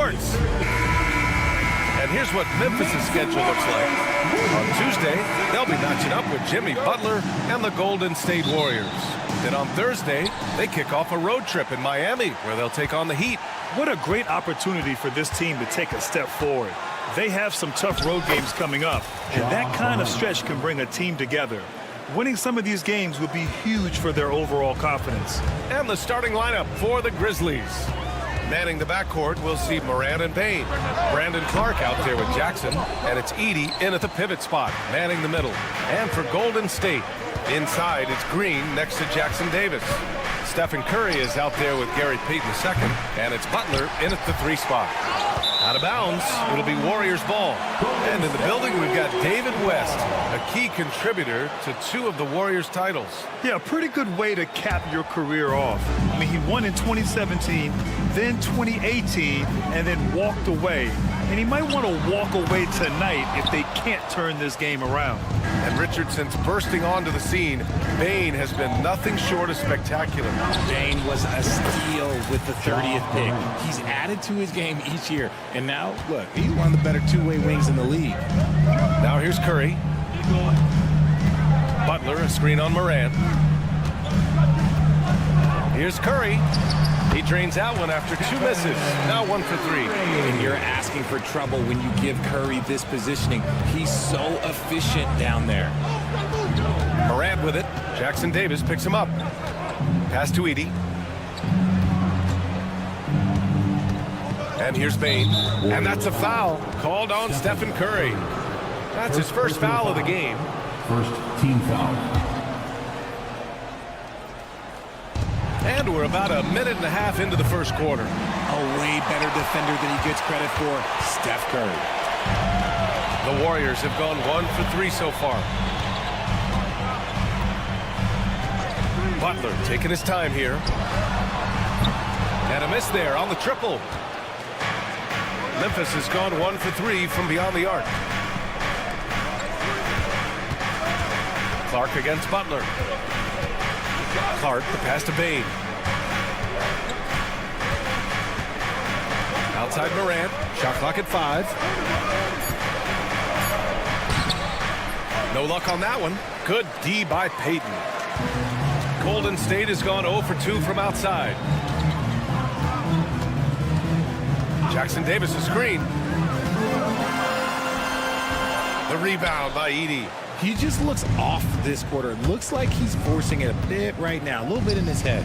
sports. And here's what Memphis' schedule looks like. On Tuesday, they'll be matching up with Jimmy Butler and the Golden State Warriors. Then on Thursday, they kick off a road trip in Miami, where they'll take on the Heat. What a great opportunity for this team to take a step forward. They have some tough road games coming up, and that kind of stretch can bring a team together. Winning some of these games would be huge for their overall confidence. And the starting lineup for the Grizzlies. Manning the backcourt, we'll see Morant and Payne. Brandon Clark out there with Jackson, and it's Edey in at the pivot spot, manning the middle. And for Golden State, inside it's Green next to Jackson Davis. Stephen Curry is out there with Gary Payton II, and it's Butler in at the 3 spot. Out of bounds, it'll be Warriors ball. And in the building, we've got David West, a key contributor to 2 of the Warriors titles. Yeah, a pretty good way to cap your career off. I mean, he won in 2017, then 2018, and then walked away. And he might want to walk away tonight if they can't turn this game around. And Richardson's bursting onto the scene. Bane has been nothing short of spectacular. Bane was a steal with the 30th pick. He's added to his game each year. And now, look, he's one of the better two-way wings in the league. Now here's Curry. Butler, a screen on Morant. Here's Curry. He drains out one after 2 misses. Now 1 for 3. And you're asking for trouble when you give Curry this positioning. He's so efficient down there. Morant with it. Jackson Davis picks him up. Pass to Edey. And here's Bane. And that's a foul called on Stephen Curry. That's his first foul of the game. First team foul. And we're about a minute and a half into the first quarter. A way better defender than he gets credit for, Steph Curry. The Warriors have gone 1 for 3 so far. Butler taking his time here. And a miss there on the triple. Memphis has gone 1 for 3 from beyond the arc. Clark against Butler. Clark, the pass to Bane. Outside Morant. Shot clock at 5. No luck on that one. Good D by Payton. Golden State has gone 0 for 2 from outside. Jackson Davis a screen. The rebound by Edey. He just looks off this quarter. It looks like he's forcing it a bit right now, a little bit in his head.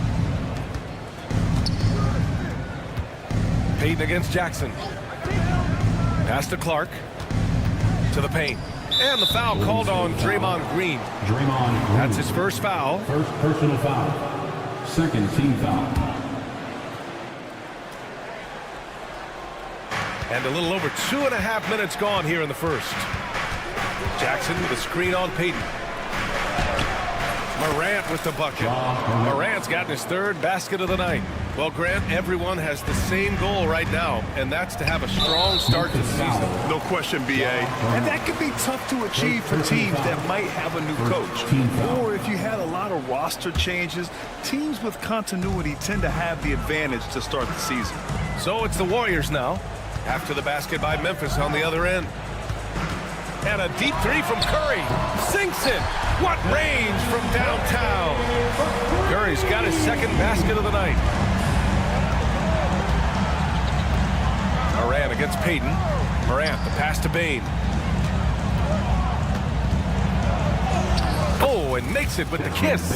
Payton against Jackson. Pass to Clark. To the paint. And the foul called on Draymond Green. That's his first foul. First personal foul. Second team foul. And a little over 2.5 minutes gone here in the first. Jackson with a screen on Payton. Morant with the bucket. Morant's gotten his 3rd basket of the night. Well, Grant, everyone has the same goal right now, and that's to have a strong start to the season. No question, B.A. And that could be tough to achieve for teams that might have a new coach. Or if you had a lot of roster changes, teams with continuity tend to have the advantage to start the season. So it's the Warriors now, after the basket by Memphis on the other end. And a deep 3 from Curry. Sinks it. What range from downtown. Curry's got his 2nd basket of the night. Morant against Payton. Morant, the pass to Bane. Oh, and makes it with the kiss.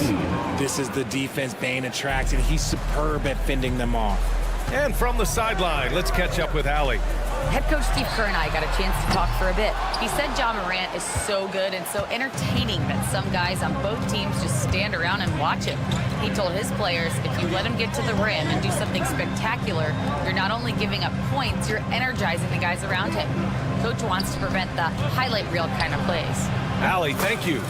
This is the defense Bane attracts, and he's superb at fending them off. And from the sideline, let's catch up with Allie. Head coach Steve Kerr and I got a chance to talk for a bit. He said Ja Morant is so good and so entertaining that some guys on both teams just stand around and watch him. He told his players, if you let him get to the rim and do something spectacular, you're not only giving up points, you're energizing the guys around him. Coach wants to prevent the highlight reel kind of plays. Allie, thank you.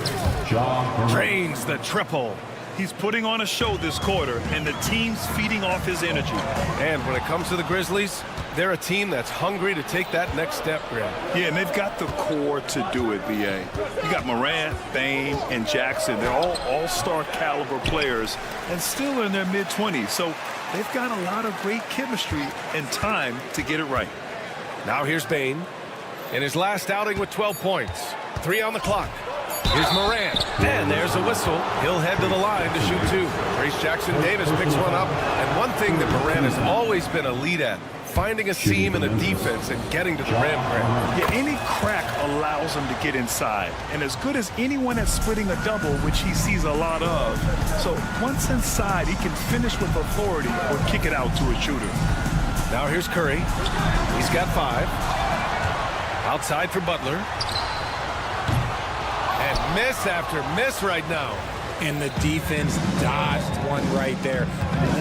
Drains the triple. He's putting on a show this quarter, and the team's feeding off his energy. And when it comes to the Grizzlies, they're a team that's hungry to take that next step, Greg. Yeah, and they've got the core to do it, B.A. You got Morant, Bane, and Jackson. They're all all-star caliber players and still in their mid-20s. So they've got a lot of great chemistry and time to get it right. Now here's Bane in his last outing with 12 points. 3 on the clock. Here's Morant, and there's a whistle. He'll head to the line to shoot 2. Trace Jackson-Davis picks one up, and one thing that Morant has always been a lead at, finding a seam in a defense and getting to the rim, Greg. Yeah, any crack allows him to get inside, and as good as anyone at splitting a double, which he sees a lot of. So once inside, he can finish with authority or kick it out to a shooter. Now here's Curry. He's got 5. Outside for Butler. And miss after miss right now. And the defense dodged one right there.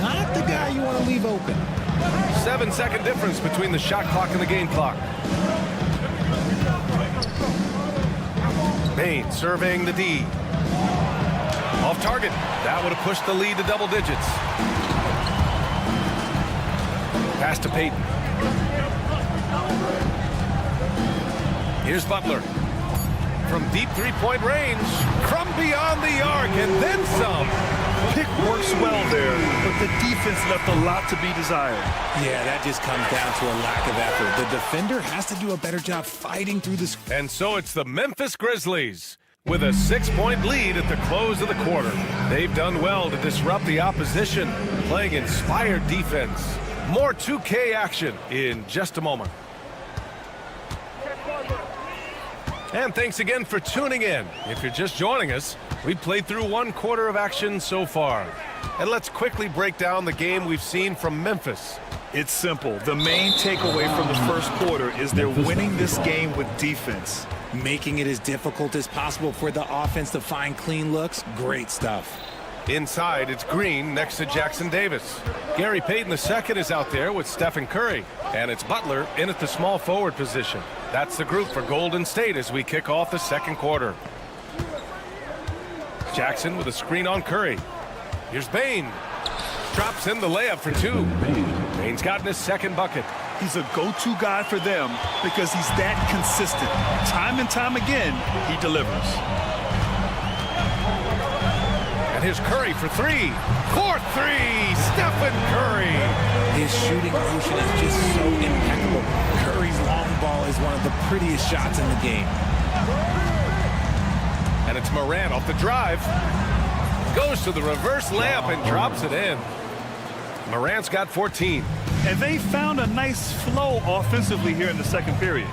Not the guy you want to leave open. 7-second difference between the shot clock and the game clock. Bane surveying the D. Off target. That would have pushed the lead to double digits. Pass to Payton. Here's Butler. From deep three-point range, from beyond the arc, and then some. Pick works well there, but the defense left a lot to be desired. Yeah, that just comes down to a lack of effort. The defender has to do a better job fighting through this. And so it's the Memphis Grizzlies with a 6-point lead at the close of the quarter. They've done well to disrupt the opposition, playing inspired defense. More 2K action in just a moment. And thanks again for tuning in. If you're just joining us, we played through 1 quarter of action so far. And let's quickly break down the game we've seen from Memphis. It's simple. The main takeaway from the first quarter is they're winning this game with defense. Making it as difficult as possible for the offense to find clean looks. Great stuff. Inside, it's Green next to Jackson-Davis. Gary Payton II is out there with Stephen Curry. And it's Butler in at the small forward position. That's the group for Golden State as we kick off the second quarter. Jackson with a screen on Curry. Here's Bane. Drops in the layup for 2. Bane's gotten his second bucket. He's a go-to guy for them because he's that consistent. Time and time again, he delivers. And here's Curry for 3. 4-3, Stephen Curry. His shooting motion is just so impeccable. Curry's long ball is one of the prettiest shots in the game. And it's Morant off the drive. Goes to the reverse layup and drops it in. Morant's got 14. And they found a nice flow offensively here in the second period.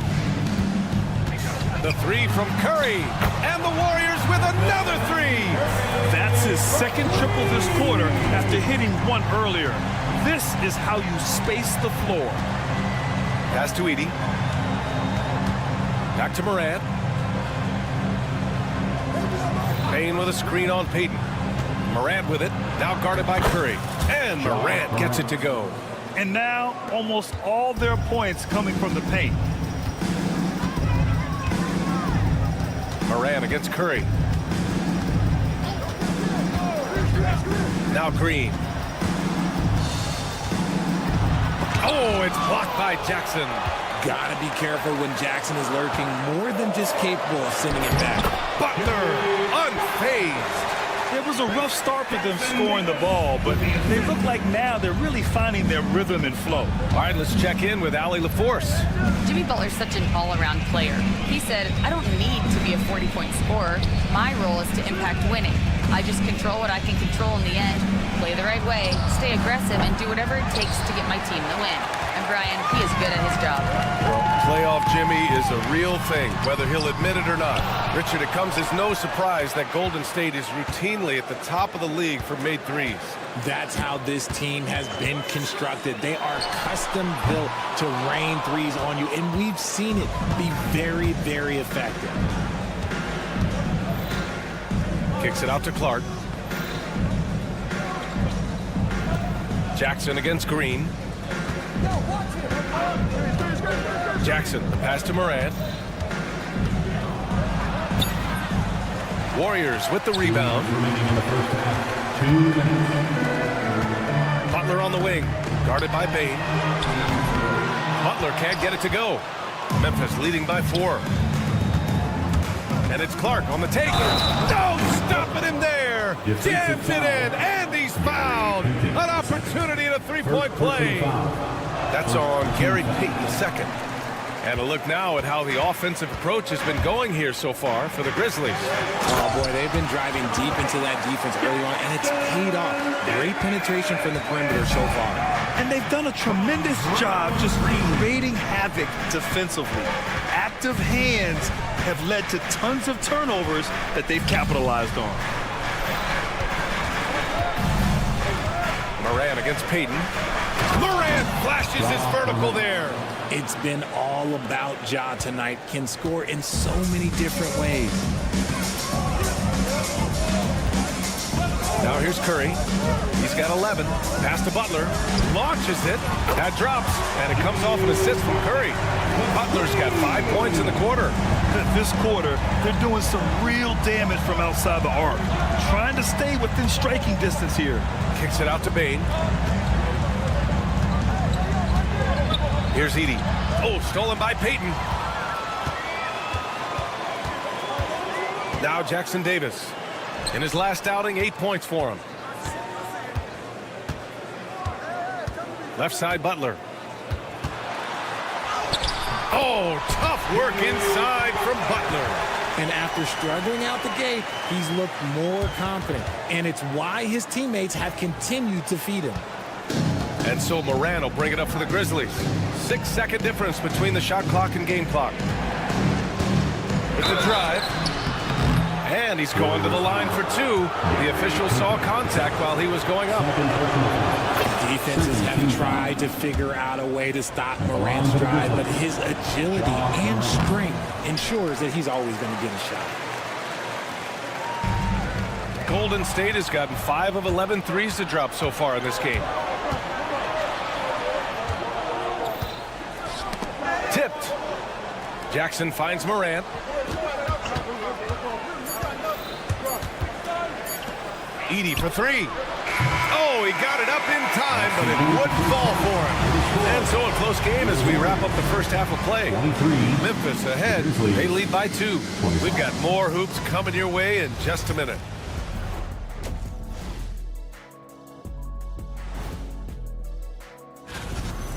The 3 from Curry. And the Warriors with another 3. That's his second triple this quarter after hitting 1 earlier. This is how you space the floor. Pass to Edey. Back to Morant. Payne with a screen on Payton. Morant with it. Now guarded by Curry. And Morant gets it to go. And now almost all their points coming from the paint. Morant against Curry. Now Green. Oh, it's blocked by Jackson. Gotta be careful when Jackson is lurking, more than just capable of sending it back. Butler, unfazed. It was a rough start for them scoring the ball, but they look like now they're really finding their rhythm and flow. All right, let's check in with Allie LaForce. Jimmy Butler's such an all-around player. He said, I don't need to be a 40-point scorer. My role is to impact winning. I just control what I can control in the end, play the right way, stay aggressive, and do whatever it takes to get my team the win. And Brian, he is good at his job. Well, playoff Jimmy is a real thing, whether he'll admit it or not. Richard, it comes as no surprise that Golden State is routinely at the top of the league for made threes. That's how this team has been constructed. They are custom built to rain threes on you, and we've seen it be very, very effective. Kicks it out to Clark. Jackson against Green. Jackson, the pass to Morant. Warriors with the rebound. 2 minutes. Butler on the wing, guarded by Bain. Butler can't get it to go. Memphis leading by 4. And it's Clark on the take. No, stopping him there. Jams it in, and he's fouled. An opportunity at a three-point play. That's on Gary Payton, second. And a look now at how the offensive approach has been going here so far for the Grizzlies. Oh, boy, they've been driving deep into that defense early on, and it's paid off. Great penetration from the perimeter so far. And they've done a tremendous job just creating havoc defensively. Active hands have led to tons of turnovers that they've capitalized on. Morant against Payton. Morant flashes his vertical there. It's been all about Ja tonight. Can score in so many different ways. Now here's Curry. He's got 11. Pass to Butler. Launches it. That drops. And it comes off an assist from Curry. Butler's got 5 points in the quarter. This quarter, they're doing some real damage from outside the arc. Trying to stay within striking distance here. Kicks it out to Bain. Here's Edey. Oh, stolen by Payton. Now Jackson Davis. In his last outing, 8 points for him. Left side, Butler. Oh, tough work inside from Butler. And after struggling out the gate, he's looked more confident. And it's why his teammates have continued to feed him. And so Morant will bring it up for the Grizzlies. 6-second difference between the shot clock and game clock. With the drive. And he's going to the line for 2. The official saw contact while he was going up. Defenses have tried to figure out a way to stop Morant's drive, but his agility and strength ensures that he's always going to get a shot. Golden State has gotten 5 of 11 threes to drop so far in this game. Tipped. Jackson finds Morant. Edey for 3. Oh, he got it up in time, but it wouldn't fall for him. And so a close game as we wrap up the first half of play. Memphis ahead. They lead by 2. We've got more hoops coming your way in just a minute.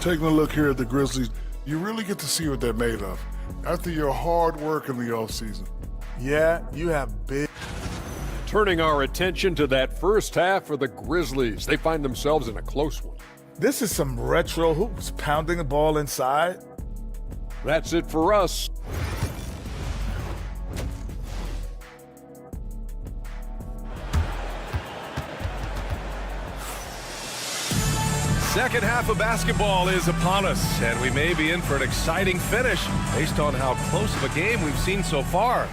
Taking a look here at the Grizzlies, you really get to see what they're made of. After your hard work in the offseason. Yeah, you have big... Turning our attention to that first half for the Grizzlies. They find themselves in a close one. This is some retro hoops, pounding the ball inside. That's it for us. Second half of basketball is upon us, and we may be in for an exciting finish based on how close of a game we've seen so far.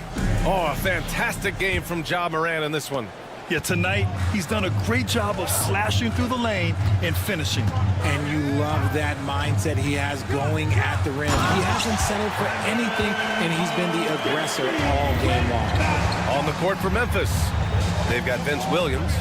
Oh, a fantastic game from Ja Morant in this one. Yeah, tonight, he's done a great job of slashing through the lane and finishing. And you love that mindset he has going at the rim. He hasn't settled for anything, and he's been the aggressor all game long. On the court for Memphis, they've got Vince Williams.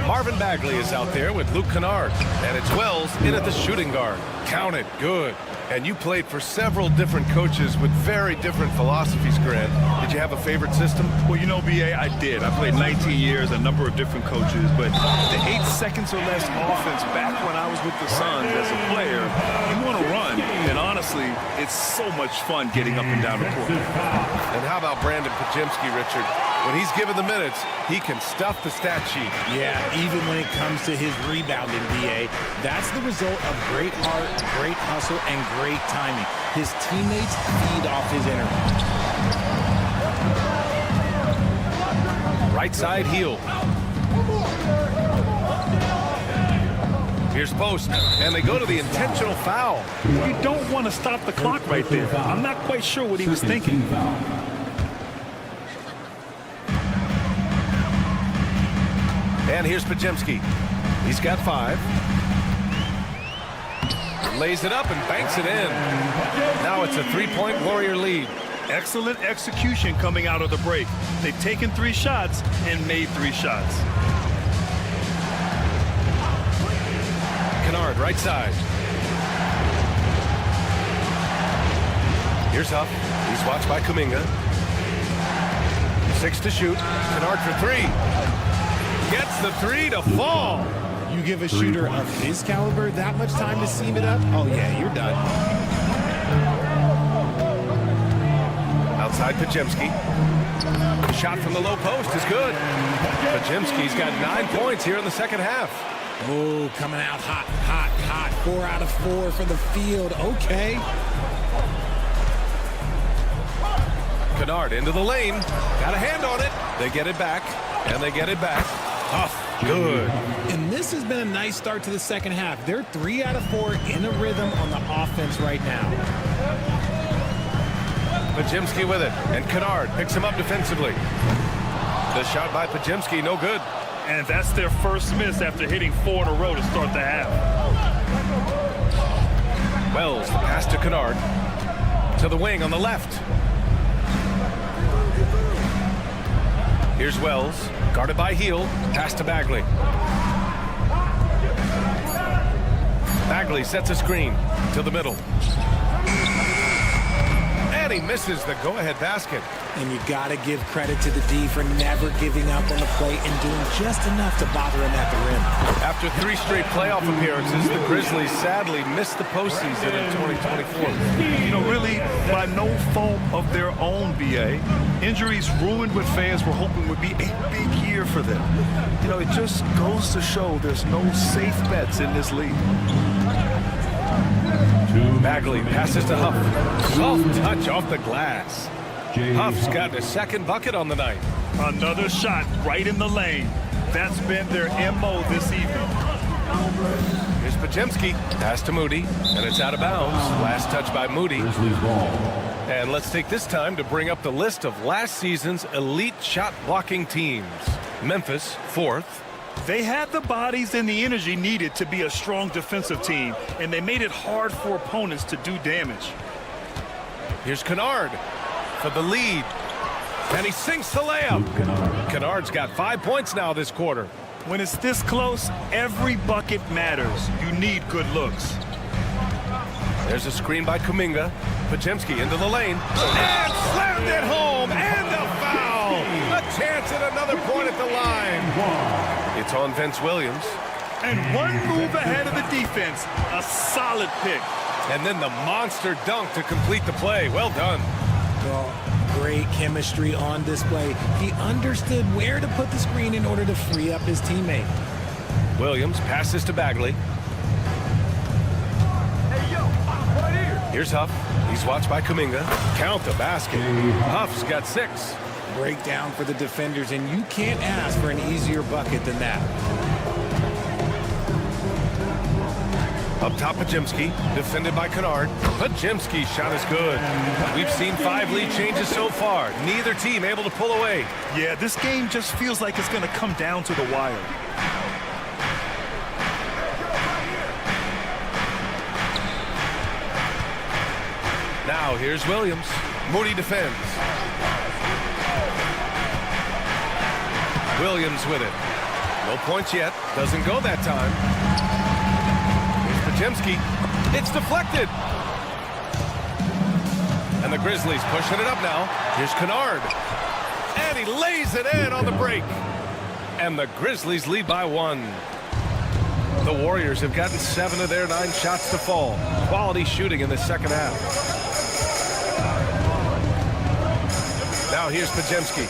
Marvin Bagley is out there with Luke Kennard. And it's Wells in at the shooting guard. Count it. Good. And you played for several different coaches with very different philosophies, Grant. Did you have a favorite system? Well, you know, B.A., I did. I played 19 years, a number of different coaches, but the 8 seconds or less offense back when I was with the Suns as a player, you want to run. And honestly, it's so much fun getting up and down the court. And how about Brandon Pajemski, Richard? When he's given the minutes, he can stuff the stat sheet. Yeah, even when it comes to his rebounding, B.A., that's the result of great heart, great hustle, and great timing. His teammates feed off his energy. Right side heel. Here's Post, and they go to the intentional foul. You don't want to stop the clock right there. I'm not quite sure what he was thinking. And here's Pajemski. He's got 5. Lays it up and banks it in. Now it's a 3-point Warrior lead. Excellent execution coming out of the break. They've taken 3 shots and made 3 shots. Kennard, right side. Here's Huff. He's watched by Kuminga. 6 to shoot. Kennard for 3. Gets the 3 to fall. You give a shooter of his caliber that much time to seam it up? Oh, yeah, you're done. Outside Podziemski. Shot from the low post is good. Podziemski's got 9 points here in the second half. Oh, coming out hot, hot, hot. 4 out of 4 for the field. Okay. Kennard into the lane. Got a hand on it. They get it back, and they get it back. Huff, good. And this has been a nice start to the second half. They're 3 out of 4 in a rhythm on the offense right now. Podziemski with it, and Kennard picks him up defensively. The shot by Podziemski, no good. And that's their first miss after hitting 4 in a row to start the half. Wells, the pass to Kennard. To the wing on the left. Here's Wells, guarded by Heel. Pass to Bagley. Bagley sets a screen to the middle. And he misses the go-ahead basket. And you got to give credit to the D for never giving up on the play and doing just enough to bother him at the rim. After 3 straight playoff appearances, the Grizzlies sadly missed the postseason in 2024. You know, really, by no fault of their own, BA. Injuries ruined what fans were hoping would be a big year for them. You know, it just goes to show there's no safe bets in this league. Bagley passes to Huff. Soft touch off the glass. Huff's got the second bucket on the night. Another shot right in the lane. That's been their MO this evening. Here's Podziemski. Pass to Moody, and it's out of bounds. Last touch by Moody. Grizzlies ball. And let's take this time to bring up the list of last season's elite shot-blocking teams. Memphis, 4th. They had the bodies and the energy needed to be a strong defensive team, and they made it hard for opponents to do damage. Here's Kennard for the lead. And he sinks the layup. Kennard's got 5 points now this quarter. When it's this close, every bucket matters. You need good looks. There's a screen by Kuminga. Podziemski into the lane. And slammed it home. And a foul. A chance at another point at the line. It's on Vince Williams. And one move ahead of the defense. A solid pick. And then the monster dunk to complete the play. Well done. Well, great chemistry on display. He understood where to put the screen in order to free up his teammate. Williams passes to Bagley. Here's Huff. He's watched by Kuminga. Count the basket. Huff's got 6. Breakdown for the defenders, and you can't ask for an easier bucket than that. Up top, Podziemski, defended by Kennard. Podziemski's shot is good. We've seen 5 lead changes so far. Neither team able to pull away. Yeah, this game just feels like it's going to come down to the wire. Now here's Williams. Moody defends. Williams with it. No points yet. Doesn't go that time. Podziemski, it's deflected. And the Grizzlies pushing it up now. Here's Kennard. And he lays it in on the break. And the Grizzlies lead by 1. The Warriors have gotten 7 of their 9 shots to fall. Quality shooting in the second half. Now here's Podziemski.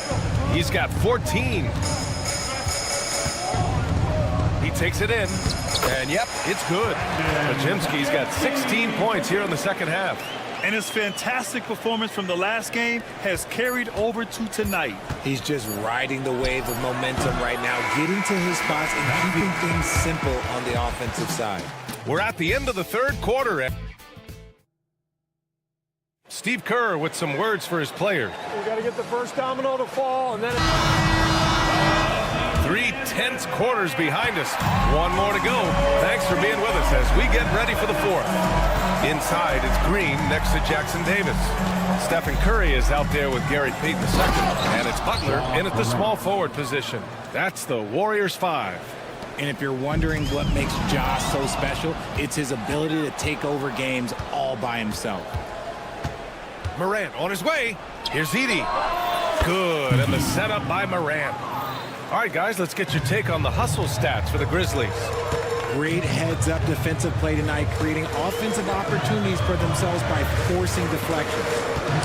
He's got 14. He takes it in. And yep, it's good. Podziemski's got 16 points here in the second half. And his fantastic performance from the last game has carried over to tonight. He's just riding the wave of momentum right now, getting to his spots and keeping things simple on the offensive side. We're at the end of the third quarter. Steve Kerr with some words for his players. We got to get the first domino to fall, and then 3 tense quarters behind us. 1 more to go. Thanks for being with us as we get ready for the 4th. Inside, it's Green next to Jackson Davis. Stephen Curry is out there with Gary Payton II, and it's Butler in at the small forward position. That's the Warriors 5. And if you're wondering what makes Ja so special, it's his ability to take over games all by himself. Morant on his way. Here's Edie. Good, and the setup by Morant. All right, guys, let's get your take on the hustle stats for the Grizzlies. Great heads-up defensive play tonight, creating offensive opportunities for themselves by forcing deflections.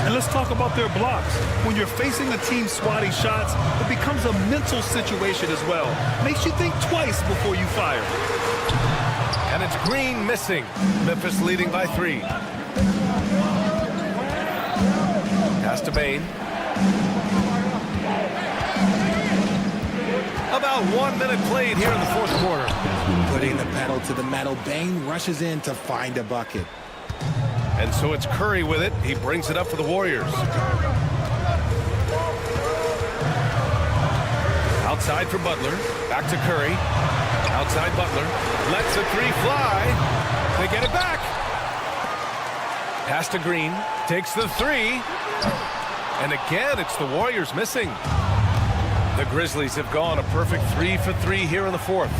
And let's talk about their blocks. When you're facing a team swatting shots, it becomes a mental situation as well. Makes you think twice before you fire. And it's Green missing. Memphis leading by 3. Pass to Bane. About 1 minute played here in the fourth quarter. Putting the pedal to the metal, Bane rushes in to find a bucket. And so it's Curry with it. He brings it up for the Warriors. Outside for Butler. Back to Curry. Outside Butler. Lets a 3 fly. They get it back. Pass to Green. Takes the 3. And again, it's the Warriors missing. The Grizzlies have gone a perfect 3 for 3 here in the fourth.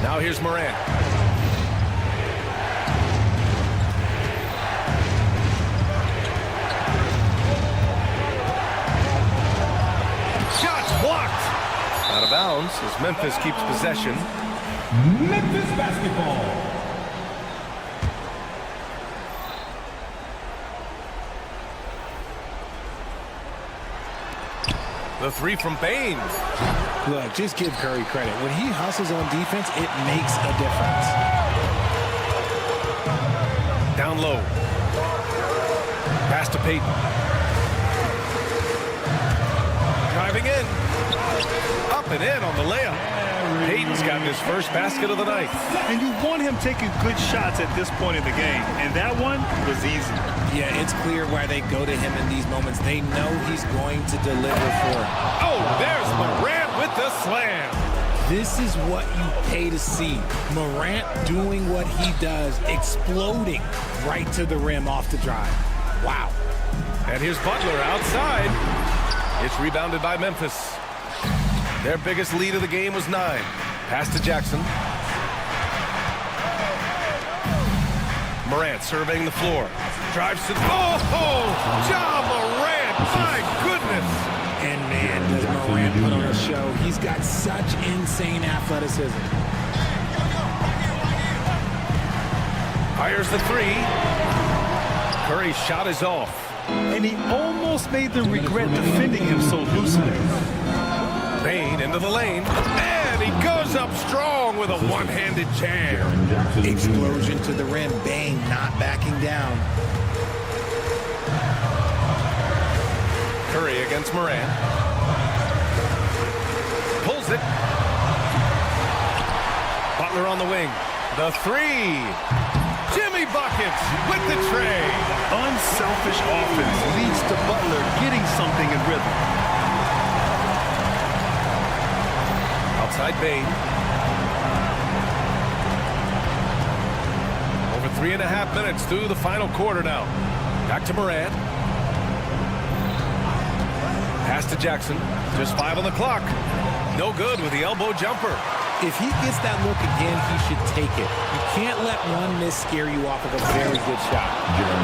Now here's Morant. Shots blocked. Out of bounds as Memphis keeps possession. Memphis basketball. The 3 from Bane. Look, just give Curry credit. When he hustles on defense, it makes a difference. Down low. Pass to Payton. Driving in. Up and in on the layup. Payton's got his first basket of the night. And you want him taking good shots at this point in the game. And that one was easy. Yeah, it's clear why they go to him in these moments. They know he's going to deliver for them. Oh, there's Morant with the slam. This is what you pay to see. Morant doing what he does, exploding right to the rim off the drive. Wow. And here's Butler outside. It's rebounded by Memphis. Their biggest lead of the game was 9. Pass to Jackson. Morant surveying the floor. Drives to... Oh, Ja Morant! My goodness! And man, does Morant put on a show. He's got such insane athleticism. Fires the 3. Curry's shot is off. And he almost made them regret defending him so loosely. Bane into the lane. And he goes up strong with a one-handed jam. Explosion to the rim. Bane not backing down. Curry against Morant. Pulls it. Butler on the wing. The 3. Jimmy buckets with the tray. Unselfish offense leads to Butler getting something in rhythm. Outside Bane. Over 3.5 minutes through the final quarter now. Back to Morant. Pass to Jackson. Just 5 on the clock. No good with the elbow jumper. If he gets that look again, he should take it. You can't let one miss scare you off of a very good shot.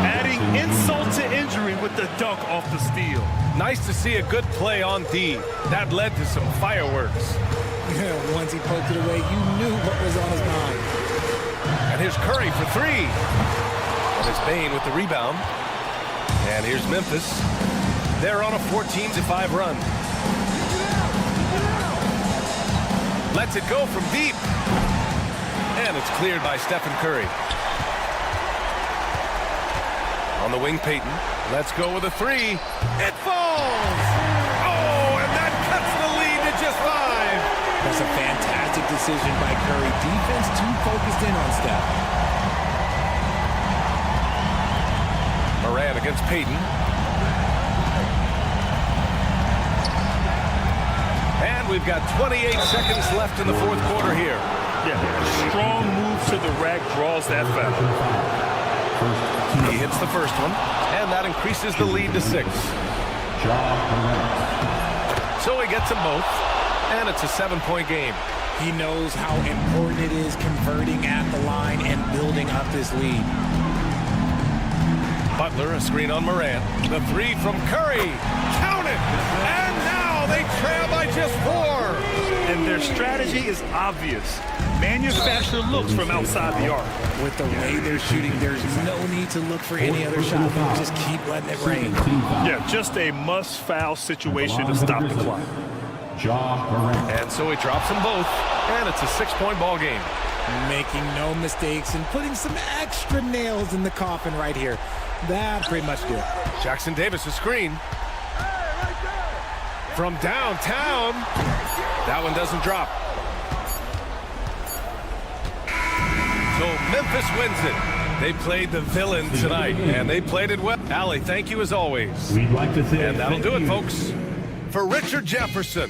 Adding insult to injury with the dunk off the steal. Nice to see a good play on D. That led to some fireworks. Once he poked it away, you knew what was on his mind. And here's Curry for 3. And it's Bane with the rebound. And here's Memphis. They're on a 14-5 run. Lets it go from deep. And it's cleared by Stephen Curry. On the wing, Payton. Let's go with a 3. It falls! Oh, and that cuts the lead to just 5. That's a fantastic decision by Curry. Defense too focused in on Steph. Morant against Payton. And we've got 28 seconds left in the fourth quarter here. Yeah, a strong move to the rack draws that foul. He hits the first one, and that increases the lead to 6. So he gets them both. and it's a 7-point game. He knows how important it is converting at the line and building up this lead. Butler, a screen on Morant. The three from Curry. Count it! And now they trail by just 4. And their strategy is obvious. Manufacture looks from outside the arc. With the way they're shooting, there's no need to look for any other shot. Just keep letting it rain. Yeah, just a must-foul situation to stop the clock. And so he drops them both, and it's a 6-point ball game. Making no mistakes and putting some extra nails in the coffin right here. That pretty much do it. Jackson Davis, a screen. From downtown. That one doesn't drop. So Memphis wins it. They played the villain tonight, and they played it well. Allie, thank you as always. We'd like to say and that'll do it, folks. For Richard Jefferson.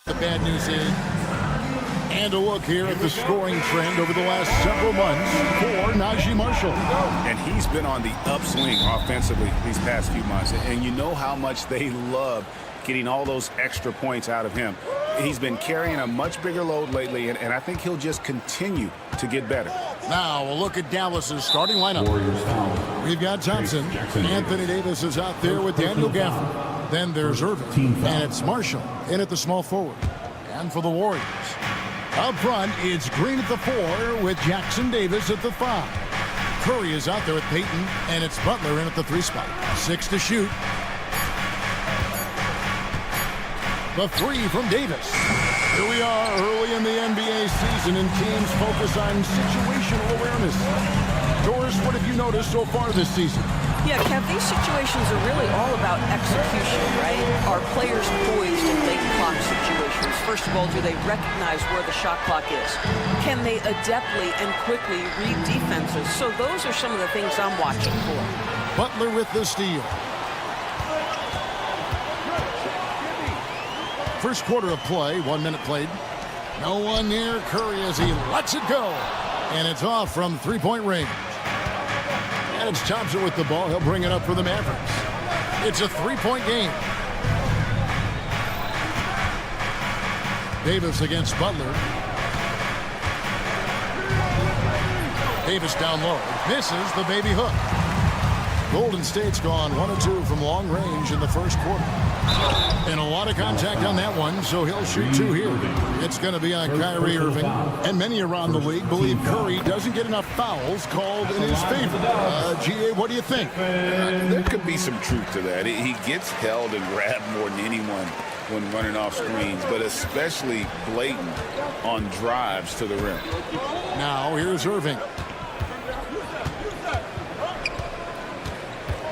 The bad news is, and a look here at the scoring trend over the last several months for Najee Marshall. And he's been on the upswing offensively these past few months. And you know how much they love getting all those extra points out of him. He's been carrying a much bigger load lately, and I think he'll just continue to get better. Now a look at Dallas's starting lineup. We've got Thompson. Anthony Davis is out there with Daniel Gafford. Then there's Irving, and it's Marshall in at the small forward. And for the Warriors, up front, it's Green at the 4 with Jackson Davis at the 5. Curry is out there with Payton, and it's Butler in at the 3 spot. 6 to shoot. The 3 from Davis. Here we are early in the NBA season, and teams focus on situational awareness. Doris, what have you noticed so far this season? Yeah, Kev, these situations are really all about execution, right? Are players poised in late clock situations? First of all, do they recognize where the shot clock is? Can they adeptly and quickly read defenses? So those are some of the things I'm watching for. Butler with the steal. First quarter of play, 1 minute played. No one near Curry as he lets it go. And it's off from three-point range. And it's Thompson with the ball. He'll bring it up for the Mavericks. It's a three-point game. Davis against Butler. Davis down low. Misses the baby hook. Golden State's gone 1 of 2 from long range in the first quarter. And a lot of contact on that one, so he'll shoot 2 here. It's going to be on Kyrie Irving. And many around the league believe Curry doesn't get enough fouls called in his favor. G.A., what do you think? There could be some truth to that. He gets held and grabbed more than anyone when running off screens, but especially blatant on drives to the rim. Now here's Irving.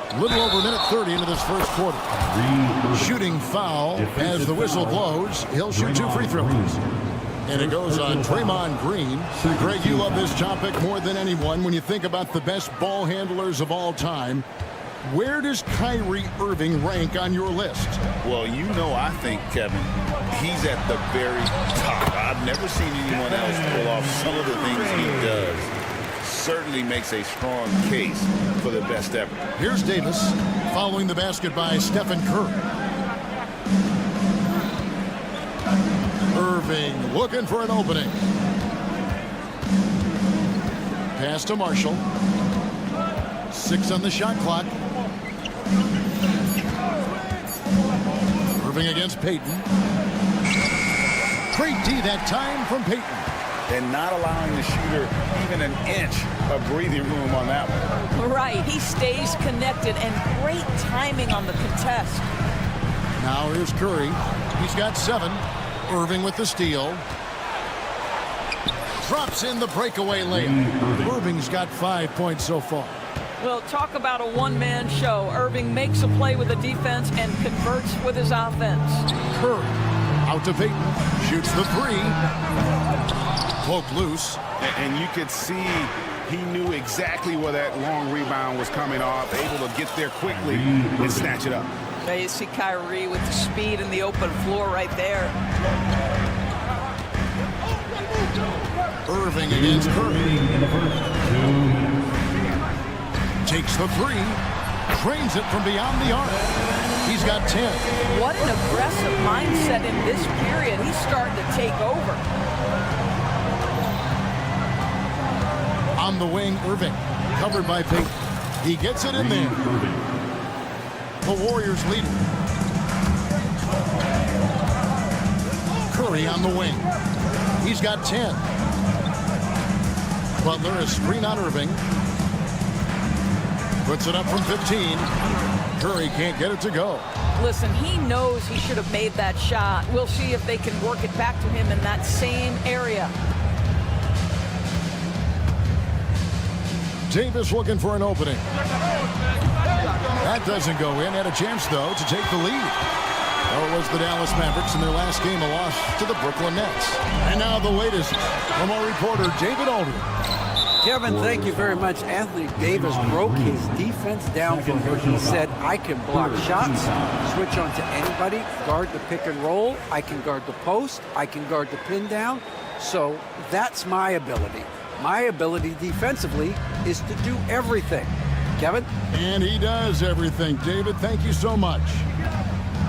A little over a minute 30 into this first quarter. Shooting foul as the whistle blows. He'll shoot 2 free throws. And it goes on Draymond Green. Greg, you love this topic more than anyone. When you think about the best ball handlers of all time, where does Kyrie Irving rank on your list? Well, you know, I think, Kevin, he's at the very top. I've never seen anyone else pull off some of the things he does. Certainly makes a strong case for the best ever. Here's Davis following the basket by Stephen Curry. Irving looking for an opening. Pass to Marshall. 6 on the shot clock. Irving against Payton. Great D that time from Payton. And not allowing the shooter even an inch of breathing room on that one. Right, he stays connected, and great timing on the contest. Now here's Curry. He's got 7. Irving with the steal. Drops in the breakaway layup. Irving's got 5 points so far. Well, talk about a one-man show. Irving makes a play with the defense and converts with his offense. Curry out to Payton. Shoots the 3. Poke loose. And you could see he knew exactly where that long rebound was coming off, able to get there quickly and snatch it up. There you see Kyrie with the speed and the open floor right there. Irving against Curry. Takes the 3. Trains it from beyond the arc. He's got 10. What an aggressive mindset in this period. He's starting to take over. On the wing, Irving, covered by Payton. He gets it in there. The Warriors lead. Curry on the wing. He's got 10. Butler is screen on Irving. Puts it up from 15. Curry can't get it to go. Listen, he knows he should have made that shot. We'll see if they can work it back to him in that same area. Davis looking for an opening. That doesn't go in. Had a chance, though, to take the lead. Oh, it was the Dallas Mavericks in their last game, a loss to the Brooklyn Nets. And now the latest from our reporter, David Aldridge. Kevin, thank you very much. Anthony Davis broke his defense down from where he said, I can block shots, switch on to anybody, guard the pick and roll, I can guard the post, I can guard the pin down. So that's my ability. My ability defensively is to do everything. Kevin? And he does everything. David, thank you so much.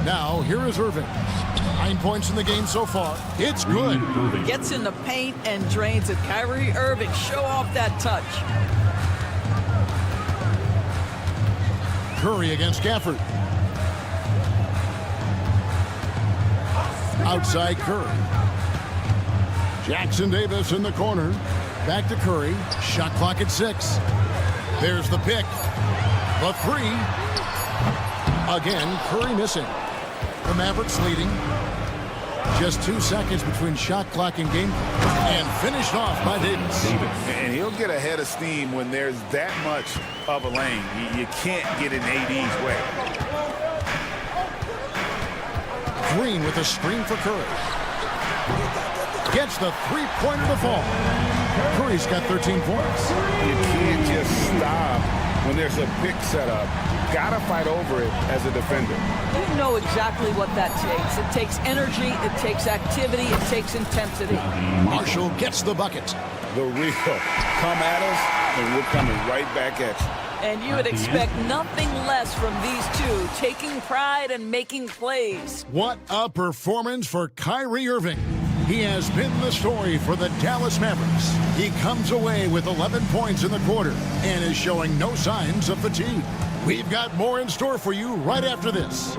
Now, here is Irving. 9 points in the game so far. It's good. Gets in the paint and drains it. Kyrie Irving, show off that touch. Curry against Gafford. Outside Curry. Jackson Davis in the corner. Back to Curry. Shot clock at 6. There's the pick. The 3. Again, Curry missing. The Mavericks leading. Just 2 seconds between shot clock and game clock. And finished off by Davis. And he'll get a head of steam when there's that much of a lane. You can't get in AD's way. Green with a screen for Curry. Gets the three-pointer to fall. Curry's got 13 points. You can't just stop when there's a pick set up. Gotta fight over it as a defender. You know exactly what that takes. It takes energy, it takes activity, it takes intensity. Marshall gets the bucket. The real. Come at us, and we're coming right back at you. And you would expect nothing less from these two, taking pride and making plays. What a performance for Kyrie Irving. He has been the story for the Dallas Mavericks. He comes away with 11 points in the quarter and is showing no signs of fatigue. We've got more in store for you right after this.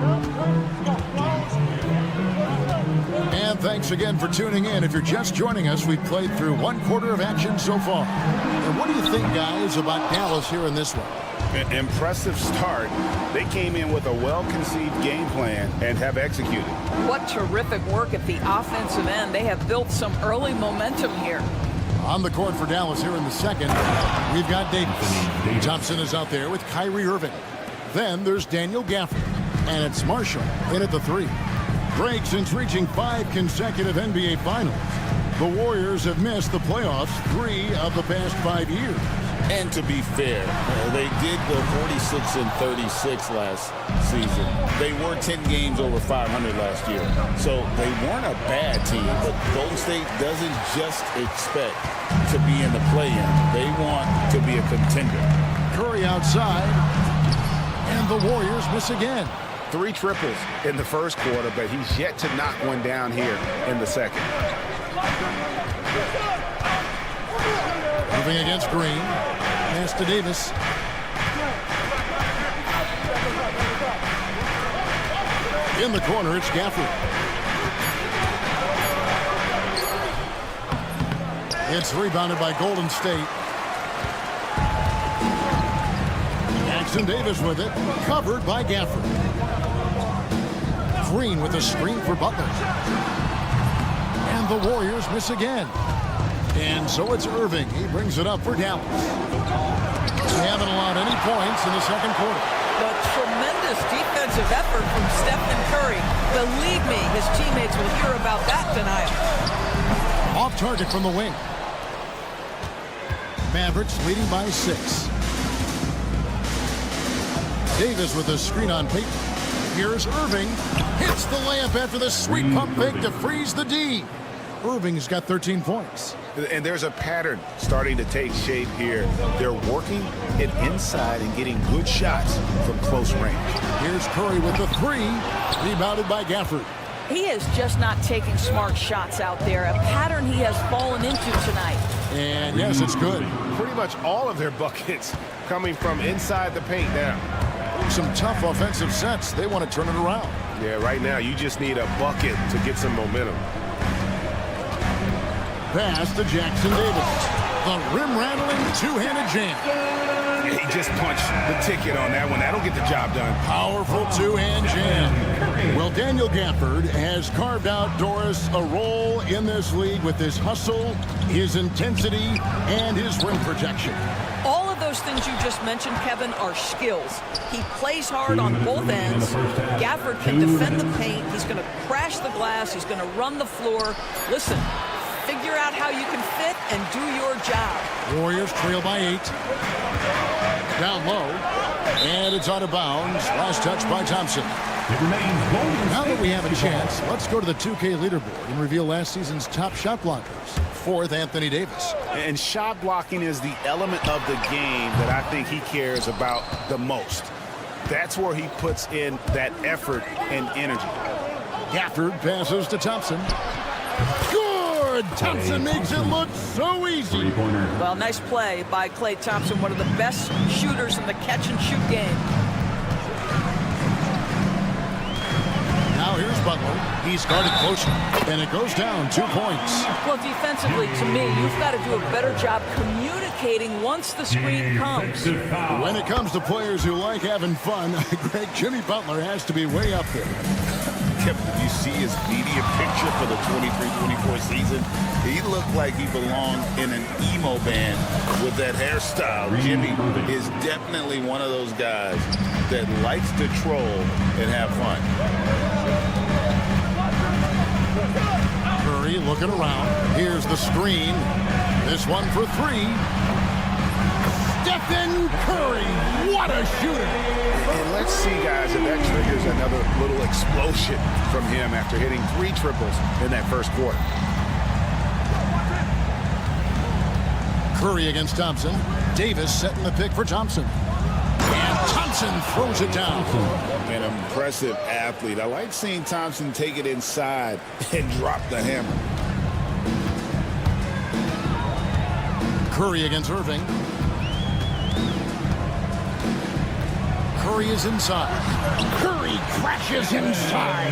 And thanks again for tuning in. If you're just joining us, we've played through 1 quarter of action so far. And what do you think, guys, about Dallas here in this one? An impressive start. They came in with a well-conceived game plan and have executed. What terrific work at the offensive end. They have built some early momentum here. On the court for Dallas here in the second, we've got Davis. Thompson is out there with Kyrie Irving. Then there's Daniel Gafford. And it's Marshall in at the 3. Break since reaching 5 consecutive NBA Finals. The Warriors have missed the playoffs 3 of the past 5 years. And to be fair, they did go 46-36 last season. They were 10 games over 500 last year. So they weren't a bad team, but Golden State doesn't just expect to be in the play-in. They want to be a contender. Curry outside, and the Warriors miss again. 3 triples in the first quarter, but he's yet to knock one down here in the second. Moving against Green. Pass to Davis. In the corner, it's Gafford. It's rebounded by Golden State. Jackson Davis with it. Covered by Gafford. Green with a screen for Butler. And the Warriors miss again. And so it's Irving. He brings it up for Dallas. They haven't allowed any points in the second quarter. But tremendous defensive effort from Stephen Curry. Believe me, his teammates will hear about that tonight. Off target from the wing. Mavericks leading by 6. Davis with a screen on Peyton. Here's Irving. Hits the layup after the sweet pump fake to freeze the D. Irving's got 13 points. And there's a pattern starting to take shape here. They're working it inside and getting good shots from close range. Here's Curry with the 3, rebounded by Gafford. He is just not taking smart shots out there, a pattern he has fallen into tonight. And yes, it's good. Pretty much all of their buckets coming from inside the paint now. Some tough offensive sets. They want to turn it around. Yeah, right now you just need a bucket to get some momentum. Pass to Jackson Davis. The rim-rattling two-handed jam. He just punched the ticket on that one. That'll get the job done. Powerful two-hand jam. Well, Daniel Gafford has carved out Doris a role in this league with his hustle, his intensity, and his rim protection. All of those things you just mentioned, Kevin, are skills. He plays hard on both ends. Gafford can defend the paint. He's going to crash the glass. He's going to run the floor. Listen, figure out how you can fit and do your job. Warriors trail by 8. Down low. And it's out of bounds. Last touch by Thompson. Now that we have a chance, let's go to the 2K leaderboard and reveal last season's top shot blockers. 4th, Anthony Davis. And shot blocking is the element of the game that I think he cares about the most. That's where he puts in that effort and energy. Gafford passes to Thompson. Good! Thompson makes it look so easy. Well, nice play by Klay Thompson, one of the best shooters in the catch-and-shoot game. Now here's Butler. He's guarded closer, and it goes down 2 points. Well, defensively, to me, you've got to do a better job communicating once the screen comes. When it comes to players who like having fun, Greg, Jimmy Butler has to be way up there. Did you see his media picture for the 23-24 season? He looked like he belonged in an emo band with that hairstyle. Jimmy is definitely one of those guys that likes to troll and have fun. Curry looking around. Here's the screen. This one for 3. Stephen Curry, what a shooter! And let's see, guys, if that triggers another little explosion from him after hitting 3 triples in that first quarter. Curry against Thompson. Davis setting the pick for Thompson. And Thompson throws it down. An impressive athlete. I like seeing Thompson take it inside and drop the hammer. Curry against Irving. Curry is inside. Curry crashes inside.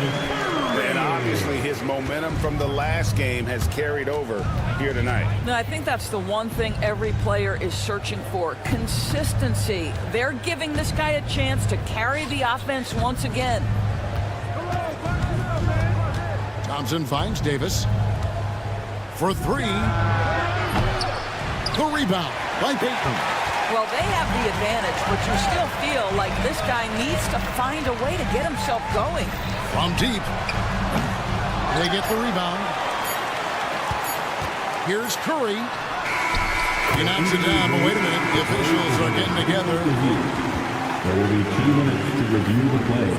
And obviously his momentum from the last game has carried over here tonight. No, I think that's the one thing every player is searching for. Consistency. They're giving this guy a chance to carry the offense once again. Thompson finds Davis for 3. The rebound by Payton. Well, they have the advantage, but you still feel like this guy needs to find a way to get himself going. From deep. They get the rebound. Here's Curry. He knocks it down, but wait a minute. The officials are getting together. There will be 2 minutes to review the play.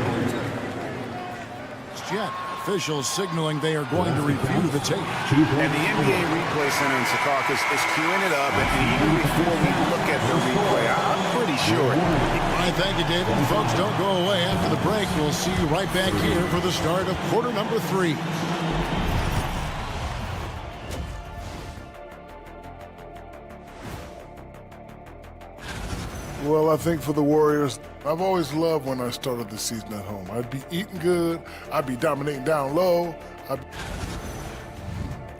Jet. Officials signaling they are going to review the tape. And the NBA Replay Center in Secaucus is queuing it up, and even before we look at the replay, I'm pretty sure. All right, thank you, David. And folks, don't go away. After the break, we'll see you right back here for the start of quarter number 3. Well, I think for the Warriors, I've always loved when I started the season at home. I'd be eating good. I'd be dominating down low.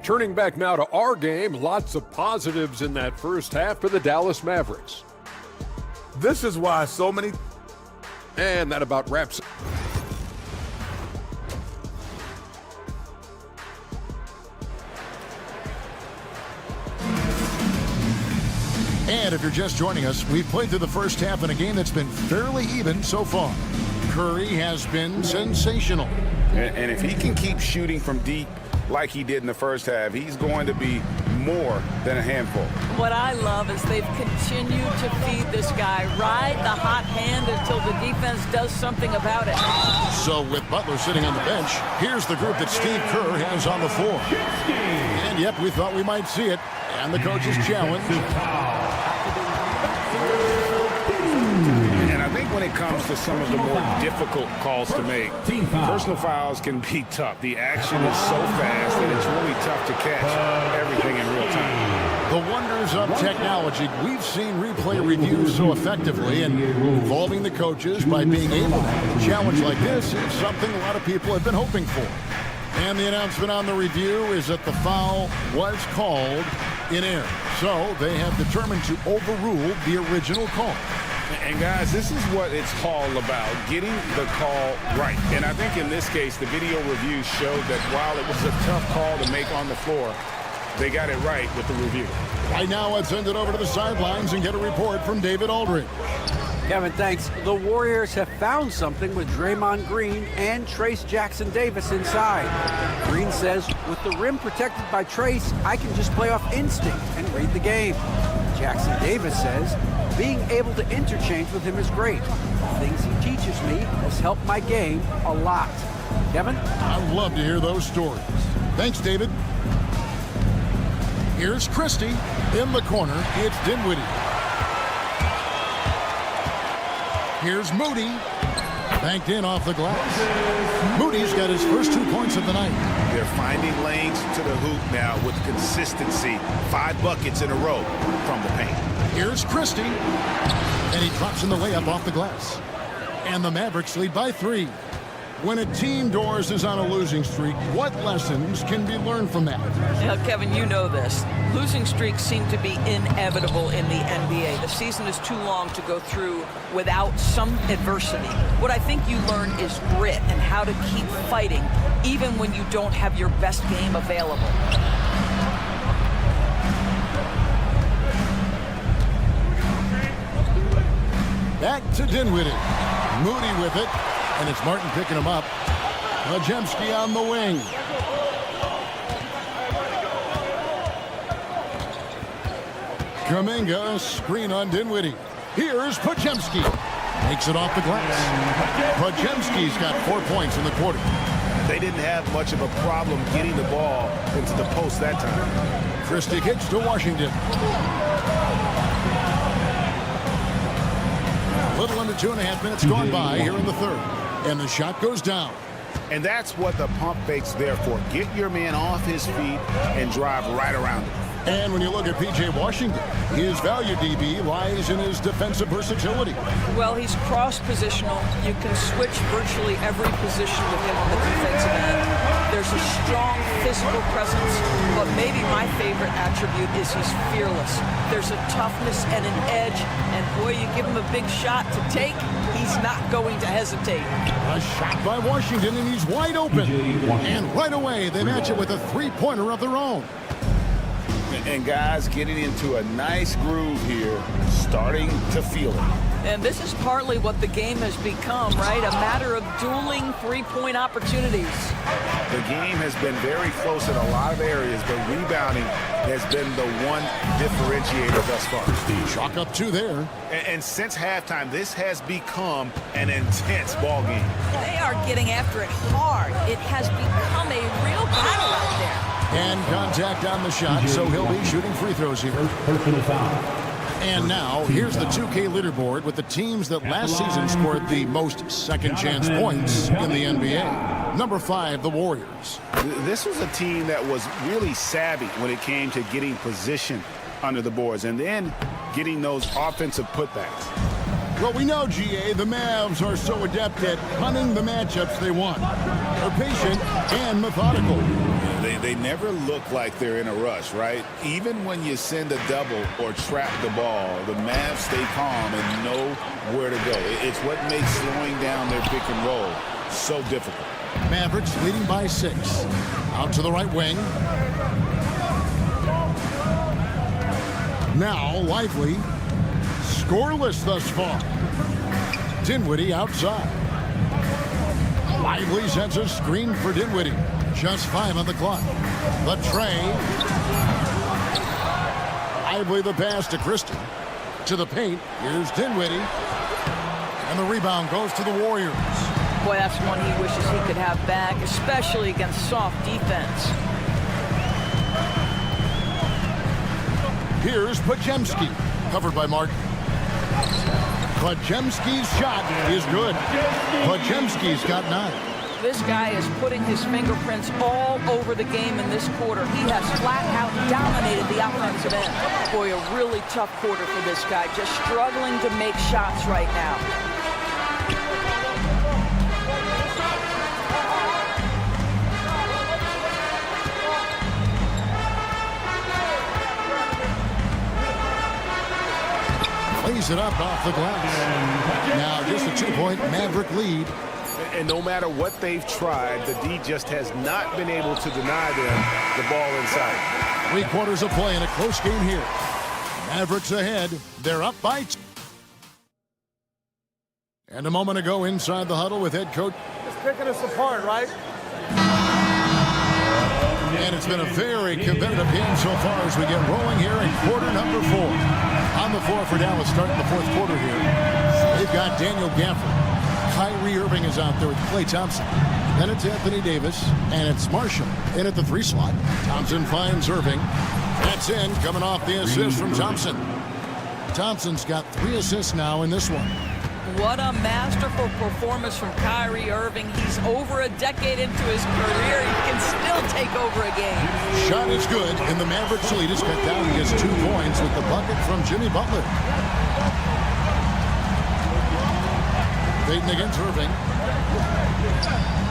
Turning back now to our game, lots of positives in that first half for the Dallas Mavericks. This is why so many... And that about wraps it. And if you're just joining us, we've played through the first half in a game that's been fairly even so far. Curry has been sensational. And if he can keep shooting from deep like he did in the first half, he's going to be more than a handful. What I love is they've continued to feed this guy, ride the hot hand until the defense does something about it. So with Butler sitting on the bench, here's the group that Steve Kerr has on the floor. And yep, we thought we might see it. And the coach's challenge. And I think when it comes to some of the more difficult calls to make, personal fouls can be tough. The action is so fast that it's really tough to catch everything in real time. The wonders of technology. We've seen replay reviews so effectively, and involving the coaches by being able to have a challenge like this is something a lot of people have been hoping for. And the announcement on the review is that the foul was called in air. So they have determined to overrule the original call. And guys, this is what it's all about, getting the call right. And I think in this case, the video review showed that while it was a tough call to make on the floor, they got it right with the review. Right now, let's send it over to the sidelines and get a report from David Aldridge. Kevin, thanks. The Warriors have found something with Draymond Green and Trace Jackson Davis inside. Green says, with the rim protected by Trace, I can just play off instinct and read the game. Jackson Davis says, being able to interchange with him is great. The things he teaches me has helped my game a lot. Kevin? I'd love to hear those stories. Thanks, David. Here's Christie in the corner. It's Dinwiddie. Here's Moody. Banked in off the glass. Moody's got his first 2 points of the night. They're finding lanes to the hoop now with consistency. 5 buckets in a row from the paint. Here's Christie. And he drops in the layup off the glass. And the Mavericks lead by 3. When a team, Doors, is on a losing streak, what lessons can be learned from that? Now, Kevin, you know this. Losing streaks seem to be inevitable in the NBA. The season is too long to go through without some adversity. What I think you learn is grit and how to keep fighting even when you don't have your best game available. Back to Dinwiddie. Moody with it. And it's Martin picking him up. Podziemski on the wing. Kuminga, screen on Dinwiddie. Here's Podziemski. Makes it off the glass. Podziemski's got 4 points in the quarter. They didn't have much of a problem getting the ball into the post that time. Christie kicks to Washington. A little under 2.5 minutes gone by here in the third. And the shot goes down. And that's what the pump fake's there for. Get your man off his feet and drive right around him. And when you look at P.J. Washington, his value, DB, lies in his defensive versatility. Well, he's cross-positional. You can switch virtually every position with him on the defensive end. There's a strong physical presence, but maybe my favorite attribute is he's fearless. There's a toughness and an edge, and boy, you give him a big shot to take, he's not going to hesitate. A shot by Washington, and he's wide open. And right away, they match it with a three-pointer of their own. And guys getting into a nice groove here, starting to feel it. And this is partly what the game has become, right? A matter of dueling three-point opportunities. The game has been very close in a lot of areas, but rebounding has been the one differentiator thus far. Chalk up 2 there. And since halftime, this has become an intense ball game. They are getting after it hard. It has become a real battle out there. And contact on the shot, so he'll be shooting free throws here. Personal foul. And now, here's the 2K leaderboard with the teams that last season scored the most second-chance points in the NBA. Number 5, the Warriors. This was a team that was really savvy when it came to getting position under the boards and then getting those offensive putbacks. Well, we know, GA, the Mavs are so adept at hunting the matchups they want. They're patient and methodical. They never look like they're in a rush, right? Even when you send a double or trap the ball, the Mavs stay calm and know where to go. It's what makes slowing down their pick and roll so difficult. Mavericks leading by 6. Out to the right wing. Now, Lively. Scoreless thus far. Dinwiddie outside. Lively sets a screen for Dinwiddie. Just 5 on the clock. The tray. Lively the pass to Christie. To the paint. Here's Dinwiddie. And the rebound goes to the Warriors. Boy, that's one he wishes he could have back, especially against soft defense. Here's Podziemski. Covered by Martin. Podziemski's shot is good. Podziemski's got 9. This guy is putting his fingerprints all over the game in this quarter. He has flat out dominated the offensive end. Boy, a really tough quarter for this guy, just struggling to make shots right now. lays it up off the glass. Now just a 2-point Maverick lead. And no matter what they've tried, the D just has not been able to deny them the ball inside. 3 quarters of play in a close game here. Mavericks ahead. They're up by 2. And a moment ago inside the huddle with head coach. It's picking us apart, right? And it's been a very competitive game so far as we get rolling here in quarter number 4. On the floor for Dallas starting the 4th quarter here. They've got Daniel Gafford. Kyrie Irving is out there with Klay Thompson. Then it's Anthony Davis, and it's Marshall in at the 3 slot. Thompson finds Irving. That's in, coming off the assist from Thompson. Thompson's got 3 assists now in this one. What a masterful performance from Kyrie Irving. He's over a decade into his career. He can still take over a game. Shot is good, and the Mavericks lead is cut down. He gets 2 points with the bucket from Jimmy Butler. Payton against Irving.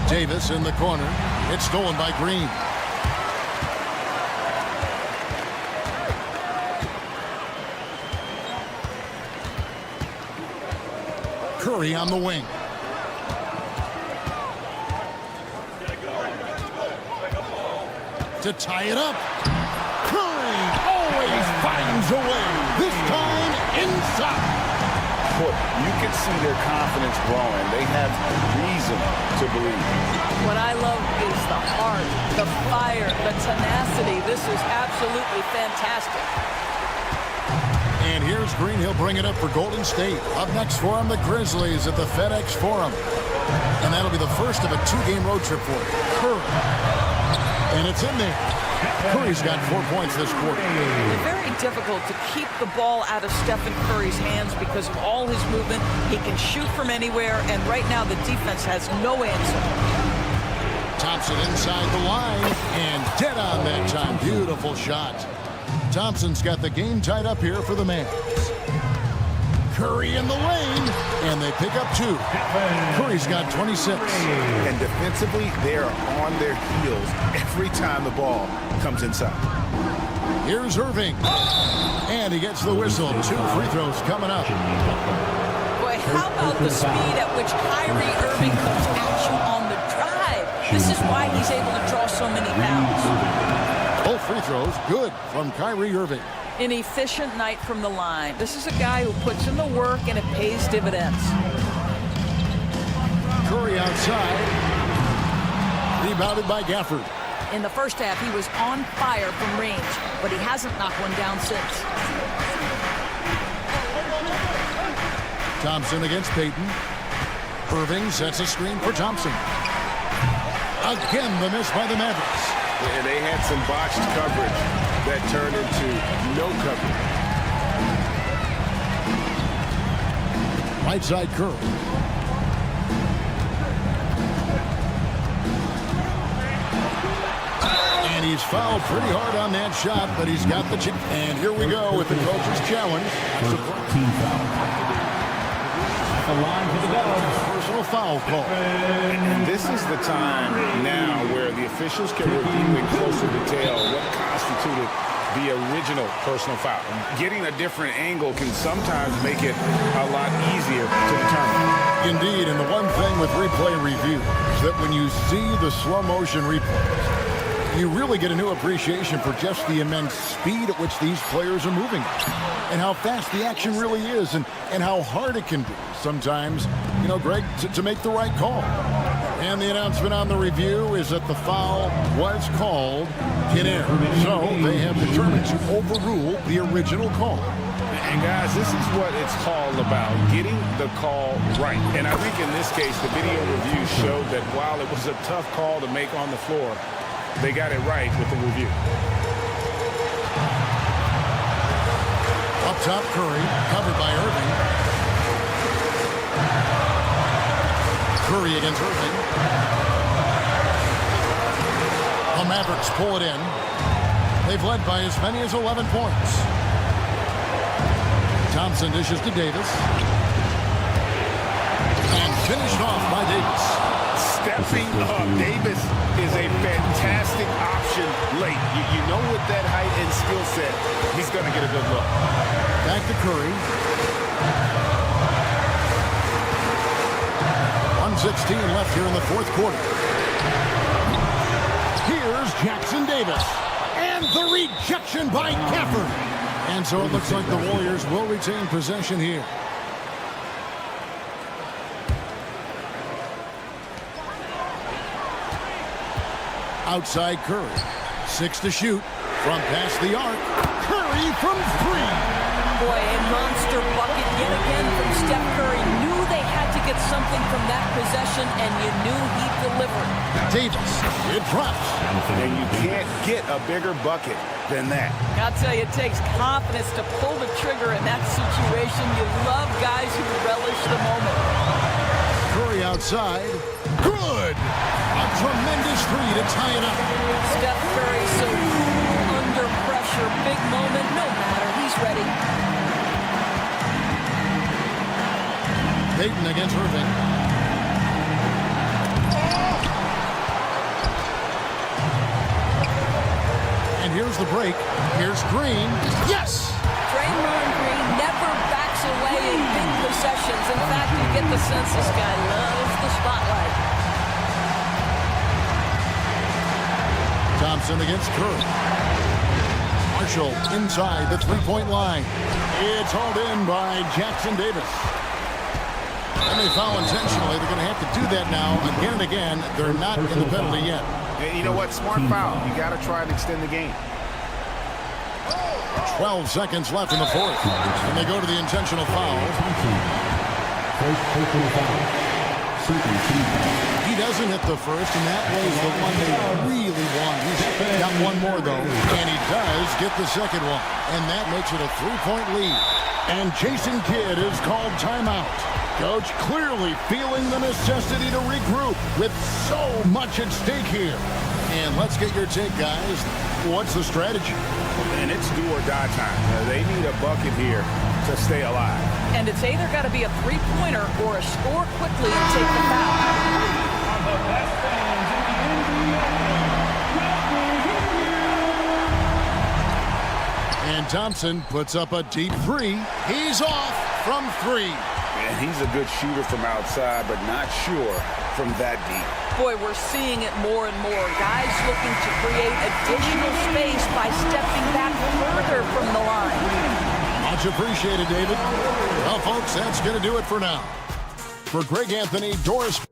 Davis in the corner. It's stolen by Green. Curry on the wing. To tie it up. Curry always finds a way. This time inside. You can see their confidence growing. They have reason to believe. What I love is the heart, the fire, the tenacity. This is absolutely fantastic. And here's Green. He'll bring it up for Golden State. Up next for him, the Grizzlies at the FedEx Forum. And that'll be the first of a 2-game road trip for him. Curry. And it's in there. Curry's got 4 points this quarter. It's very difficult to keep the ball out of Stephen Curry's hands because of all his movement. He can shoot from anywhere, and right now the defense has no answer. Thompson inside the line, and dead on that time. Beautiful shot. Thompson's got the game tied up here for the Mavs. Curry in the lane, and they pick up 2. Curry's got 26. And defensively, they're on their heels every time the ball comes inside. Here's Irving, and he gets the whistle. 2 free throws coming up. Boy, how about the speed at which Kyrie Irving comes at you on the drive? This is why he's able to draw so many fouls. Both free throws good from Kyrie Irving. An efficient night from the line. This is a guy who puts in the work and it pays dividends. Curry outside. Rebounded by Gafford. In the first half, he was on fire from range, but he hasn't knocked one down since. Thompson against Payton. Irving sets a screen for Thompson. Again, the miss by the Mavericks. And they had some botched coverage that turned into no coverage. Right side Curry. And he's fouled pretty hard on that shot, but he's got the chip. And here we go with the coach's challenge. Team foul. The line to the bell. Personal foul call. And this is the time now where the officials can review in closer detail what constituted the original personal foul. Getting a different angle can sometimes make it a lot easier to determine. Indeed, and the one thing with replay review is that when you see the slow motion replays, you really get a new appreciation for just the immense speed at which these players are moving and how fast the action really is and how hard it can be sometimes, you know, Greg, to make the right call. And the announcement on the review is that the foul was called in error. So they have determined to overrule the original call. And guys, this is what it's all about, getting the call right. And I think in this case, the video review showed that while it was a tough call to make on the floor, they got it right with the review. Up top, Curry, covered by Irving. Curry against Irving. The Mavericks pull it in. They've led by as many as 11 points. Thompson dishes to Davis. And finished off by Davis. Stepping up, Davis is a fantastic option late. You know, with that height and skill set, he's going to get a good look. Back to Curry. 1:16 left here in the fourth quarter. Here's Jackson Davis. And the rejection by Gafford. And so it looks like the Warriors will retain possession here. Outside Curry. 6 to shoot. From past the arc. Curry from 3. Boy, a monster bucket yet again from Steph Curry. Knew they had to get something from that possession, and you knew he'd deliver. Davis, it drops. And you can't get a bigger bucket than that. I'll tell you, it takes confidence to pull the trigger in that situation. You love guys who relish the moment. Curry outside. Good! A tremendous three to tie it up. Steph Curry so cool under pressure. Big moment, no matter. He's ready. Payton against Irving. And here's the break. Here's Green. Yes! Draymond Green never backs away in big possessions. In fact, you get the sense this guy loves the spotlight. Thompson against Curry. Marshall inside the three-point line. It's hauled in by Jackson Davis. And they foul intentionally. They're going to have to do that now again and again. They're not in the penalty yet. You know what? Smart foul. You got to try and extend the game. 12 seconds left in the fourth. And they go to the intentional foul. He doesn't hit the first, and that was the one they really wanted. He's got one more, though, and he does get the second one. And that makes it a 3-point lead. And Jason Kidd is called timeout. Coach clearly feeling the necessity to regroup with so much at stake here. And let's get your take, guys. What's the strategy? And it's do or die time. They need a bucket here to stay alive. And it's either got to be a three-pointer or a score quickly and take the foul. And Thompson puts up a deep three. He's off from 3. And he's a good shooter from outside, but not sure from that deep. Boy, we're seeing it more and more. Guys looking to create additional space by stepping back further from the line. Much appreciated, David. Well, folks, that's going to do it for now. For Greg Anthony, Doris.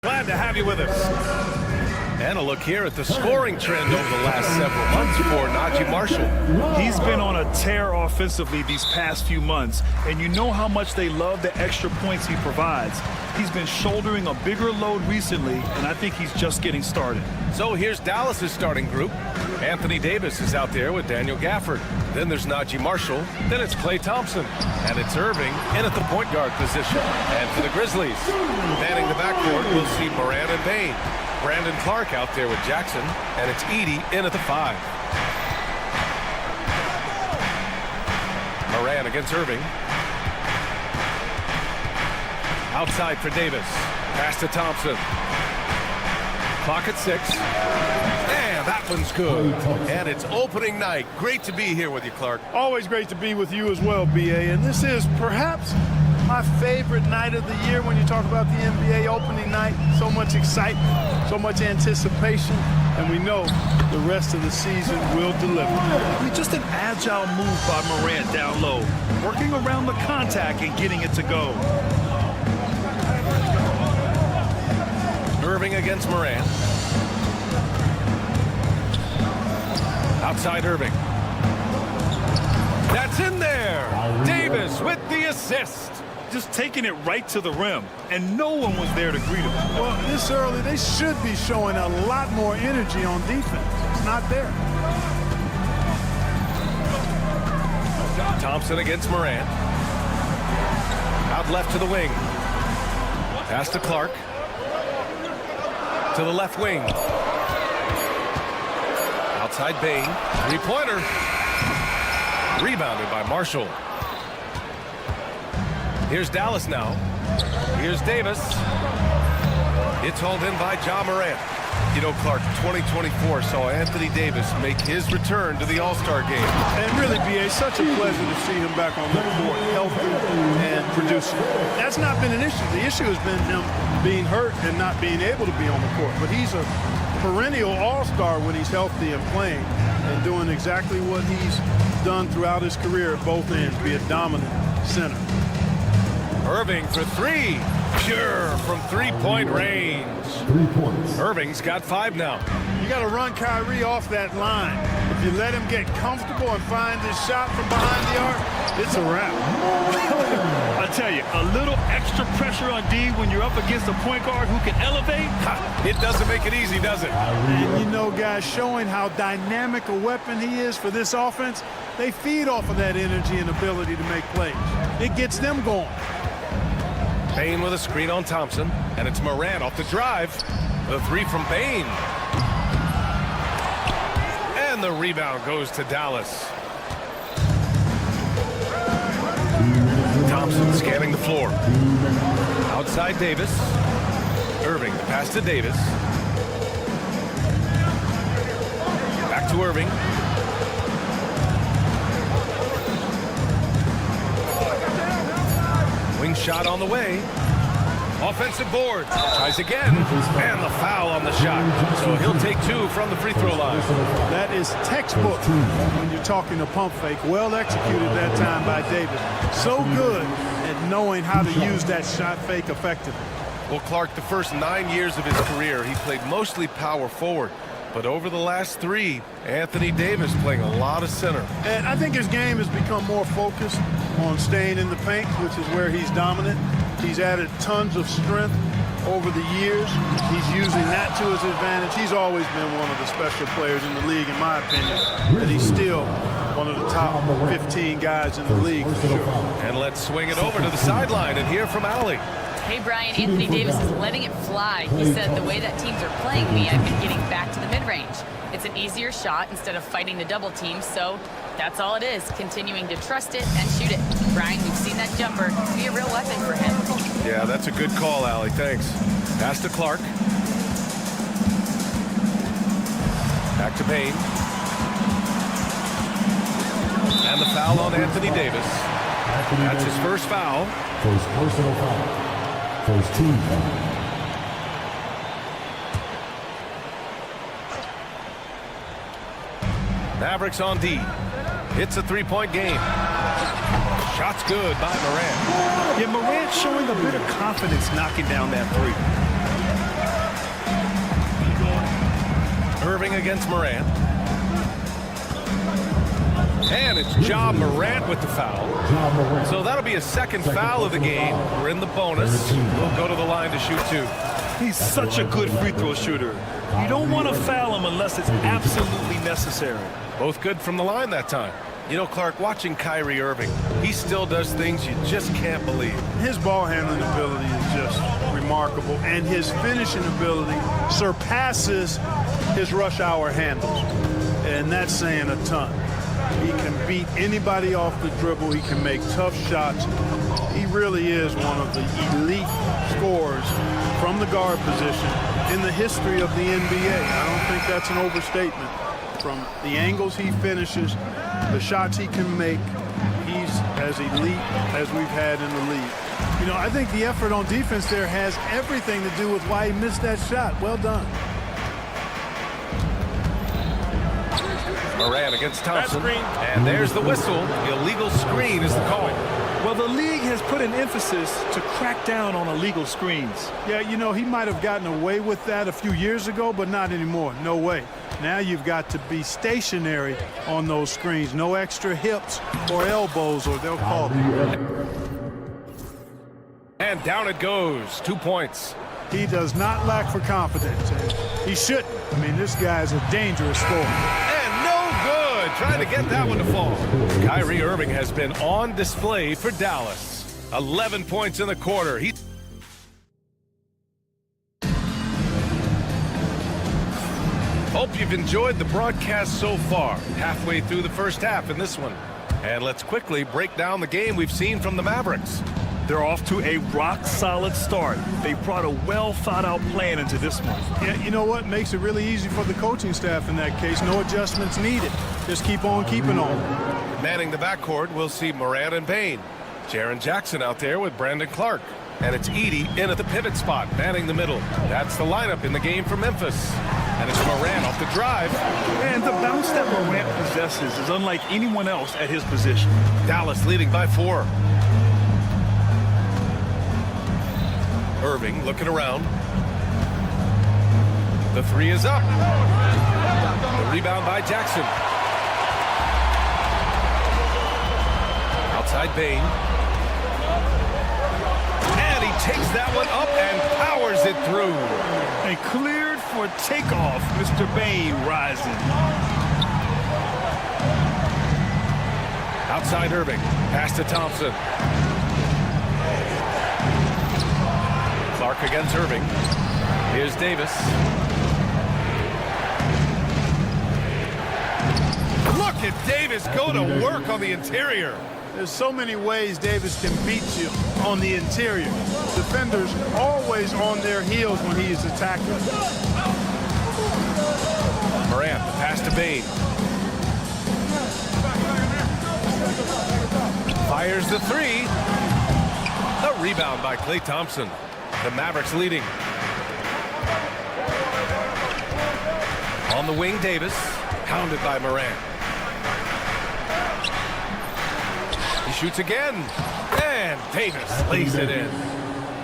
Glad to have you with us. And a look here at the scoring trend over the last several months for Najee Marshall. He's been on a tear offensively these past few months, and you know how much they love the extra points he provides. He's been shouldering a bigger load recently, and I think he's just getting started. So here's Dallas's starting group. Anthony Davis is out there with Daniel Gafford. Then there's Najee Marshall. Then it's Klay Thompson. And it's Irving in at the point guard position. And for the Grizzlies, manning the backcourt, we'll see Morant and Payne. Brandon Clark out there with Jackson. And it's Edey in at the 5. Morant against Irving. Outside for Davis. Pass to Thompson. Clock at 6. And that one's good. And it's opening night. Great to be here with you, Clark. Always great to be with you as well, B.A. And this is perhaps my favorite night of the year when you talk about the NBA opening night. So much excitement, so much anticipation, and we know the rest of the season will deliver. I mean, just an agile move by Morant down low, working around the contact and getting it to go. Irving against Morant. Outside Irving. That's in there. Davis with the assist. Just taking it right to the rim, and no one was there to greet him. Well, this early, they should be showing a lot more energy on defense. It's not there. Thompson against Morant. Out left to the wing. Pass to Clark. To the left wing. Outside Bain. Three-pointer. Rebounded by Marshall. Here's Dallas now. Here's Davis. It's hauled in by Ja Morant. You know, Clark, 2024 saw Anthony Davis make his return to the All-Star game. And really, B.A., such a pleasure to see him back on the court, healthy and producing. That's not been an issue. The issue has been him being hurt and not being able to be on the court. But he's a perennial All-Star when he's healthy and playing and doing exactly what he's done throughout his career at both ends, be a dominant center. Irving for 3. Pure from three-point range. 3 points. Irving's got 5 now. You got to run Kyrie off that line. If you let him get comfortable and find his shot from behind the arc, it's a wrap. I tell you, a little extra pressure on D when you're up against a point guard who can elevate. It doesn't make it easy, does it? And you know, guys, showing how dynamic a weapon he is for this offense, they feed off of that energy and ability to make plays. It gets them going. Bain with a screen on Thompson, and it's Morant off the drive. The 3 from Bain. And the rebound goes to Dallas. Thompson scanning the floor. Outside Davis. Irving, the pass to Davis. Back to Irving. Wing shot on the way. Offensive board. Tries again. And the foul on the shot. So he'll take 2 from the free throw line. That is textbook when you're talking a pump fake. Well executed that time by Davis. So good at knowing how to use that shot fake effectively. Well, Clark, the first 9 years of his career, he played mostly power forward. But over the last 3, Anthony Davis playing a lot of center. And I think his game has become more focused on staying in the paint, which is where he's dominant. He's added tons of strength over the years. He's using that to his advantage. He's always been one of the special players in the league, in my opinion. And he's still one of the top 15 guys in the league, for sure. And let's swing it over to the sideline and hear from Allie. Hey, Brian, Anthony Davis is letting it fly. He said, the way that teams are playing me, I've been getting back to the mid-range. It's an easier shot instead of fighting the double team, so that's all it is, continuing to trust it and shoot it. Brian, we've seen that jumper be a real weapon for him. Yeah, that's a good call, Allie. Thanks. Pass to Clark. Back to Payne. And the foul on Anthony Davis. That's his first foul. First personal foul. First team foul. Mavericks on D. It's a three-point game. Shot's good by Morant. Yeah, Morant showing a bit of confidence knocking down that three. Irving against Morant. And it's Ja Morant with the foul. So that'll be a second foul of the game. We're in the bonus. We'll go to the line to shoot two. He's such a good free throw shooter. You don't want to foul him unless it's absolutely necessary. Both good from the line that time. You know, Clark, watching Kyrie Irving, he still does things you just can't believe. His ball handling ability is just remarkable, and his finishing ability surpasses his rush hour handles, and that's saying a ton. He can beat anybody off the dribble. He can make tough shots. He really is one of the elite scorers from the guard position in the history of the NBA. I don't think that's an overstatement. From the angles he finishes, the shots he can make, he's as elite as we've had in the league. You know, I think the effort on defense there has everything to do with why he missed that shot. Well done. Morant against Thompson. And there's the whistle. Illegal screen is the call. Well, the league has put an emphasis to crack down on illegal screens. Yeah, you know, he might have gotten away with that a few years ago, but not anymore. No way. Now you've got to be stationary on those screens. No extra hips or elbows, or they'll call it. And down it goes. 2 points. He does not lack for confidence. And he shouldn't. I mean, this guy's a dangerous scorer. And no good. Trying to get that one to fall. Kyrie Irving has been on display for Dallas. 11 points in the quarter. Hope you've enjoyed the broadcast so far. Halfway through the first half in this one. And let's quickly break down the game we've seen from the Mavericks. They're off to a rock-solid start. They brought a well-thought-out plan into this one. Yeah, you know what? Makes it really easy for the coaching staff in that case. No adjustments needed. Just keep on keeping on. Manning the backcourt, we'll see Morant and Payne. Jaren Jackson out there with Brandon Clark. And it's Edey in at the pivot spot, manning the middle. That's the lineup in the game for Memphis. And it's Morant off the drive. And the bounce that Morant possesses is unlike anyone else at his position. Dallas leading by 4. Irving looking around. The three is up. The rebound by Jackson. Outside Payne. And he takes that one up and powers it through. And cleared for takeoff. Mr. Bain rising. Outside Irving. Pass to Thompson. Clark against Irving. Here's Davis. Look at Davis go to work on the interior. There's so many ways Davis can beat you on the interior. Defenders always on their heels when he is attacking. Morant, the pass to Bain. Fires the three. The rebound by Klay Thompson. The Mavericks leading. On the wing, Davis. Pounded by Morant. He shoots again. And Davis lays it in.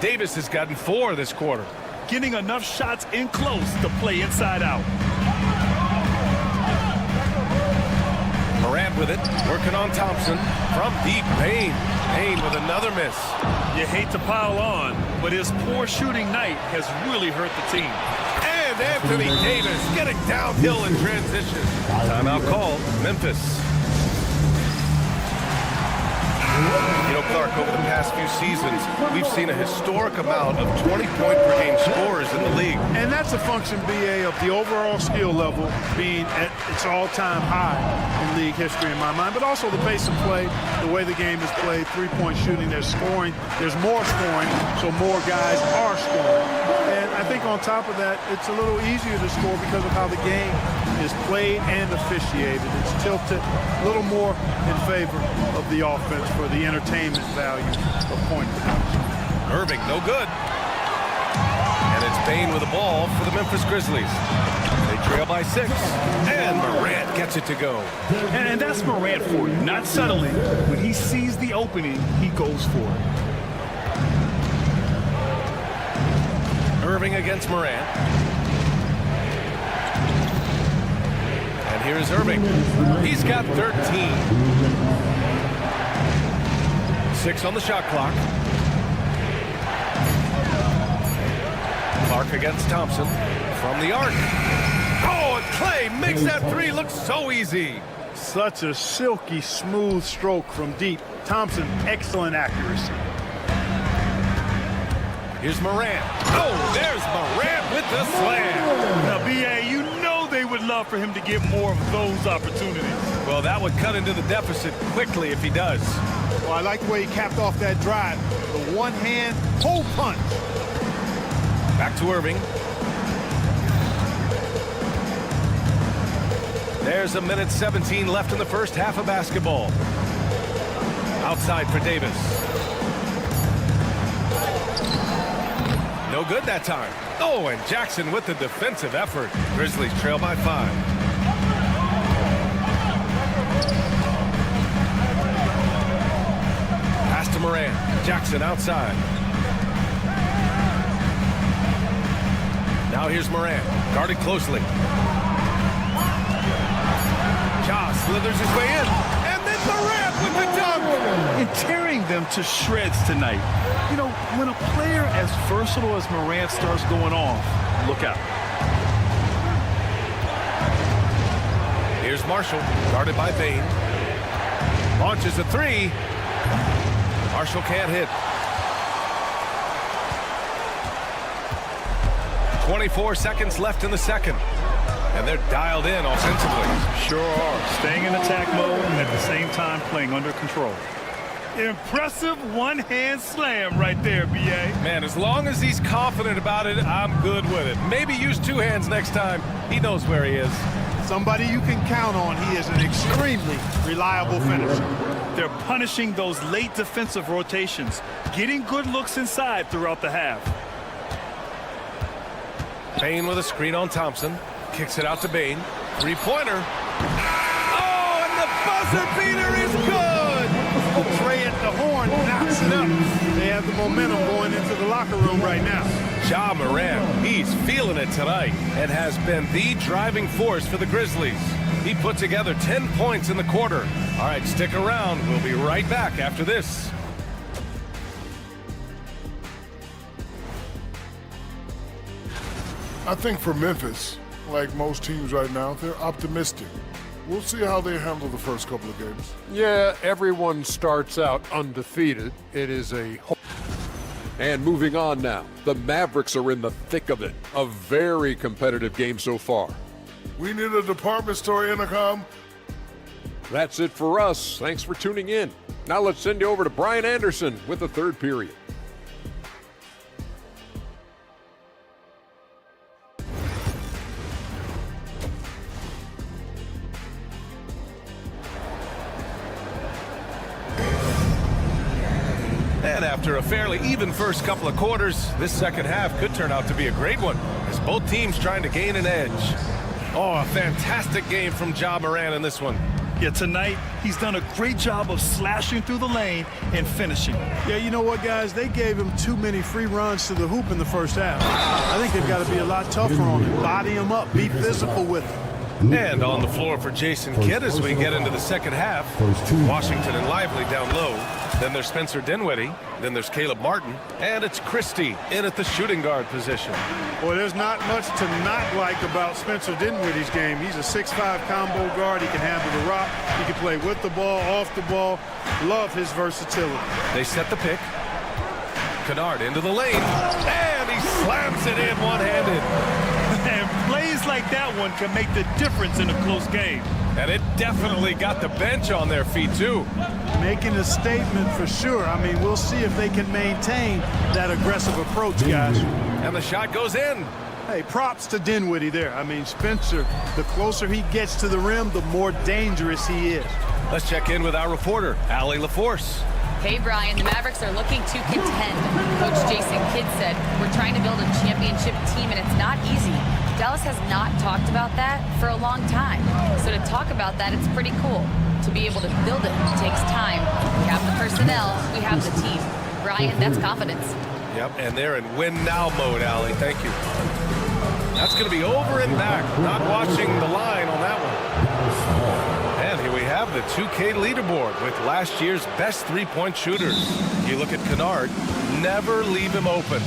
Davis has gotten 4 this quarter. Getting enough shots in close to play inside out. Morant with it. Working on Thompson. From deep, Payne. Payne with another miss. You hate to pile on, but his poor shooting night has really hurt the team. And Anthony Davis getting downhill in transition. Timeout call, Memphis. You know, Clark, over the past few seasons, we've seen a historic amount of 20-point-per-game scorers in the league. And that's a function, BA, of the overall skill level being at its all-time high in league history in my mind, but also the pace of play, the way the game is played, three-point shooting, there's scoring, there's more scoring, so more guys are scoring. And I think on top of that, it's a little easier to score because of how the game is played and officiated. It's tilted a little more in favor of the offense for the entertainment value of point production. Irving, no good. And it's Bane with the ball for the Memphis Grizzlies. They trail by 6, and Morant gets it to go. And that's Morant for you. Not settling. When he sees the opening, he goes for it. Irving against Morant. And here's Irving. He's got 13. 6 on the shot clock. Clark against Thompson from the arc. Oh, and Clay makes that 3 look so easy. Such a silky, smooth stroke from deep. Thompson, excellent accuracy. Here's Morant. Oh, there's Morant with the slam. Now, B.A., you know they would love for him to get more of those opportunities. Well, that would cut into the deficit quickly if he does. Well, I like the way he capped off that drive. The one-hand pull punch. Back to Irving. There's 1:17 left in the first half of basketball. Outside for Davis. No good that time. Oh, and Jackson with the defensive effort. Grizzlies trail by 5. Pass to Morant. Jackson outside. Now here's Morant, guarded closely. Ja slithers his way in, and then Morant with the dunk! And tearing them to shreds tonight. You know, when a player as versatile as Morant starts going off, look out. Here's Marshall, guarded by Bane. Launches a 3. Marshall can't hit. 24 seconds left in the second. And they're dialed in offensively. Sure are. Staying in attack mode and at the same time playing under control. Impressive one-hand slam right there, B.A. Man, as long as he's confident about it, I'm good with it. Maybe use 2 hands next time. He knows where he is. Somebody you can count on. He is an extremely reliable finisher. They're punishing those late defensive rotations, getting good looks inside throughout the half. Bane with a screen on Thompson. Kicks it out to Bane. 3-pointer. Oh, and the buzzer beater is good! Trey at the horn knocks it up. They have the momentum going into the locker room right now. Ja Morant, he's feeling it tonight and has been the driving force for the Grizzlies. He put together 10 points in the quarter. All right, stick around. We'll be right back after this. I think for Memphis, like most teams right now, they're optimistic. We'll see how they handle the first couple of games. Yeah, everyone starts out undefeated. It is a... And moving on now, the Mavericks are in the thick of it. A very competitive game so far. We need a department store intercom. That's it for us. Thanks for tuning in. Now let's send you over to Brian Anderson with the third period. And after a fairly even first couple of quarters, this second half could turn out to be a great one, as both teams trying to gain an edge. Oh, a fantastic game from Ja Morant in this one. Yeah, tonight, he's done a great job of slashing through the lane and finishing. Yeah, you know what, guys? They gave him too many free runs to the hoop in the first half. I think they've got to be a lot tougher on him. Body him up, be physical with him. And on the floor for Jason Kidd as we get into the second half. Washington and Lively down low. Then there's Spencer Dinwiddie. Then there's Caleb Martin. And it's Christie in at the shooting guard position. Well, there's not much to not like about Spencer Dinwiddie's game. He's a 6'5" combo guard. He can handle the rock. He can play with the ball, off the ball. Love his versatility. They set the pick. Kennard into the lane. And he slams it in one-handed. And plays like that one can make the difference in a close game. And it definitely got the bench on their feet, too. Making a statement for sure. I mean, we'll see if they can maintain that aggressive approach, guys. And the shot goes in. Hey, props to Dinwiddie there. I mean, Spencer, the closer he gets to the rim, the more dangerous he is. Let's check in with our reporter, Allie LaForce. Hey, Brian, the Mavericks are looking to contend. Coach Jason Kidd said, we're trying to build a championship team, and it's not easy. Dallas has not talked about that for a long time. So to talk about that, it's pretty cool. To be able to build it takes time. We have the personnel, we have the team. Brian, that's confidence. Yep, and they're in win-now mode, Allie. Thank you. That's going to be over and back. Not watching the line on that one. And here we have the 2K leaderboard with last year's best three-point shooters. You look at Kennard, never leave him open.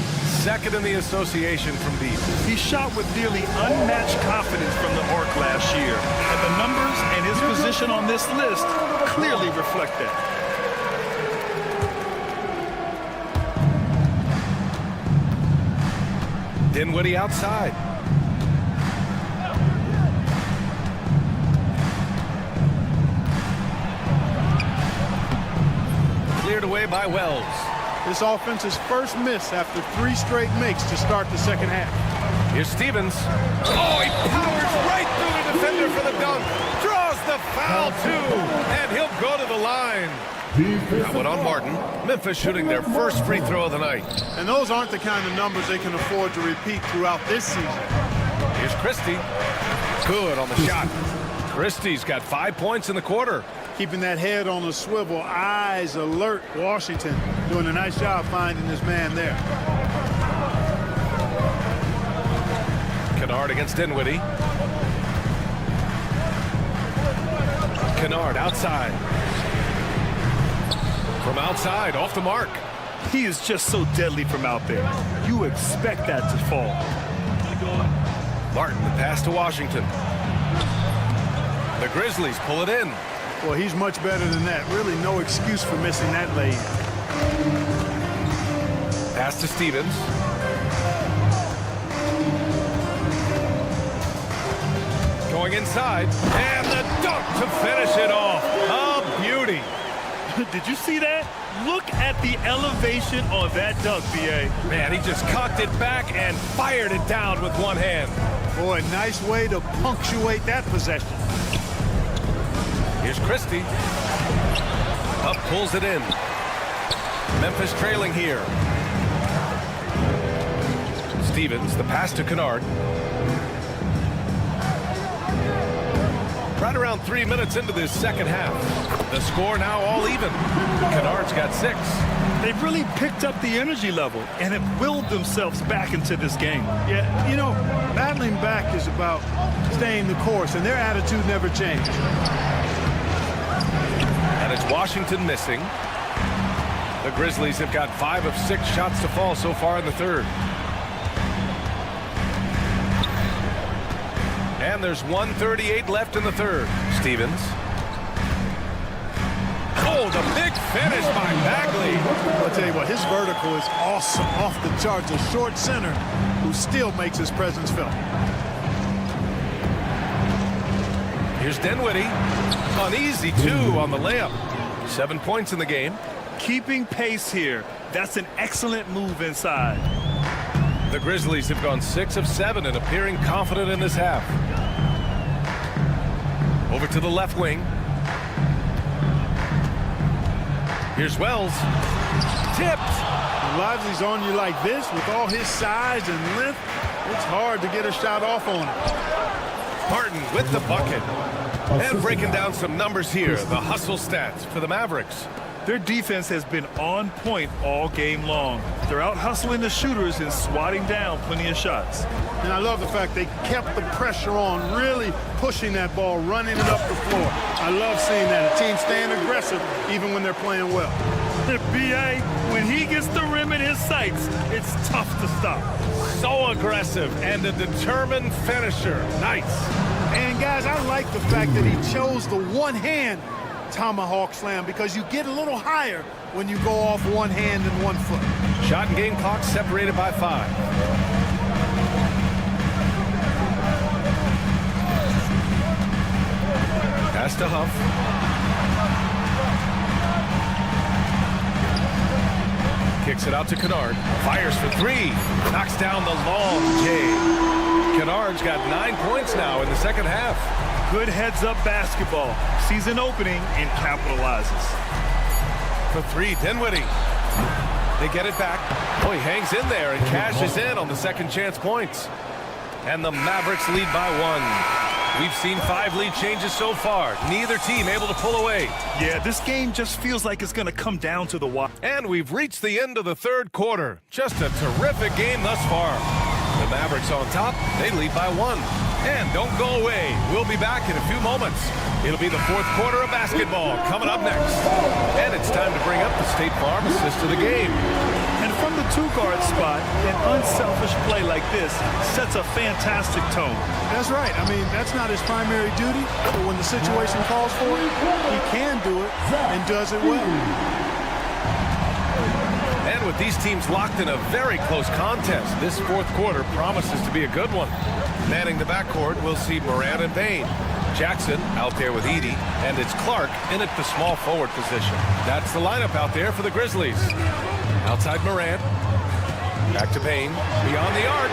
Second in the association from deep. He shot with nearly unmatched confidence from the arc last year. And the numbers and his position on this list clearly reflect that. Dinwiddie outside. Cleared away by Wells. This offense's first miss after 3 straight makes to start the second half. Here's Stevens. Oh, he powers right through the defender for the dunk. Draws the foul, too. And he'll go to the line. That one on Martin. Memphis shooting their first free throw of the night. And those aren't the kind of numbers they can afford to repeat throughout this season. Here's Christie. Good on the shot. Christie's got 5 points in the quarter. Keeping that head on a swivel, eyes alert. Washington doing a nice job finding his man there. Kennard against Dinwiddie. Kennard outside. From outside, off the mark. He is just so deadly from out there. You expect that to fall. Martin, the pass to Washington. The Grizzlies pull it in. Well, he's much better than that. Really no excuse for missing that lay. Pass to Stevens. Going inside. And the dunk to finish it off. A beauty. Did you see that? Look at the elevation on that dunk, B.A. Man, he just cocked it back and fired it down with one hand. Boy, nice way to punctuate that possession. Here's Christie. Up, pulls it in. Memphis trailing here. Stevens, the pass to Kennard. Right around 3 minutes into this second half. The score now all even. Kennard's got 6. They've really picked up the energy level and have willed themselves back into this game. Yeah, you know, battling back is about staying the course, and their attitude never changed. And it's Washington missing. The Grizzlies have got 5 of 6 shots to fall so far in the third. And there's 1:38 left in the third. Stevens. Oh, the big finish by Bagley. I'll tell you what, his vertical is awesome, off the charts. A short center who still makes his presence felt. Here's Dinwiddie. Uneasy, too, on the layup. 7 points in the game. Keeping pace here. That's an excellent move inside. The Grizzlies have gone 6 of 7 and appearing confident in this half. Over to the left wing. Here's Wells. Tipped. When Lively's on you like this with all his size and length, it's hard to get a shot off on him. Martin with the bucket. And breaking down some numbers here. The hustle stats for the Mavericks. Their defense has been on point all game long. They're out hustling the shooters and swatting down plenty of shots. And I love the fact they kept the pressure on, really pushing that ball, running it up the floor. I love seeing that. A team staying aggressive even when they're playing well. B.A., when he gets the rim in his sights, it's tough to stop. So aggressive and a determined finisher. Nice. And guys, I like the fact that he chose the one-hand tomahawk slam because you get a little higher when you go off one hand and 1 foot. Shot and game clock separated by 5. Pass to Huff. Kicks it out to Kennard. Fires for three. Knocks down the long J. Kennard's got 9 points now in the second half. Good heads-up basketball. Season opening and capitalizes. For three, Dinwiddie. They get it back. Oh, he hangs in there and cashes in on the second chance points. And the Mavericks lead by 1. We've seen 5 lead changes so far. Neither team able to pull away. Yeah, this game just feels like it's going to come down to the wire. And we've reached the end of the third quarter. Just a terrific game thus far. The Mavericks on top. They lead by 1. And don't go away. We'll be back in a few moments. It'll be the fourth quarter of basketball coming up next. And it's time to bring up the State Farm assist of the game. And from the two-guard spot, an unselfish play like this sets a fantastic tone. That's right. I mean, that's not his primary duty, but when the situation calls for it, he can do it and does it well. And with these teams locked in a very close contest, this fourth quarter promises to be a good one. Manning the backcourt, we'll see Morant and Payne. Jackson out there with Edey, and it's Clark in at the small forward position. That's the lineup out there for the Grizzlies. Outside Morant. Back to Payne. Beyond the arc.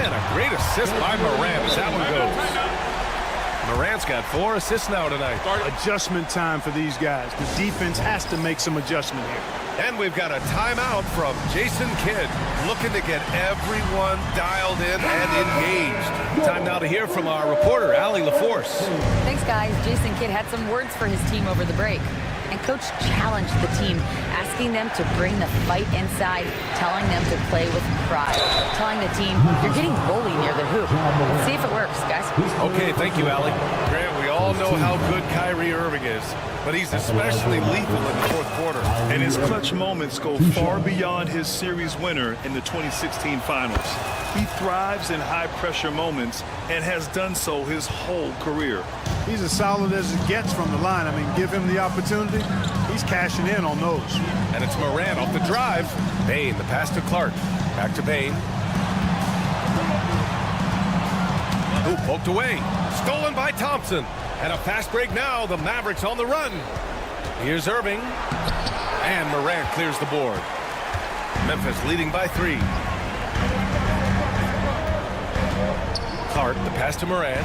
And a great assist by Morant as that one goes. Morant's got 4 assists now tonight. Adjustment time for these guys. The defense has to make some adjustment here. And we've got a timeout from Jason Kidd, looking to get everyone dialed in and engaged. Time now to hear from our reporter, Allie LaForce. Thanks, guys. Jason Kidd had some words for his team over the break. And Coach challenged the team, asking them to bring the fight inside, telling them to play with pride, telling the team, you're getting bullied near the hoop. Let's see if it works, guys. Okay, thank you, Allie. Grant, we all know how good Kyrie Irving is, but he's especially lethal in the fourth quarter. And his clutch moments go far beyond his series winner in the 2016 finals. He thrives in high-pressure moments and has done so his whole career. He's as solid as it gets from the line. I mean, give him the opportunity. He's cashing in on those. And it's Morant off the drive. Payne, the pass to Clark. Back to Payne. Who poked away. Stolen by Thompson. And a fast break now. The Mavericks on the run. Here's Irving. And Morant clears the board. Memphis leading by 3. Clark, the pass to Morant.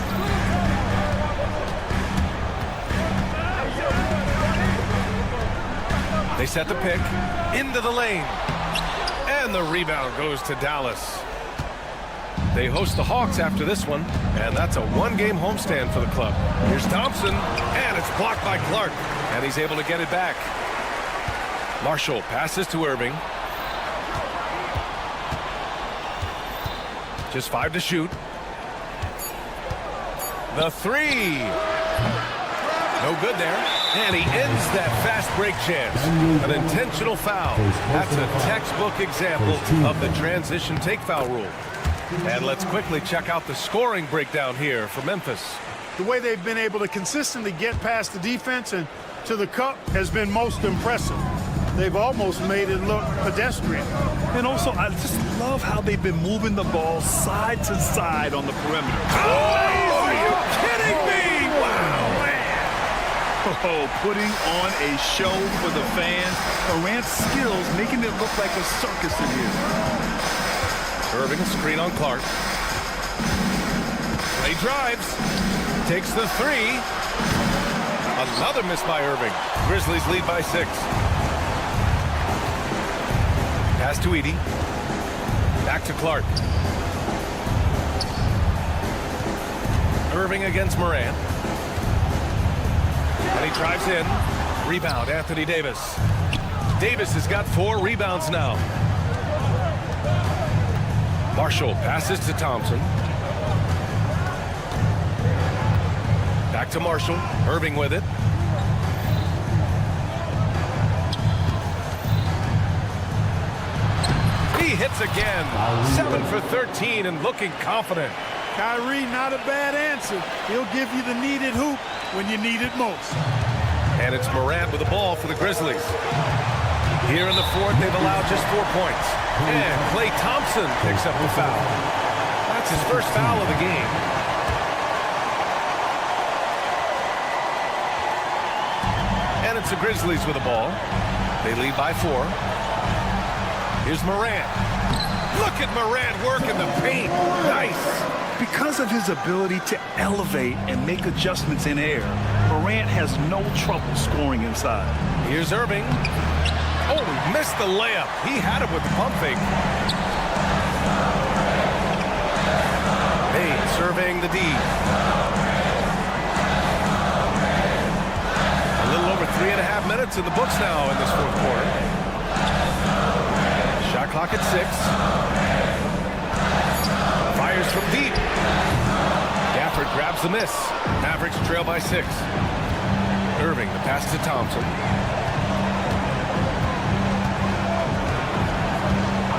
They set the pick into the lane. And the rebound goes to Dallas. They host the Hawks after this one, and that's a 1-game homestand for the club. Here's Thompson, and it's blocked by Clark, and he's able to get it back. Marshall passes to Irving. Just 5 to shoot. The 3. No good there. And he ends that fast break chance. An intentional foul. That's a textbook example of the transition take foul rule. And let's quickly check out the scoring breakdown here for Memphis. The way they've been able to consistently get past the defense and to the cup has been most impressive. They've almost made it look pedestrian. And also, I just love how they've been moving the ball side to side on the perimeter. Oh, are you kidding me? Wow. Oh, putting on a show for the fans. Morant's skills making it look like a circus in here. Irving, screen on Clark. Clay drives. Takes the 3. Another miss by Irving. Grizzlies lead by 6. Pass to Edey. Back to Clark. Irving against Morant. And he drives in. Rebound, Anthony Davis. Davis has got 4 rebounds now. Marshall passes to Thompson. Back to Marshall. Irving with it. He hits again. 7 for 13 and looking confident. Kyrie, not a bad answer. He'll give you the needed hoop when you need it most. And it's Morant with the ball for the Grizzlies. Here in the fourth, they've allowed just 4 points. And Klay Thompson picks up the foul. That's his first foul of the game. And it's the Grizzlies with the ball. They lead by 4. Here's Morant. Look at Morant working the paint. Nice. Because of his ability to elevate and make adjustments in air, Morant has no trouble scoring inside. Here's Irving. Oh, he missed the layup. He had it with the pump fake. Payne surveying the D. A little over 3.5 minutes in the books now in this fourth quarter. Shot clock at 6. Fires from deep. Gafford grabs the miss. Mavericks trail by 6. Irving, the pass to Thompson.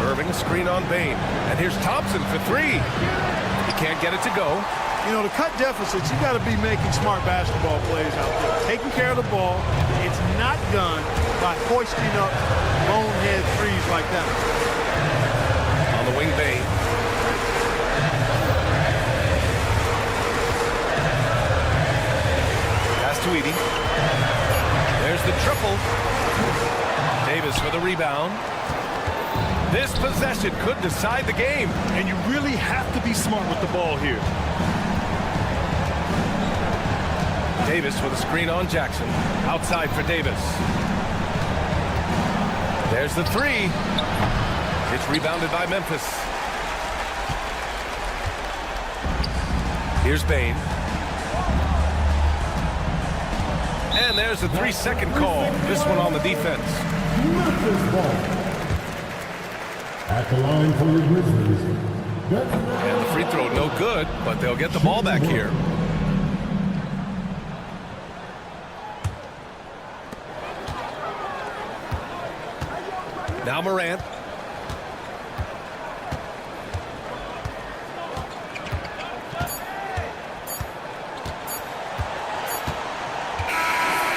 Irving, a screen on Bane. And here's Thompson for 3. He can't get it to go. You know, to cut deficits, you got to be making smart basketball plays out there. Taking care of the ball. It's not done by hoisting up bonehead threes like that. On the wing, Bane. Pass to Edie. There's the triple. Davis for the rebound. This possession could decide the game. And you really have to be smart with the ball here. Davis with a screen on Jackson. Outside for Davis. There's the 3. It's rebounded by Memphis. Here's Bane. And there's the 3-second call. This one on the defense. Memphis ball. At the line for the Grizzlies. And the free throw no good, but they'll get the ball back here. Now Morant.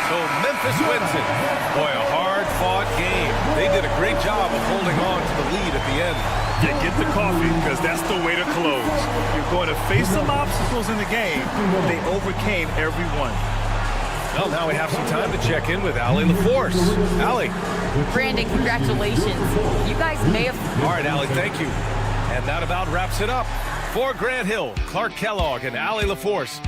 So Memphis wins it. Boy, a hard-fought game. They did a great job of holding on to the lead at the end. Yeah, get the coffee, because that's the way to close. You're going to face some obstacles in the game. They overcame every one. Well, now we have some time to check in with Allie LaForce. Allie. Brandon, congratulations. You guys may have... All right, Allie, thank you. And that about wraps it up. For Grant Hill, Clark Kellogg, and Allie LaForce,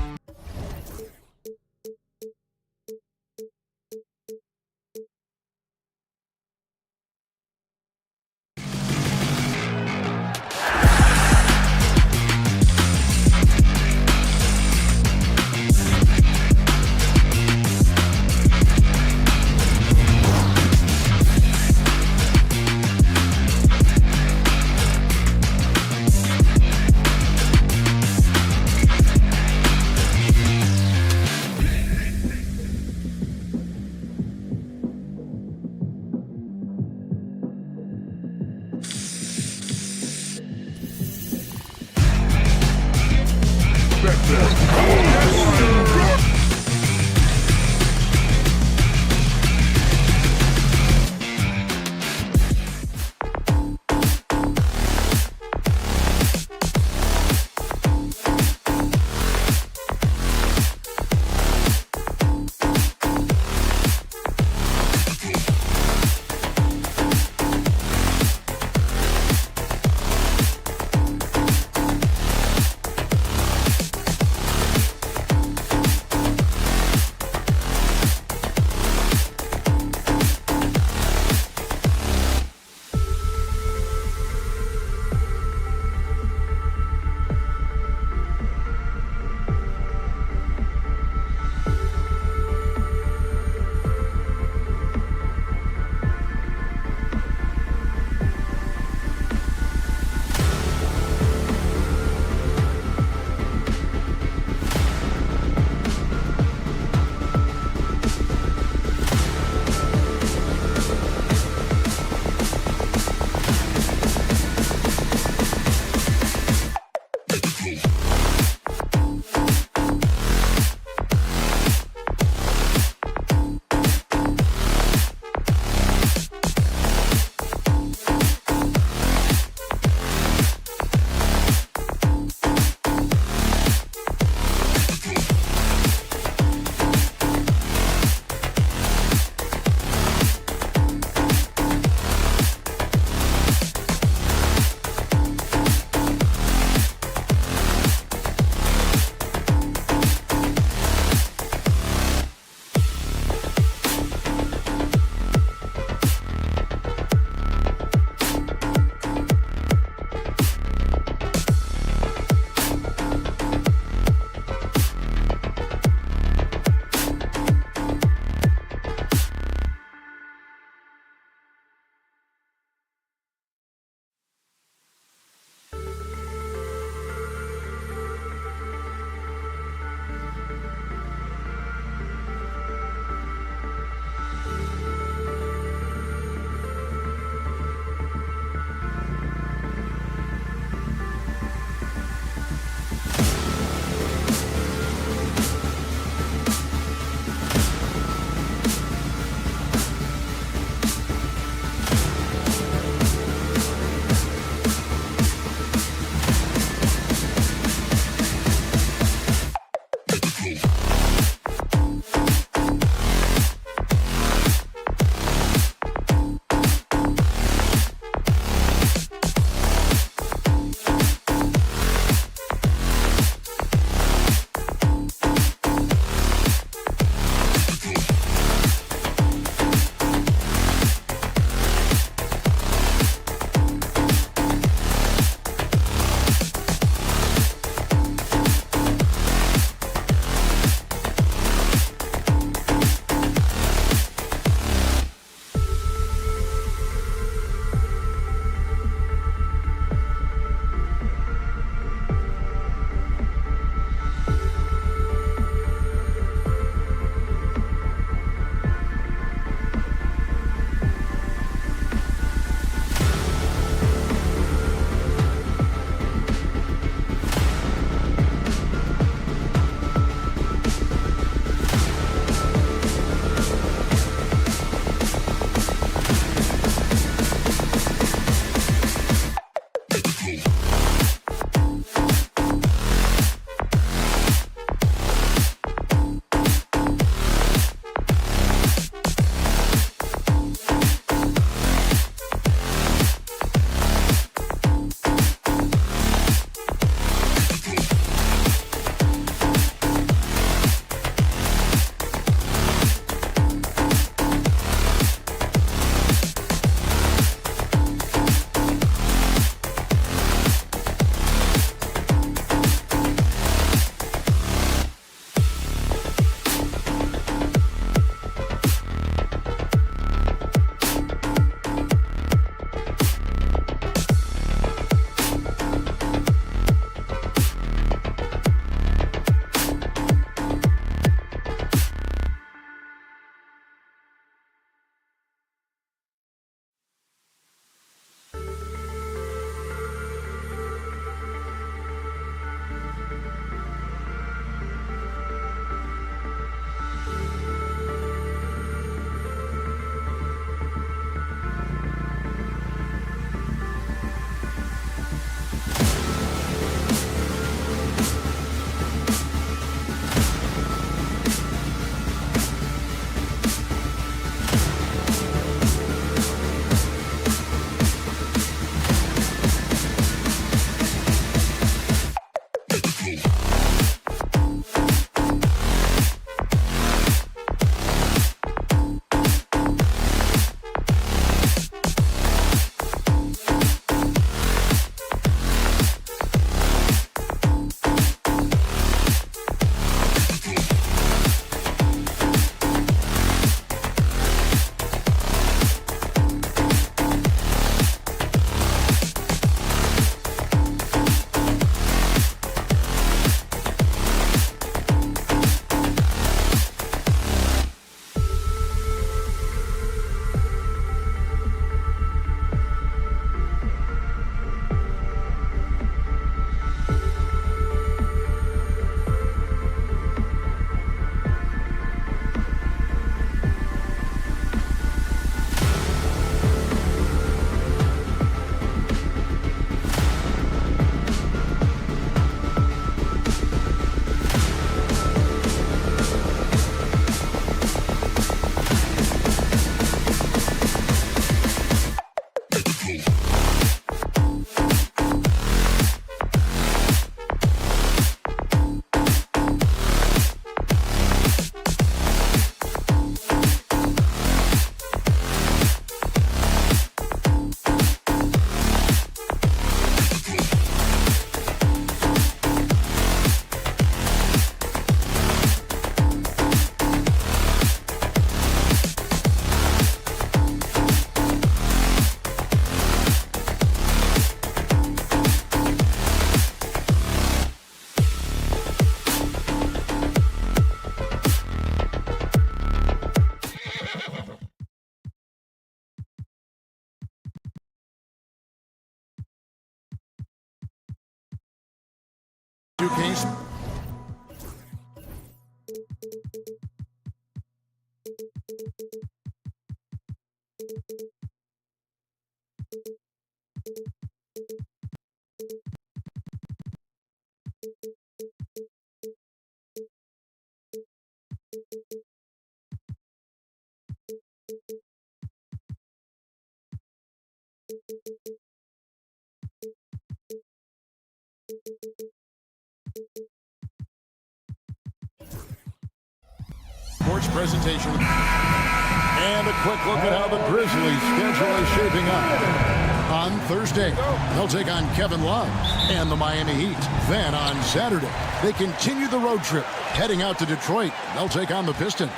Sports presentation. And a quick look at how the Grizzlies' schedule is shaping up. On Thursday, they'll take on Kevin Love and the Miami Heat. Then on Saturday, they continue the road trip, heading out to Detroit. They'll take on the Pistons.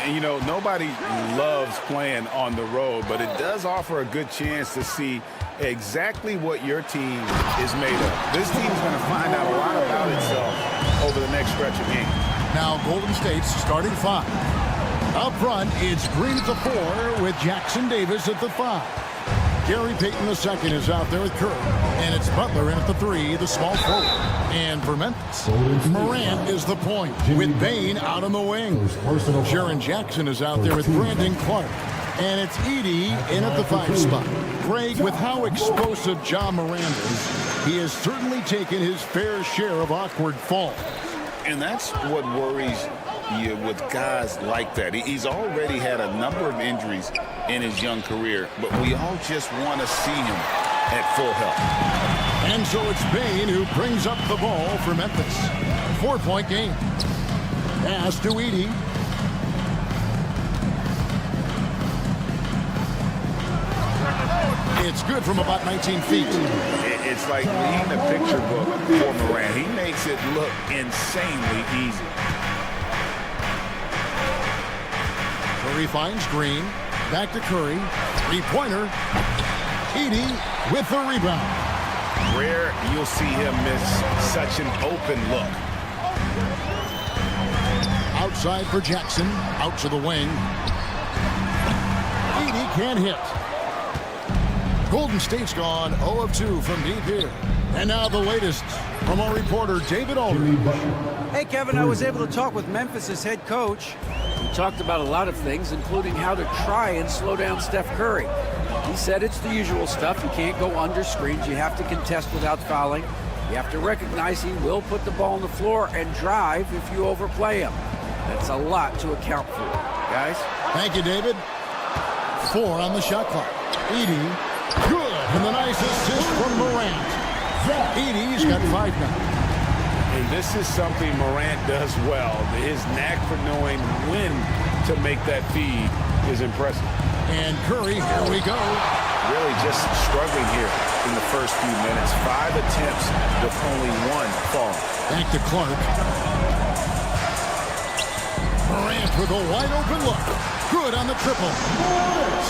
And, you know, nobody loves playing on the road, but it does offer a good chance to see exactly what your team is made of. This team's going to find out a lot about itself over the next stretch of games. Now Golden State's starting five. Up front, it's Green at the 4 with Jackson Davis at the 5. Gary Payton II is out there with Curry. And it's Butler in at the 3, the small forward. And for Memphis, Morant is the point with Bane out on the wing. Jaren Jackson is out there with Brandon Clark. And it's Edey in at the 5 spot. Greg, with how explosive Ja Morant is, he has certainly taken his fair share of awkward falls. And that's what worries you with guys like that. He's already had a number of injuries in his young career, but we all just want to see him at full health. And so it's Bane who brings up the ball for Memphis. 4-point game. Pass to Edey. It's good from about 19 feet. It's like reading a picture book for Morant. He makes it look insanely easy. Curry finds Green. Back to Curry. Three-pointer. Edey with the rebound. Rare you'll see him miss such an open look. Outside for Jackson. Out to the wing. Edey can't hit. Golden State's gone 0 of 2 from deep here. And now the latest from our reporter, David Aldridge. Hey, Kevin, I was able to talk with Memphis' head coach. We talked about a lot of things, including how to try and slow down Steph Curry. He said it's the usual stuff. You can't go under screens. You have to contest without fouling. You have to recognize he will put the ball on the floor and drive if you overplay him. That's a lot to account for, guys. Thank you, David. 4 on the shot clock. Edey. Good, and the nice assist from Morant. Edey's got 5 now. And this is something Morant does well. His knack for knowing when to make that feed is impressive. And Curry, here we go. Really just struggling here in the first few minutes. 5 attempts with only 1 fall. Back to Clark. Morant with a wide open look. Good on the triple.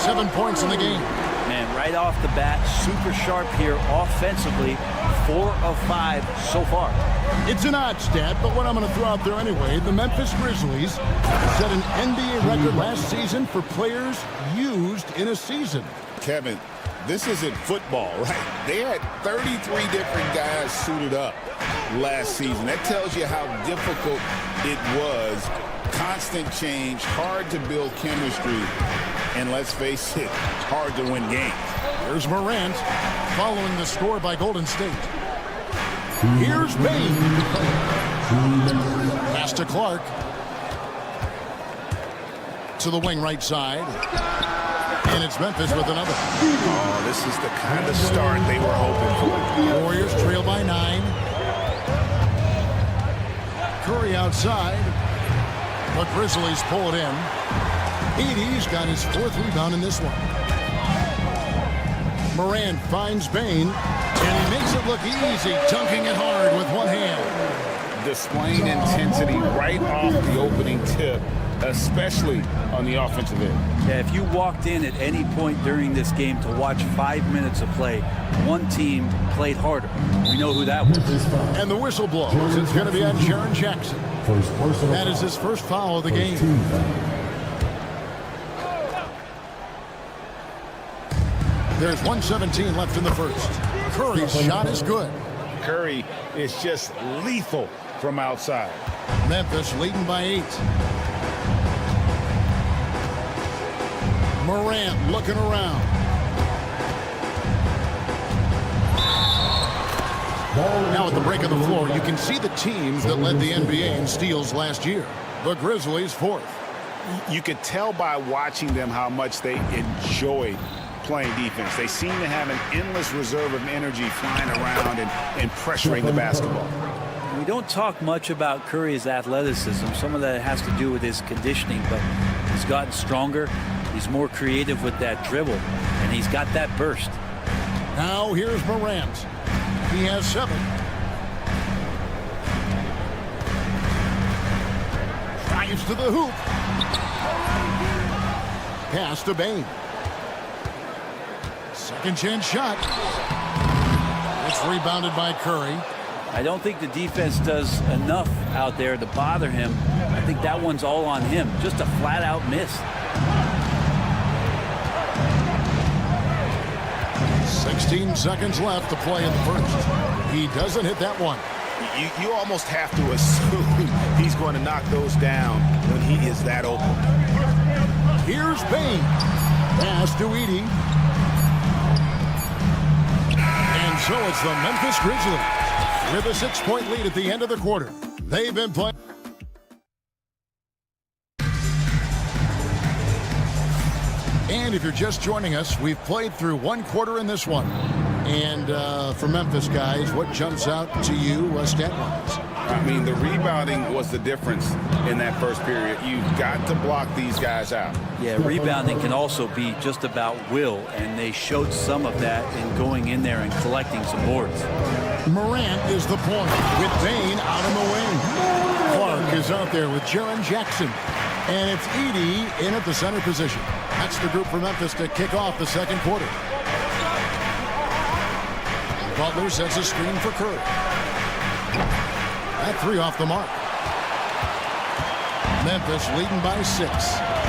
7 points in the game. Man, right off the bat, super sharp here offensively. 4 of 5 so far. It's an odd stat, but what I'm going to throw out there anyway, the Memphis Grizzlies set an NBA record last season for players used in a season. Kevin, this isn't football, right? They had 33 different guys suited up last season. That tells you how difficult it was. Constant change, hard to build chemistry, and let's face it, hard to win games. Here's Morant following the score by Golden State. Here's Bane. Pass to Clark. To the wing right side. And it's Memphis with another. Oh, this is the kind of start they were hoping for. Warriors trail by 9. Curry outside. The Grizzlies pull it in. Edey's got his 4th rebound in this one. Morant finds Bane, and he makes it look easy, dunking it hard with one hand. Displaying intensity right off the opening tip, especially on the offensive end. Yeah, if you walked in at any point during this game to watch 5 minutes of play, one team played harder. We know who that was. And the whistle blows. It's going to be on Jaren Jackson. That is his first foul of the game. There's 1:17 left in the first. Curry's shot is good. Curry is just lethal from outside. Memphis leading by 8. Morant looking around. Now at the break of the floor, you can see the teams that led the NBA in steals last year. The Grizzlies fourth. You could tell by watching them how much they enjoy playing defense. They seem to have an endless reserve of energy flying around and pressuring the basketball. We don't talk much about Curry's athleticism. Some of that has to do with his conditioning, but he's gotten stronger. He's more creative with that dribble, and he's got that burst. Now here's Morant. He has 7. Drives to the hoop. Pass to Bain. Second chance shot. It's rebounded by Curry. I don't think the defense does enough out there to bother him. I think that one's all on him. Just a flat-out miss. 16 seconds left to play in the first. He doesn't hit that one. You almost have to assume he's going to knock those down when he is that open. Here's Bain. Pass to Edey. And so it's the Memphis Grizzlies with a 6-point lead at the end of the quarter. They've been playing. And if you're just joining us, we've played through 1 quarter in this one. And for Memphis, guys, what jumps out to you stat-wise? I mean, the rebounding was the difference in that first period. You've got to block these guys out. Yeah, rebounding can also be just about will, and they showed some of that in going in there and collecting some boards. Morant is the point with Bain out on the wing. Clark is out there with Jaren Jackson. And it's Edey in at the center position. That's the group for Memphis to kick off the second quarter. Butler sets a screen for Curry. That 3 off the mark. Memphis leading by 6.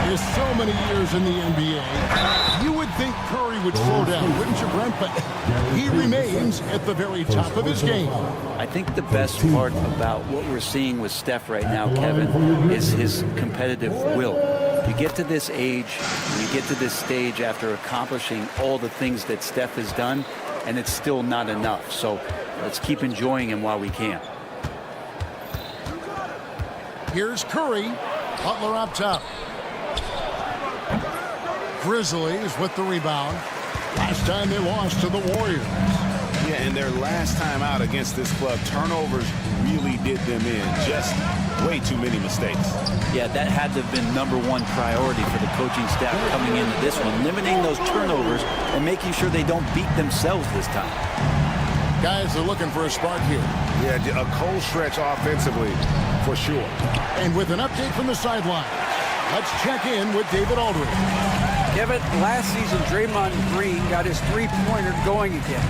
There's so many years in the NBA. You would think Curry would slow down, wouldn't you, Brent? But he remains at the very top of his game. I think the best part about what we're seeing with Steph right now, Kevin, is his competitive will. You get to this age, you get to this stage after accomplishing all the things that Steph has done, and it's still not enough. So let's keep enjoying him while we can. Here's Curry. Butler up top. Grizzlies with the rebound. Last time they lost to the Warriors. Yeah, and their last time out against this club, turnovers really did them in. Just way too many mistakes. Yeah, that had to have been #1 priority for the coaching staff coming into this one. Limiting those turnovers and making sure they don't beat themselves this time. Guys are looking for a spark here. Yeah, a cold stretch offensively, for sure. And with an update from the sideline, let's check in with David Aldridge. Kevin, last season, Draymond Green got his three-pointer going again.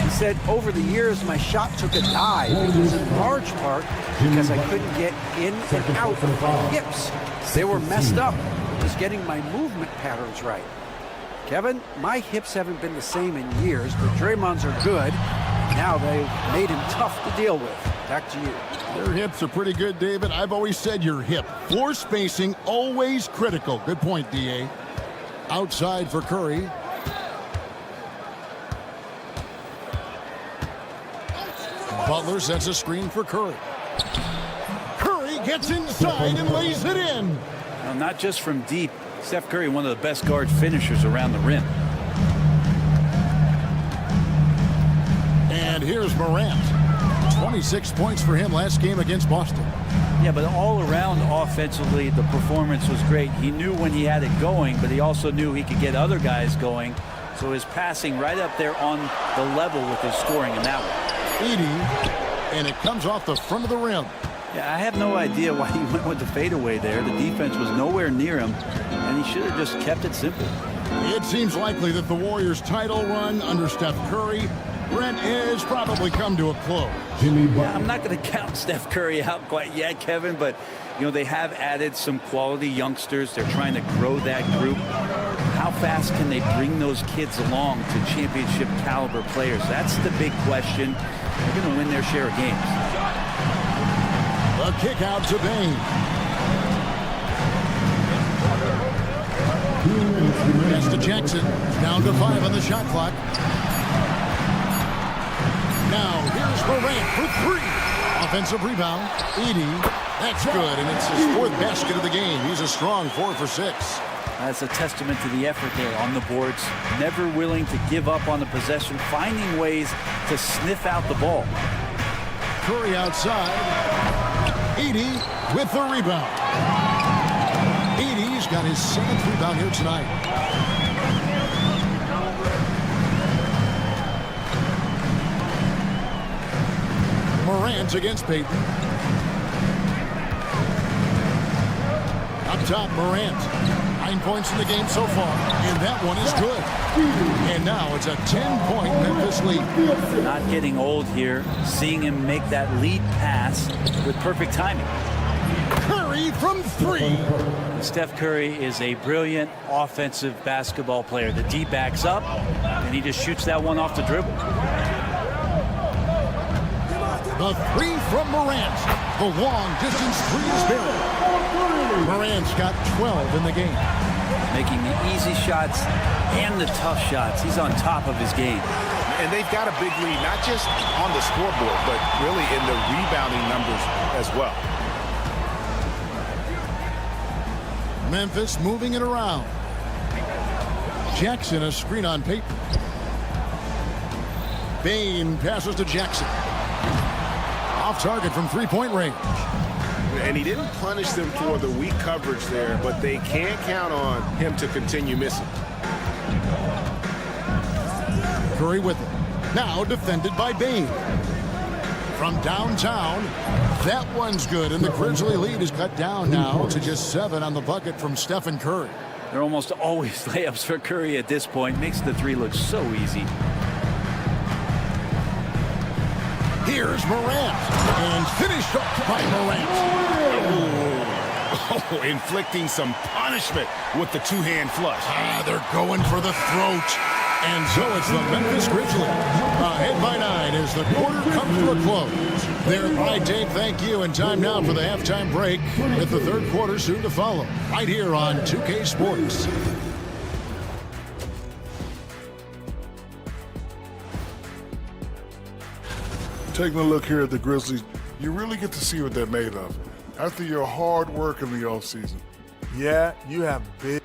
He said, over the years, my shot took a dive. It was in large part because I couldn't get in and out of my hips. They were messed up. It was getting my movement patterns right. Kevin, my hips haven't been the same in years, but Draymond's are good. Now they've made him tough to deal with. Back to you. Their hips are pretty good, David. I've always said your hip. Floor spacing, always critical. Good point, D.A. Outside for Curry. Butler sets a screen for Curry. Curry gets inside and lays it in. Now, not just from deep. Steph Curry, one of the best guard finishers around the rim. And here's Morant. 26 points for him last game against Boston. Yeah, but all around offensively, the performance was great. He knew when he had it going, but he also knew he could get other guys going. So his passing right up there on the level with his scoring in that one. Edey, and it comes off the front of the rim. Yeah, I have no idea why he went with the fadeaway there. The defense was nowhere near him, and he should have just kept it simple. It seems likely that the Warriors' title run under Steph Curry, Brent, has probably come to a close. Yeah, I'm not going to count Steph Curry out quite yet, Kevin, but you know they have added some quality youngsters. They're trying to grow that group. How fast can they bring those kids along to championship caliber players? That's the big question. They're going to win their share of games. A kick out to Bain. Pass to Jackson. Down to 5 on the shot clock. Now here's Morant for 3. Offensive rebound. Edey That's good, and it's his 4th basket of the game. He's a strong 4 for 6. That's a testament to the effort there on the boards. Never willing to give up on the possession, finding ways to sniff out the ball. Curry outside. Edey with the rebound. Edey's got his 7th rebound here tonight. Morant against Payton. Up top, Morant. 9 points in the game so far, and that one is good. And now it's a 10-point Memphis lead. Not getting old here, seeing him make that lead pass with perfect timing. Curry from 3. Steph Curry is a brilliant offensive basketball player. The D backs up, and he just shoots that one off the dribble. The 3 from Morant. The long-distance 3 is buried. Morant's got 12 in the game. Making the easy shots and the tough shots. He's on top of his game. And they've got a big lead, not just on the scoreboard, but really in the rebounding numbers as well. Memphis moving it around. Jackson, a screen on Payton. Bane passes to Jackson. Off target from 3-point range. And he didn't punish them for the weak coverage there, but they can't count on him to continue missing. Curry with it. Now defended by Bane. From downtown, that one's good, and the Grizzly lead is cut down now to just 7 on the bucket from Stephen Curry. They're almost always layups for Curry at this point. Makes the 3 look so easy. Here's Morant, and finished off by Morant. Oh, inflicting some punishment with the 2-hand flush. They're going for the throat. And so it's the Memphis Grizzlies ahead by 9 as the quarter comes to a close. They're my take, thank you, and time now for the halftime break with the 3rd quarter soon to follow. Right here on 2K Sports. Taking a look here at the Grizzlies, you really get to see what they're made of. After your hard work in the offseason, yeah, you have big.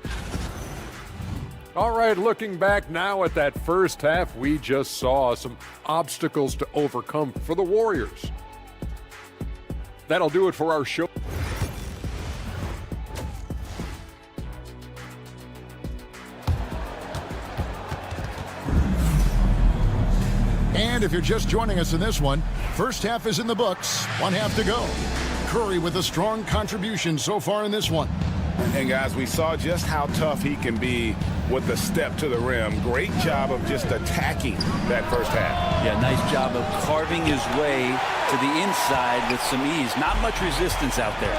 All right, looking back now at that first half, we just saw some obstacles to overcome for the Warriors. That'll do it for our show. And if you're just joining us in this one, first half is in the books. 1 half to go. Curry with a strong contribution so far in this one. And guys, we saw just how tough he can be with the step to the rim. Great job of just attacking that first half. Yeah, nice job of carving his way to the inside with some ease. Not much resistance out there.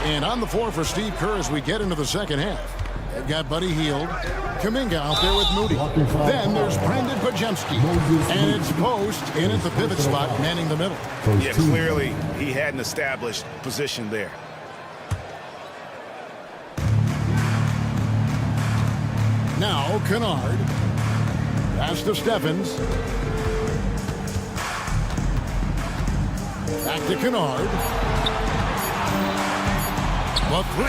And on the floor for Steve Kerr as we get into the second half. They've got Buddy Hield, Kuminga out there with Moody. Then there's Brandon Pajemski. And it's Post in at the pivot spot, manning the middle. Yeah, clearly he had an established position there. Now Kennard. Pass to Steffens. Back to Kennard. The 3.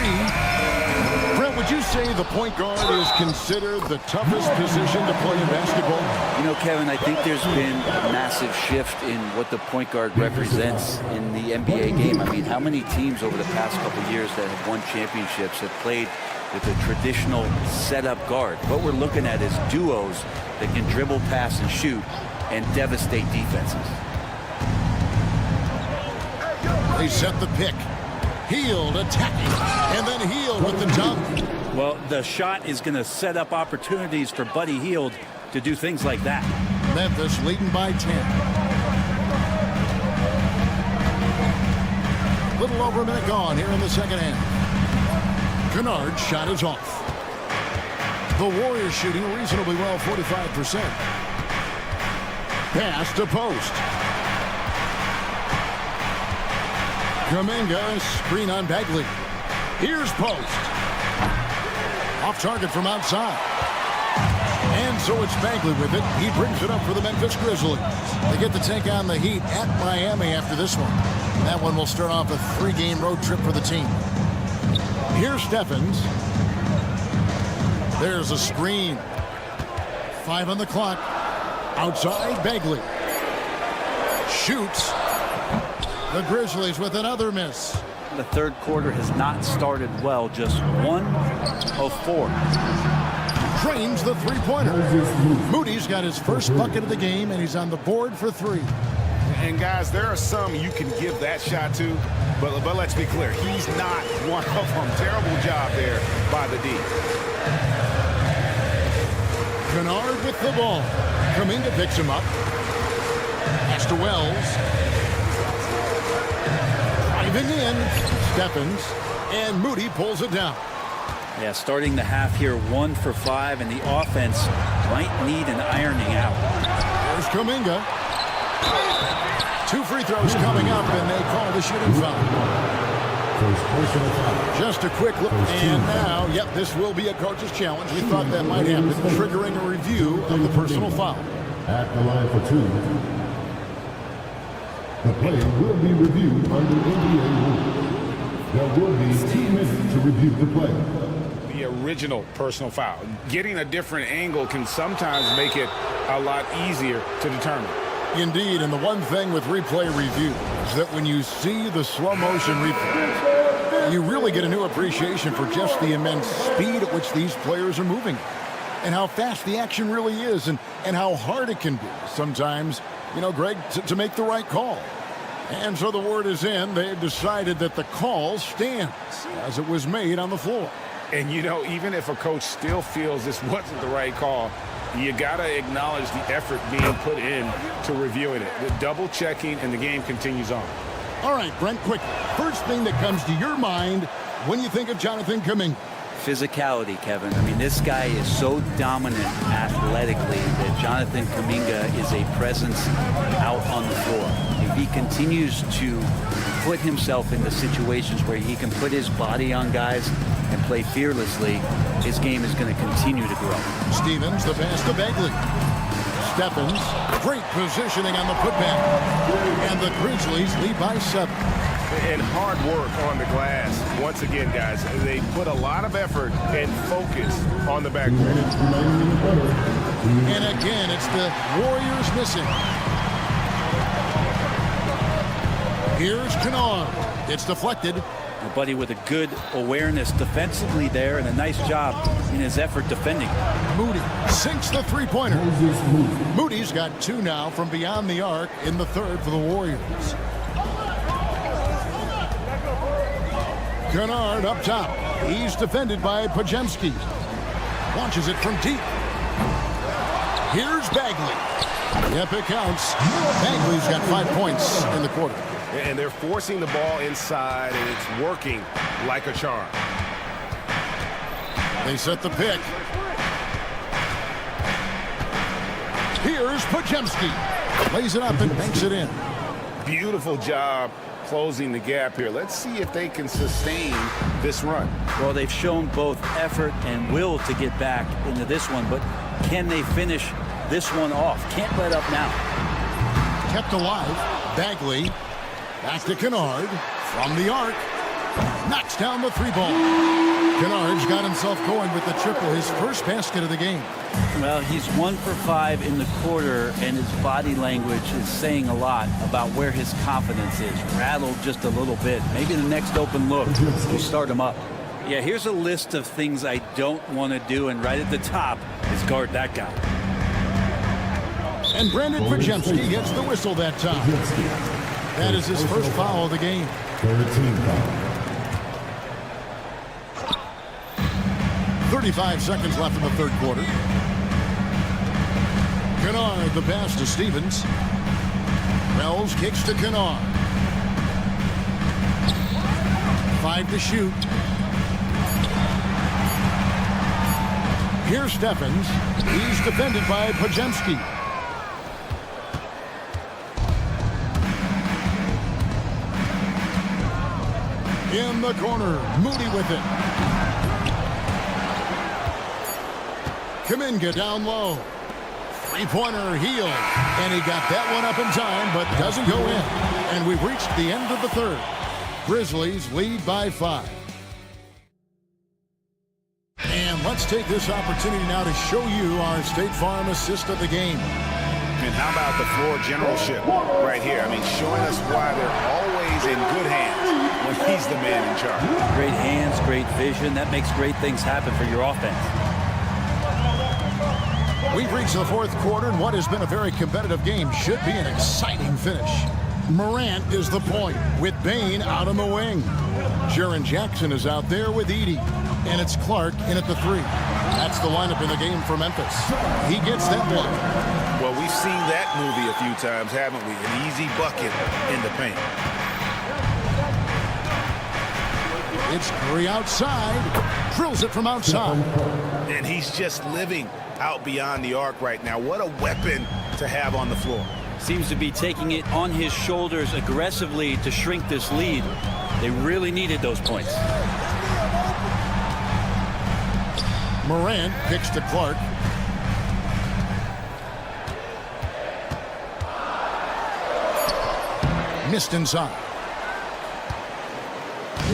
Brent, would you say the point guard is considered the toughest position to play in basketball? You know, Kevin, I think there's been a massive shift in what the point guard represents in the NBA game. I mean, how many teams over the past couple of years that have won championships have played with a traditional setup guard? What we're looking at is duos that can dribble, pass, and shoot and devastate defenses. They set the pick. Hield attacking, and then Hield with the dunk. Well, the shot is going to set up opportunities for Buddy Hield to do things like that. Memphis leading by 10. Little over a minute gone here in the second half. Kennard's shot is off. The Warriors shooting reasonably well, 45%. Pass to Post. Kuminga, screen on Bagley. Here's Post. Off target from outside. And so it's Bagley with it. He brings it up for the Memphis Grizzlies. They get to take on the Heat at Miami after this one. That one will start off a 3-game road trip for the team. Here's Stephens. There's a screen. 5 on the clock. Outside, Bagley. Shoots. The Grizzlies with another miss. The third quarter has not started well. Just 1 of 4. Drains the three-pointer. Moody's got his first bucket of the game, and he's on the board for 3. And guys, there are some you can give that shot to, but let's be clear, he's not one of them. Terrible job there by the D. Kennard with the ball. Kuminga picks him up. Pass to Wells. Driving in. Stephens. And Moody pulls it down. Yeah, starting the half here 1 for 5, and the offense might need an ironing out. There's Kuminga. 2 free throws coming up, and they call the shooting foul. Just a quick look, and now, yep, this will be a coach's challenge. We thought that might happen, triggering a review of the personal foul. At the line for 2. The play will be reviewed under NBA rules. There will be 2 minutes to review the play. The original personal foul. Getting a different angle can sometimes make it a lot easier to determine. Indeed, and the one thing with replay review is that when you see the slow motion replay, you really get a new appreciation for just the immense speed at which these players are moving and how fast the action really is and how hard it can be sometimes, you know, Greg, to make the right call. And so the word is in. They've decided that the call stands as it was made on the floor. And, you know, even if a coach still feels this wasn't the right call, you got to acknowledge the effort being put in to reviewing it. The double checking, and the game continues on. All right, Brent, quick. First thing that comes to your mind when you think of Jonathan Kuminga. Physicality, Kevin. I mean, this guy is so dominant athletically that Jonathan Kuminga is a presence out on the floor. If he continues to put himself into situations where he can put his body on guys and play fearlessly, his game is going to continue to grow. Stevens, the pass to Bagley. Stephens, great positioning on the putback. And the Grizzlies lead by 7. And hard work on the glass. Once again, guys, they put a lot of effort and focus on the backcourt. And again, it's the Warriors missing. Here's Kennard. It's deflected. A buddy with a good awareness defensively there and a nice job in his effort defending. Moody sinks the three-pointer. Moody's got 2 now from beyond the arc in the third for the Warriors. Kennard up top. He's defended by Podziemski. Launches it from deep. Here's Bagley. Yep, it counts. Bagley's got 5 points in the quarter. And they're forcing the ball inside, and it's working like a charm. They set the pick. Here's Podziemski. Lays it up and banks it in. Beautiful job closing the gap here. Let's see if they can sustain this run. Well, they've shown both effort and will to get back into this one, but can they finish this one off? Can't let up now. Kept alive. Bagley. Back to Kennard. From the arc. Knocks down the 3 ball. Kennard's got himself going with the triple, his first basket of the game. Well, he's 1 for 5 in the quarter, and his body language is saying a lot about where his confidence is. Rattled just a little bit. Maybe the next open look will start him up. Yeah, here's a list of things I don't want to do, and right at the top is guard that guy. And Brandon Podziemski gets the whistle that time. That is his first foul of the game. 13 foul. 35 seconds left in the third quarter. Kennard, the pass to Stevens. Wells kicks to Kennard. 5 to shoot. Here's Stephens. He's defended by Podziemski. In the corner, Moody with it. Kuminga down low. Three-pointer heel. And he got that one up in time, but doesn't go in. And we've reached the end of the third. Grizzlies lead by 5. And let's take this opportunity now to show you our State Farm assist of the game. And how about the floor generalship right here? I mean, showing us why they're always in good hands when he's the man in charge. Great hands, great vision. That makes great things happen for your offense. We've reached the fourth quarter, and what has been a very competitive game should be an exciting finish. Morant is the point with Bain out on the wing. Jaren Jackson is out there with Edey. And it's Clark in at the 3. That's the lineup in the game for Memphis. He gets that block. Well, we've seen that movie a few times, haven't we? An easy bucket in the paint. It's Curry outside. Drills it from outside. And he's just living out beyond the arc right now. What a weapon to have on the floor. Seems to be taking it on his shoulders aggressively to shrink this lead. They really needed those points. Morant kicks to Clark. Missed inside.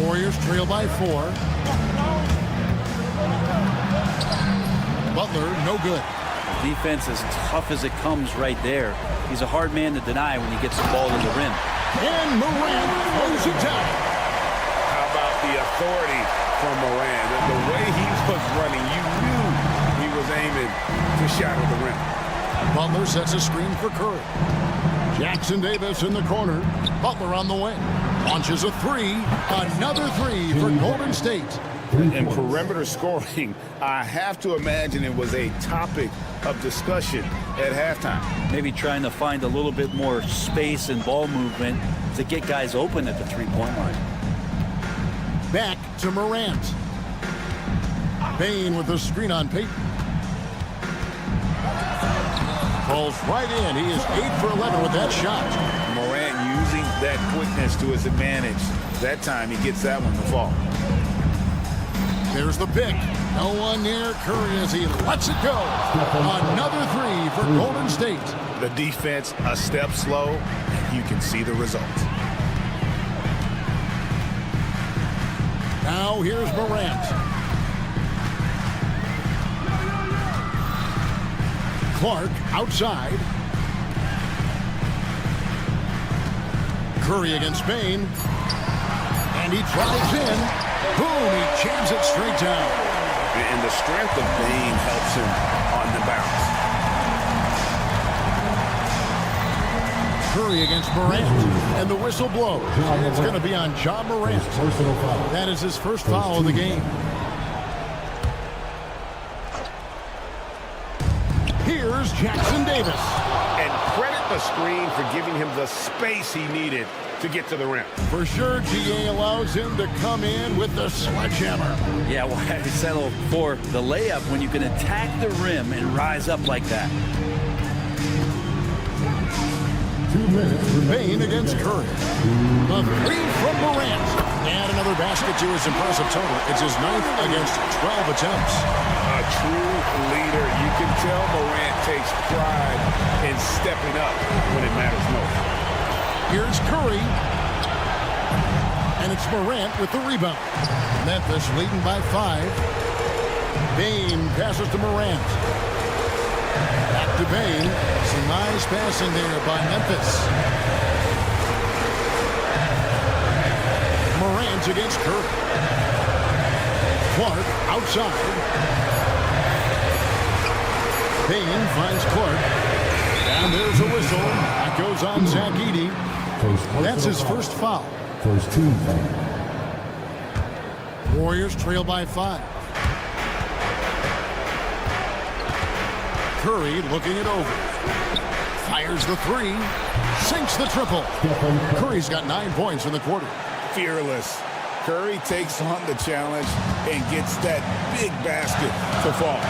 Warriors trail by 4. Butler, no good. Defense as tough as it comes right there. He's a hard man to deny when he gets the ball in the rim. And Morant throws it down. How about the authority from Morant? The way he was running, you knew he was aiming to shatter the rim. Butler sets a screen for Curry. Jackson Davis in the corner. Butler on the wing. Launches a 3. Another 3 for Golden State. And perimeter scoring, I have to imagine it was a topic of discussion at halftime. Maybe trying to find a little bit more space and ball movement to get guys open at the three-point line. Back to Morant. Bain with the screen on Payton. Falls right in. He is 8 for 11 with that shot. Morant using that quickness to his advantage. That time he gets that one to fall. There's the pick. No one near Curry as he lets it go. Another 3 for Golden State. The defense a step slow, and you can see the result. Now here's Morant. Clark outside. Curry against Bain. And he travels in. Boom, he jams it straight down. And the strength of Bain helps him on the bounce. Curry against Morant. And the whistle blows. It's going to be on John Morant. That is his first foul of the game. Here's Jackson Davis. And credit the screen for giving him the space he needed to get to the rim. For sure, GA allows him to come in with the sledgehammer. Yeah, why settle for the layup when you can attack the rim and rise up like that? 2 minutes. Bain against Curry. The 3 from Morant. And another basket to his impressive total. It's his 9th against 12 attempts. A true leader. You can tell Morant takes pride in stepping up when it matters most. Here's Curry. And it's Morant with the rebound. Memphis leading by 5. Bain passes to Morant. Back to Bain. Some nice passing there by Memphis. Morant against Curry. Clark outside. Bain finds Clark. And there's a whistle. That goes on Zach Edey. That's his first foul. First team foul. Warriors trail by 5. Curry looking it over. Fires the 3. Sinks the triple. Curry's got 9 points in the quarter. Fearless. Curry takes on the challenge and gets that big basket to fall.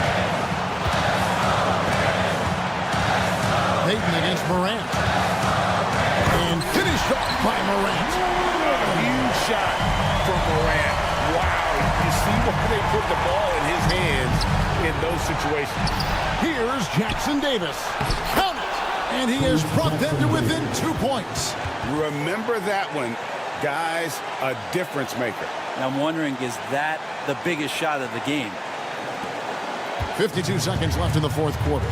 Payton against Morant. And finished off by Morant. A huge shot from Morant. Wow. You see why they put the ball in his hands. in those situations. Here's Jackson Davis. Count it! And he has brought them to within 2 points. Remember that one. Guys, a difference maker. And I'm wondering, is that the biggest shot of the game? 52 seconds left in the fourth quarter.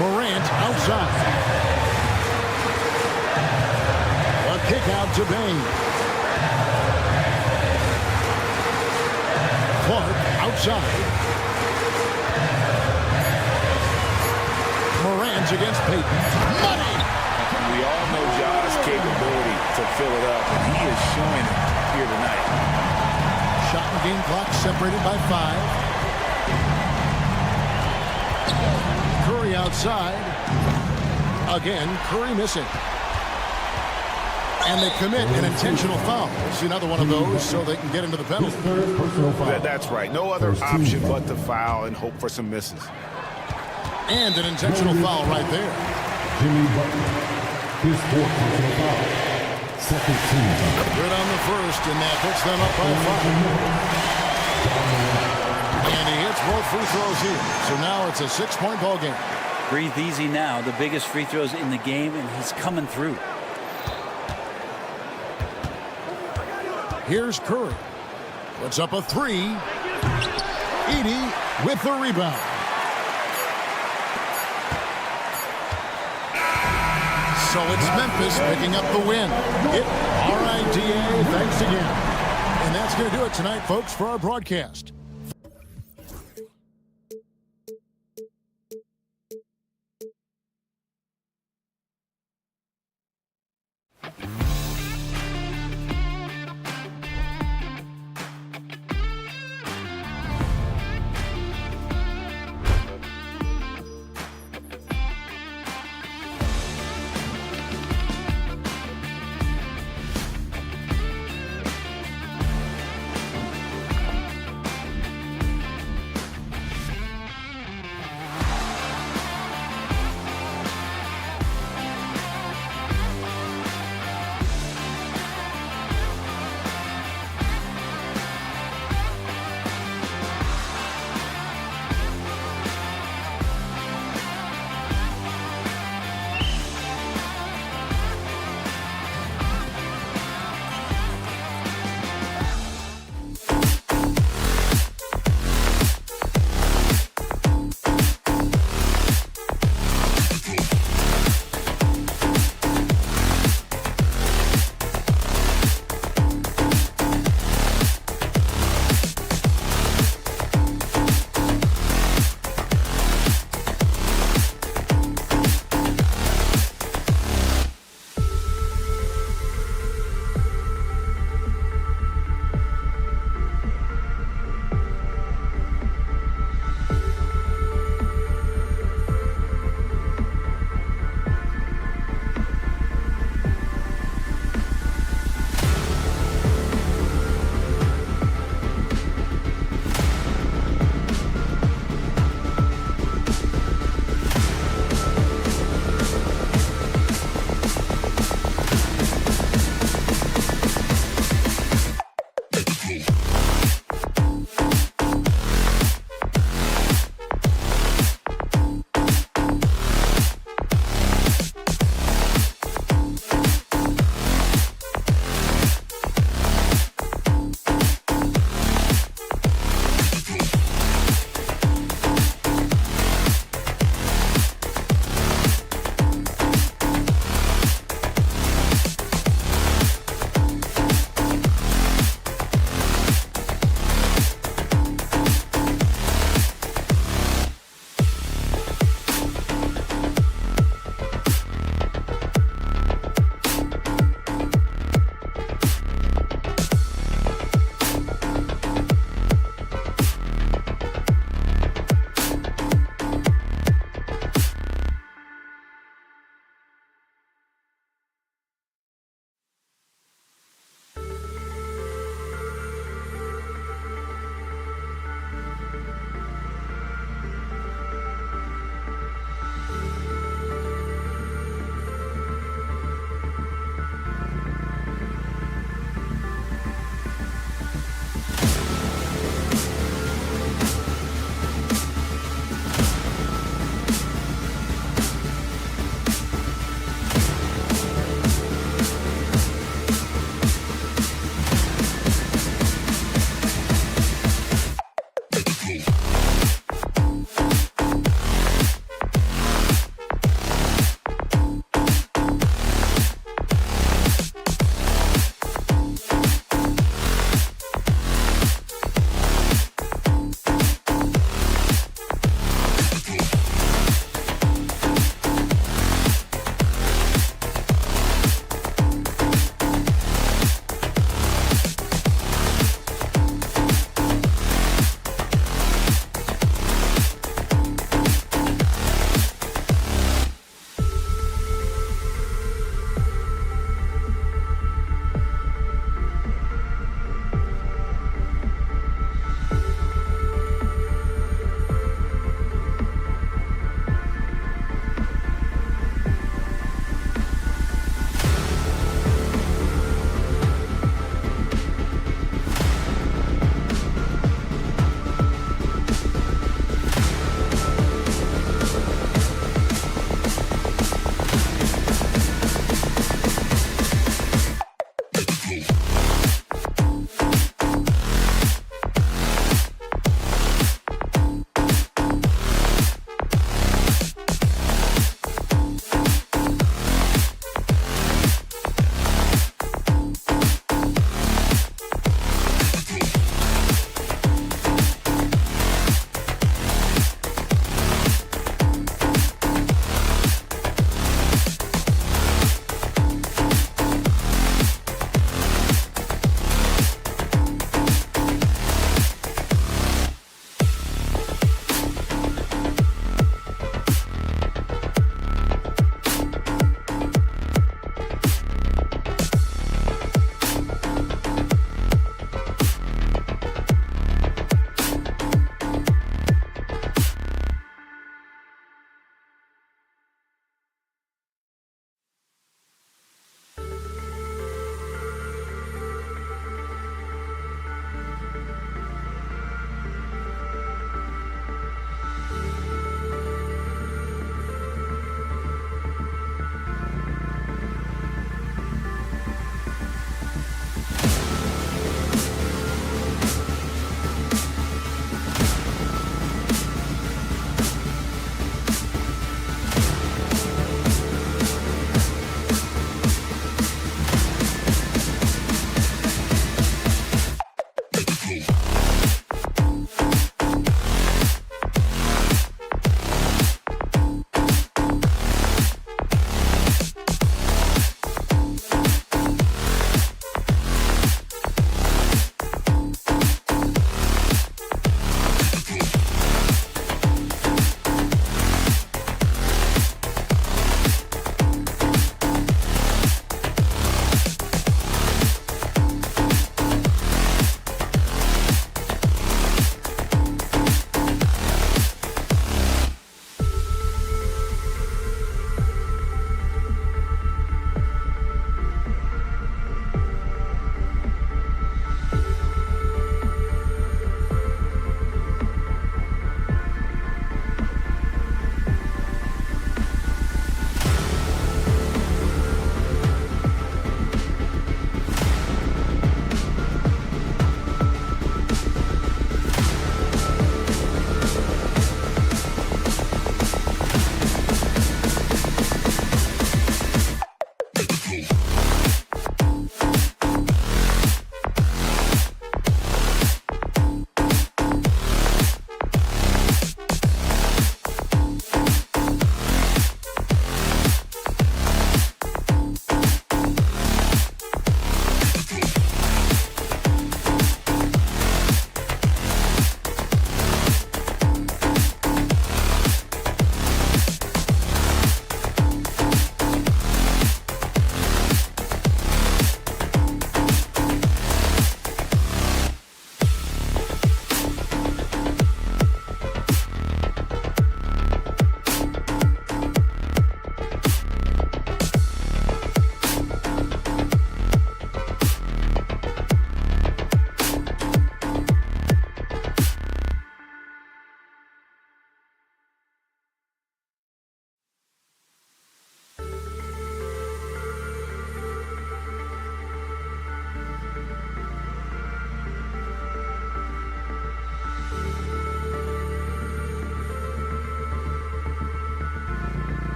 Morant outside. A kick out to Bain. Clark outside. Morant against Payton. Money! We all know Ja's capability to fill it up, and he is showing it here tonight. Shot and game clock separated by 5. Curry outside. Again, Curry missing. And they commit an intentional foul. See another one of those so they can get into the penalty. That's right. No other option but to foul and hope for some misses. And an intentional foul right there. Jimmy Butler, his fourth personal foul. Second team. Good on the first, and that puts them up by 5. And he hits both free throws here. So now it's a 6-point ball game. Breathe easy now. The biggest free throws in the game, and he's coming through. Here's Curry. Puts up a 3. Edey with the rebound. So it's Memphis picking up the win. All right, DA, thanks again. And that's going to do it tonight, folks, for our broadcast.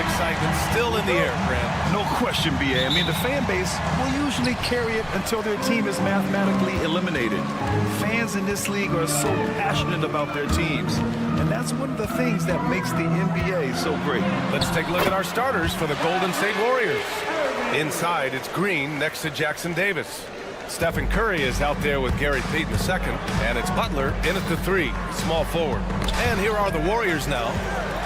excitement still in the air, Grant. No question, B.A. I mean, the fan base will usually carry it until their team is mathematically eliminated. Fans in this league are so passionate about their teams, and that's one of the things that makes the NBA so great. Let's take a look at our starters for the Golden State Warriors. Inside, it's Green next to Jackson Davis. Stephen Curry is out there with Gary Payton II, and it's Butler in at the 3, small forward. And here are the Warriors now,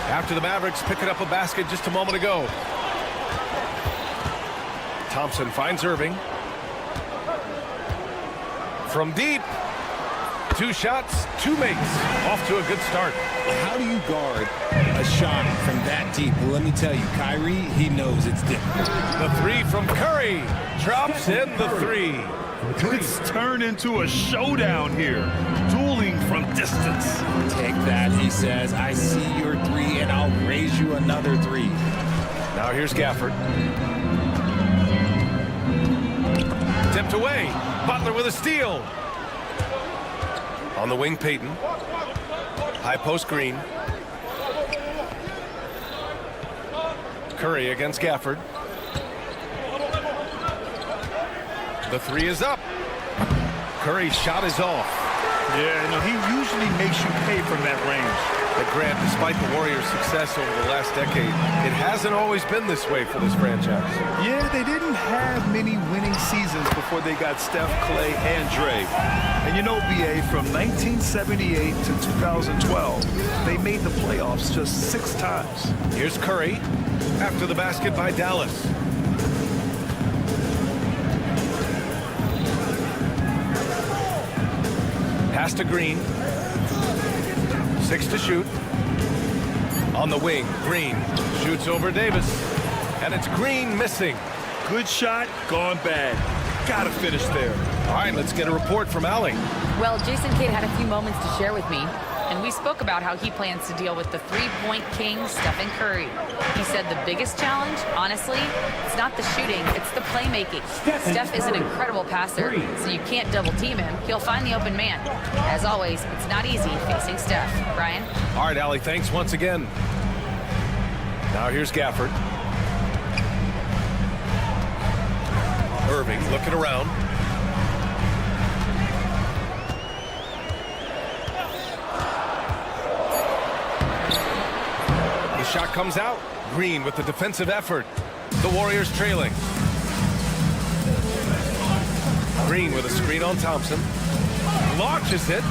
after the Mavericks picking up a basket just a moment ago. Thompson finds Irving. From deep, 2 shots, 2 makes. Off to a good start. How do you guard a shot from that deep? Well, let me tell you, Kyrie, he knows it's different. The 3 from Curry drops in the 3. It's turned into a showdown here. Dueling from distance. Take that, he says. I see your 3, and I'll raise you another 3. Now here's Gafford. Tipped away. Butler with a steal. On the wing, Payton. High post, Green. Curry against Gafford. The 3 is up. Curry's shot is off. Yeah, no, he usually makes you pay from that range. But Grant, despite the Warriors' success over the last decade, it hasn't always been this way for this franchise. Yeah, they didn't have many winning seasons before they got Steph, Clay, and Dre. And you know, B.A., from 1978 to 2012, they made the playoffs just 6 times. Here's Curry after the basket by Dallas. Pass to Green. 6 to shoot. On the wing, Green shoots over Davis. And it's Green missing. Good shot, gone bad. Gotta finish there. All right, let's get a report from Allie. Well, Jason Kidd had a few moments to share with me, and we spoke about how he plans to deal with the three-point king, Stephen Curry. He said the biggest challenge, honestly, it's not the shooting, it's the playmaking. Steph is an incredible passer, so you can't double-team him. He'll find the open man. As always, it's not easy facing Steph. Brian? All right, Allie, thanks once again. Now here's Gafford. Irving looking around. The shot comes out. Green with the defensive effort. The Warriors trailing. Green with a screen on Thompson. Launches it.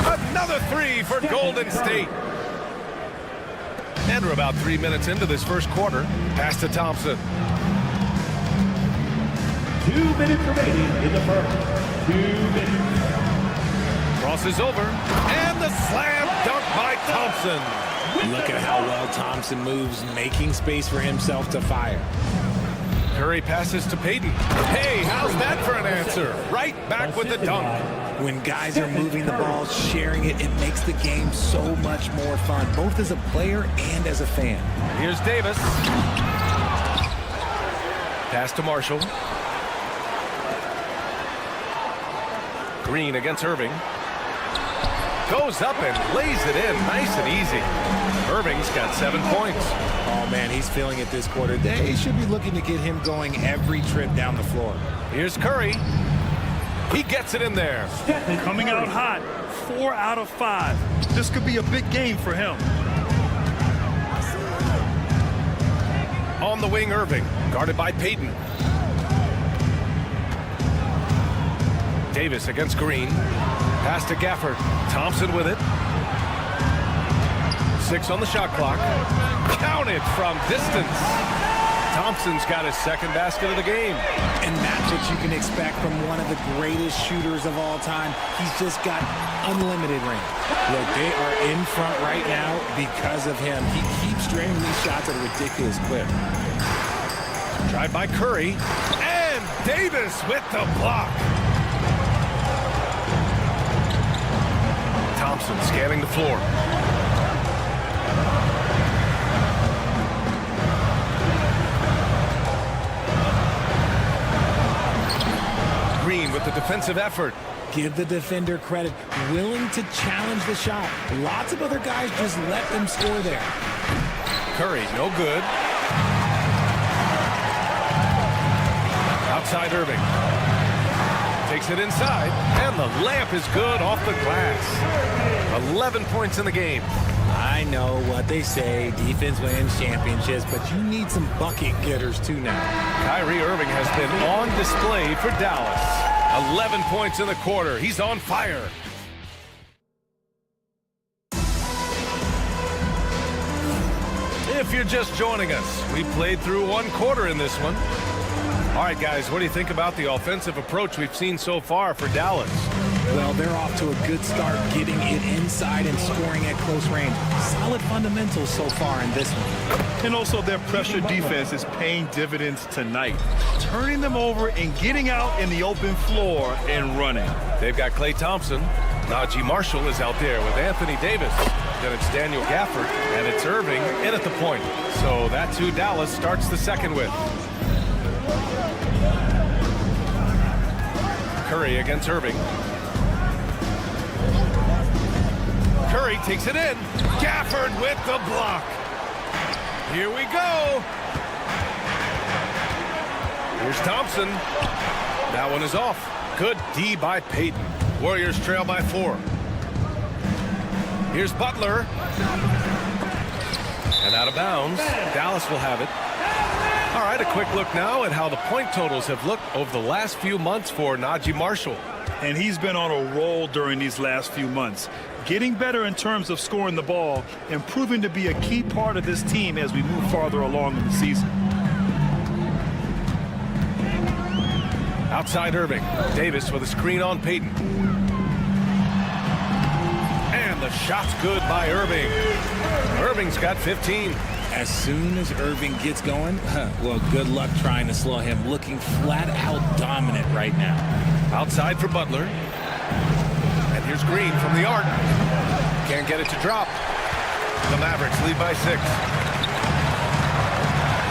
Another 3 for Golden State. And we're about 3 minutes into this first quarter. Pass to Thompson. 2 minutes remaining in the first. 2 minutes. Crosses over. And the slam dunk by Thompson. Look at how well Thompson moves, making space for himself to fire. Curry passes to Payton. Hey, how's that for an answer? Right back with the dunk. When guys are moving the ball, sharing it, it makes the game so much more fun, both as a player and as a fan. Here's Davis. Pass to Marshall. Green against Irving. Goes up and lays it in nice and easy. Irving's got 7 points. Oh, man, he's feeling it this quarter. They should be looking to get him going every trip down the floor. Here's Curry. He gets it in there. Coming out hot. 4 out of 5. This could be a big game for him. On the wing, Irving. Guarded by Payton. Davis against Green. Pass to Gafford. Thompson with it. 6 on the shot clock. Counted from distance. Thompson's got his second basket of the game. And that's what you can expect from one of the greatest shooters of all time. He's just got unlimited range. Look, they are in front right now because of him. He keeps draining these shots at a ridiculous clip. Drive by Curry. And Davis with the block. Thompson scanning the floor. Green with the defensive effort. Give the defender credit. Willing to challenge the shot. Lots of other guys just let them score there. Curry, no good. Outside Irving. Takes it inside, and the layup is good off the glass. 11 points in the game. I know what they say, defense wins championships, but you need some bucket getters too now. Kyrie Irving has been on display for Dallas. 11 points in the quarter. He's on fire. If you're just joining us, we played through one quarter in this one. All right, guys, what do you think about the offensive approach we've seen so far for Dallas? Well, they're off to a good start getting it inside and scoring at close range. Solid fundamentals so far in this one. And also their pressure defense is paying dividends tonight. Turning them over and getting out in the open floor and running. They've got Klay Thompson. Najee Marshall is out there with Anthony Davis. Then it's Daniel Gafford, and it's Irving in at the point. So that's who Dallas starts the second with. Curry against Irving. Curry takes it in. Gafford with the block. Here we go. Here's Thompson. That one is off. Good D by Payton. Warriors trail by 4. Here's Butler. And out of bounds. Dallas will have it. All right, a quick look now at how the point totals have looked over the last few months for Najee Marshall. And he's been on a roll during these last few months. Getting better in terms of scoring the ball and proving to be a key part of this team as we move farther along in the season. Outside Irving. Davis with a screen on Payton. And the shot's good by Irving. Irving's got 15. As soon as Irving gets going, well, good luck trying to slow him. Looking flat out dominant right now. Outside for Butler. And here's Green from the arc. Can't get it to drop. The Mavericks lead by 6.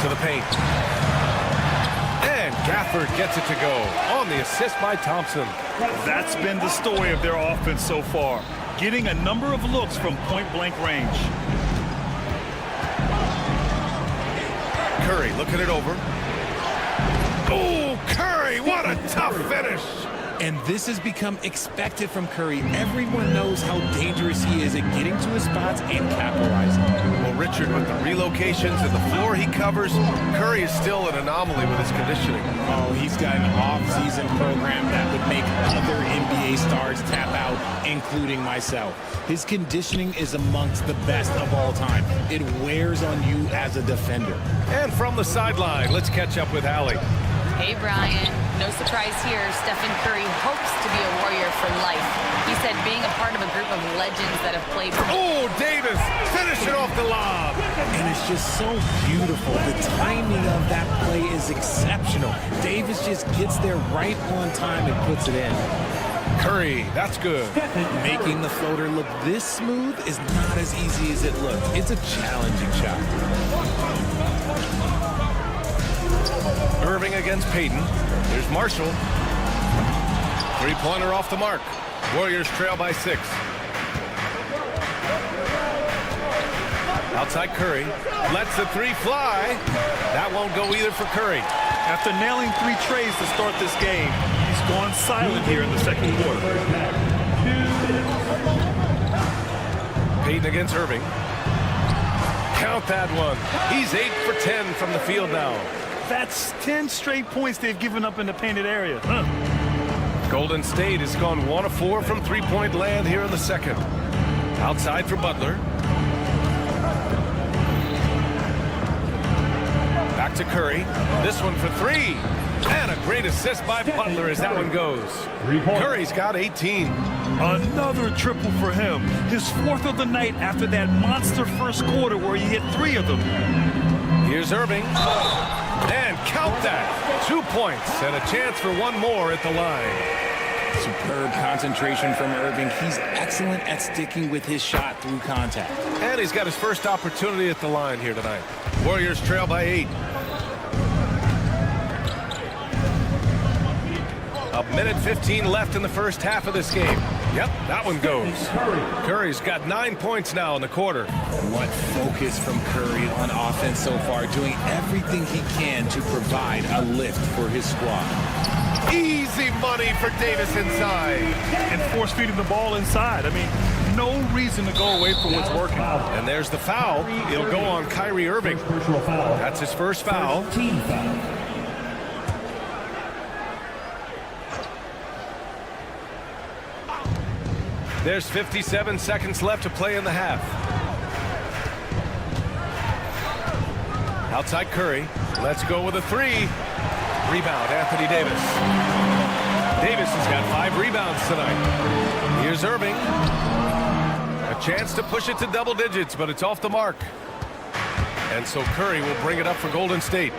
To the paint. And Gafford gets it to go on the assist by Thompson. That's been the story of their offense so far. Getting a number of looks from point-blank range. Curry looking it over. Oh, Curry, what a tough finish. And this has become expected from Curry. Everyone knows how dangerous he is at getting to his spots and capitalizing. Well, Richard, with the relocations and the floor he covers, Curry is still an anomaly with his conditioning. Oh, he's got an off-season program that would make other NBA stars tap out, including myself. His conditioning is amongst the best of all time. It wears on you as a defender. And from the sideline, let's catch up with Allie. Hey, Brian. No surprise here. Stephen Curry hopes to be a Warrior for life. He said being a part of a group of legends that have played. Oh, Davis, finish it off the lob. And it's just so beautiful. The timing of that play is exceptional. Davis just gets there right on time and puts it in. Curry, that's good. Making the floater look this smooth is not as easy as it looks. It's a challenging shot. Irving against Payton. There's Marshall. Three-pointer off the mark. Warriors trail by 6. Outside Curry. Lets the 3 fly. That won't go either for Curry. After nailing 3 trays to start this game, he's gone silent here in the second quarter. Payton against Irving. Count that one. He's 8 for 10 from the field now. That's 10 straight points they've given up in the painted area. Golden State has gone 1 of 4 from three-point land here in the second. Outside for Butler. Back to Curry. This one for 3. And a great assist by Butler as that one goes. Curry's got 18. Another triple for him. His 4th of the night after that monster first quarter where he hit 3 of them. Here's Irving. And count that. 2 points and a chance for 1 more at the line. Superb concentration from Irving. He's excellent at sticking with his shot through contact. And he's got his first opportunity at the line here tonight. Warriors trail by 8. A minute 15 left in the first half of this game. Yep, that one goes. Curry's got 9 points now in the quarter. What focus from Curry on offense so far, doing everything he can to provide a lift for his squad. Easy money for Davis inside. And force feeding the ball inside. I mean, no reason to go away from what's working. And there's the foul. It'll go on Kyrie Irving. That's his first foul. Team foul. There's 57 seconds left to play in the half. Outside Curry. Let's go with a three. Rebound, Anthony Davis. Davis has got 5 rebounds tonight. Here's Irving. A chance to push it to double digits, but it's off the mark. And so Curry will bring it up for Golden State.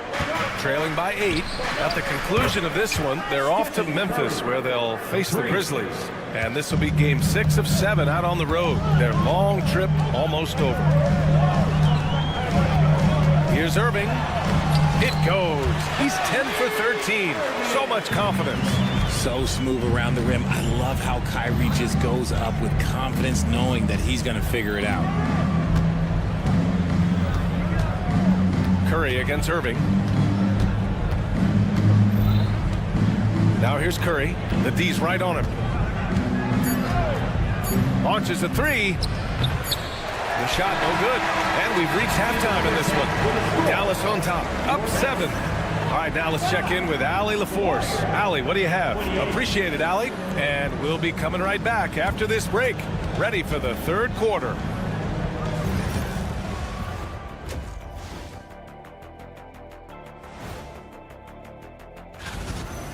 Trailing by 8. At the conclusion of this one, they're off to Memphis, where they'll face the Grizzlies. And this will be game 6 of 7 out on the road. Their long trip almost over. Here's Irving. It goes. He's 10 for 13. So much confidence. So smooth around the rim. I love how Kyrie just goes up with confidence, knowing that he's going to figure it out. Curry against Irving. Now here's Curry. The D's right on him. Launches a three. The shot no good. And we've reached halftime in this one. Dallas on top. Up 7. All right, now let's check in with Allie LaForce. Allie, what do you have? Appreciate it, Allie. And we'll be coming right back after this break. Ready for the third quarter.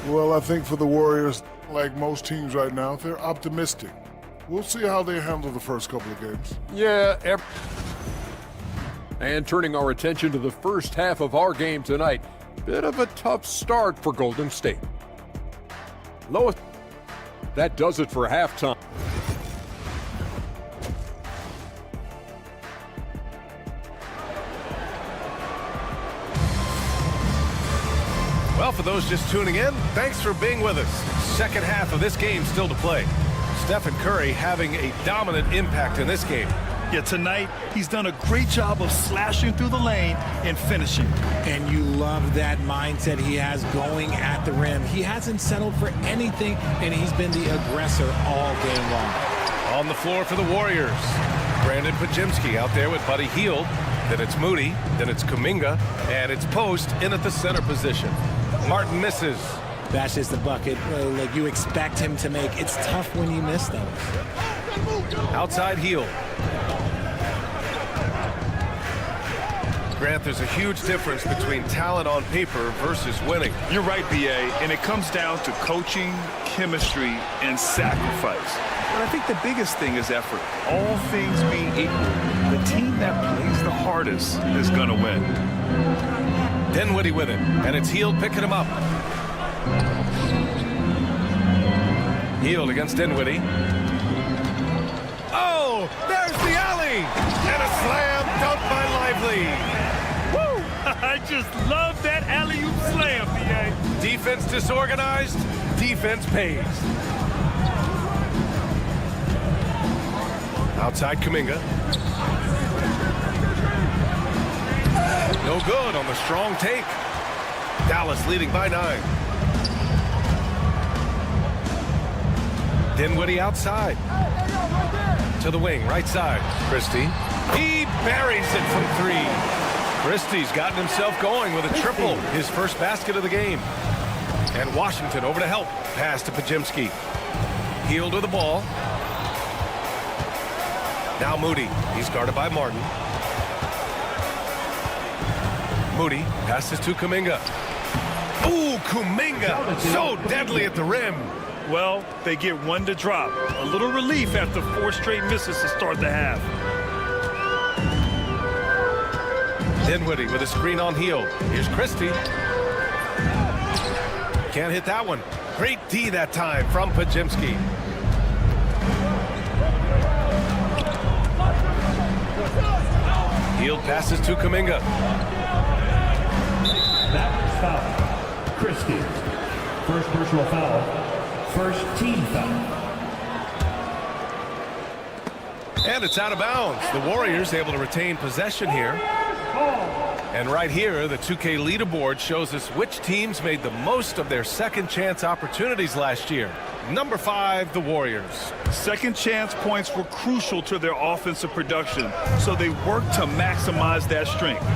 Well, I think for the Warriors, like most teams right now, they're optimistic. We'll see how they handle the first couple of games. Yeah. And turning our attention to the first half of our game tonight, bit of a tough start for Golden State. Lois, that does it for halftime. Well, for those just tuning in, thanks for being with us. Second half of this game still to play. Stephen Curry having a dominant impact in this game. Yeah, tonight he's done a great job of slashing through the lane and finishing. And you love that mindset he has going at the rim. He hasn't settled for anything, and he's been the aggressor all game long. On the floor for the Warriors, Brandon Pajemski out there with Buddy Hield. Then it's Moody, then it's Kuminga, and it's Post in at the center position. Martin misses. That's just the bucket like you expect him to make. It's tough when you miss those. Outside Hield. Grant, there's a huge difference between talent on paper versus winning. You're right, B.A., and it comes down to coaching, chemistry, and sacrifice. But I think the biggest thing is effort. All things being equal, the team that plays the hardest is going to win. Dinwiddie with it, and it's Hield picking him up. Hield against Dinwiddie. Oh, there's the alley! And a slam dunk by Lively. Woo! I just love that alley-oop slam, B.A. Defense disorganized, defense pays. Outside Kuminga. No good on the strong take. Dallas leading by 9. Dinwiddie outside. To the wing, right side. Christie. He buries it from 3. Christie's gotten himself going with a triple. His first basket of the game. And Washington over to help. Pass to Pajemski. Hield with the ball. Now Moody. He's guarded by Martin. Moody passes to Kuminga. Ooh, Kuminga. So deadly at the rim. Well, they get one to drop. A little relief after 4 straight misses to start the half. Dinwiddie with a screen on Hield. Here's Christie. Can't hit that one. Great D that time from Pajemski. Hield passes to Kuminga. That foul. Christie. First personal foul. First team foul. And it's out of bounds. The Warriors able to retain possession here. And right here, the 2K leaderboard shows us which teams made the most of their second chance opportunities last year. Number 5, the Warriors. Second chance points were crucial to their offensive production, so they worked to maximize that strength.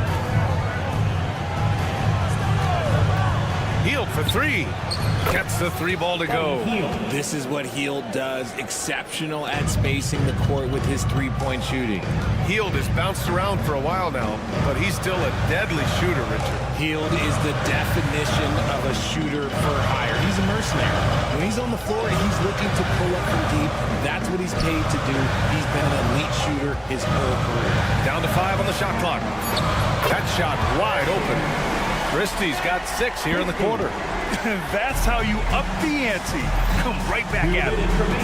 Hield for 3. Gets the 3 ball to go. This is what Hield does. Exceptional at spacing the court with his three-point shooting. Hield has bounced around for a while now, but he's still a deadly shooter, Richard. Hield is the definition of a shooter for hire. He's a mercenary. When he's on the floor and he's looking to pull up from deep, that's what he's paid to do. He's been an elite shooter his whole career. Down to 5 on the shot clock. That shot wide open. Christie's got 6 here in the quarter. That's how you up the ante. Come right back at it.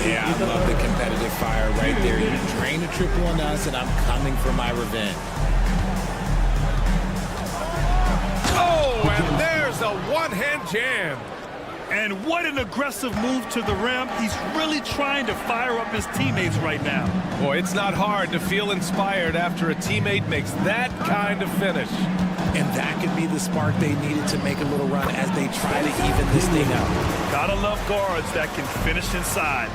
Yeah, I love the competitive fire right there. You drain a triple on us, and I'm coming for my revenge. Oh, and there's a one-hand jam. And what an aggressive move to the rim. He's really trying to fire up his teammates right now. Boy, it's not hard to feel inspired after a teammate makes that kind of finish. And that could be the spark they needed to make a little run as they try to even this thing up. Gotta love guards that can finish inside.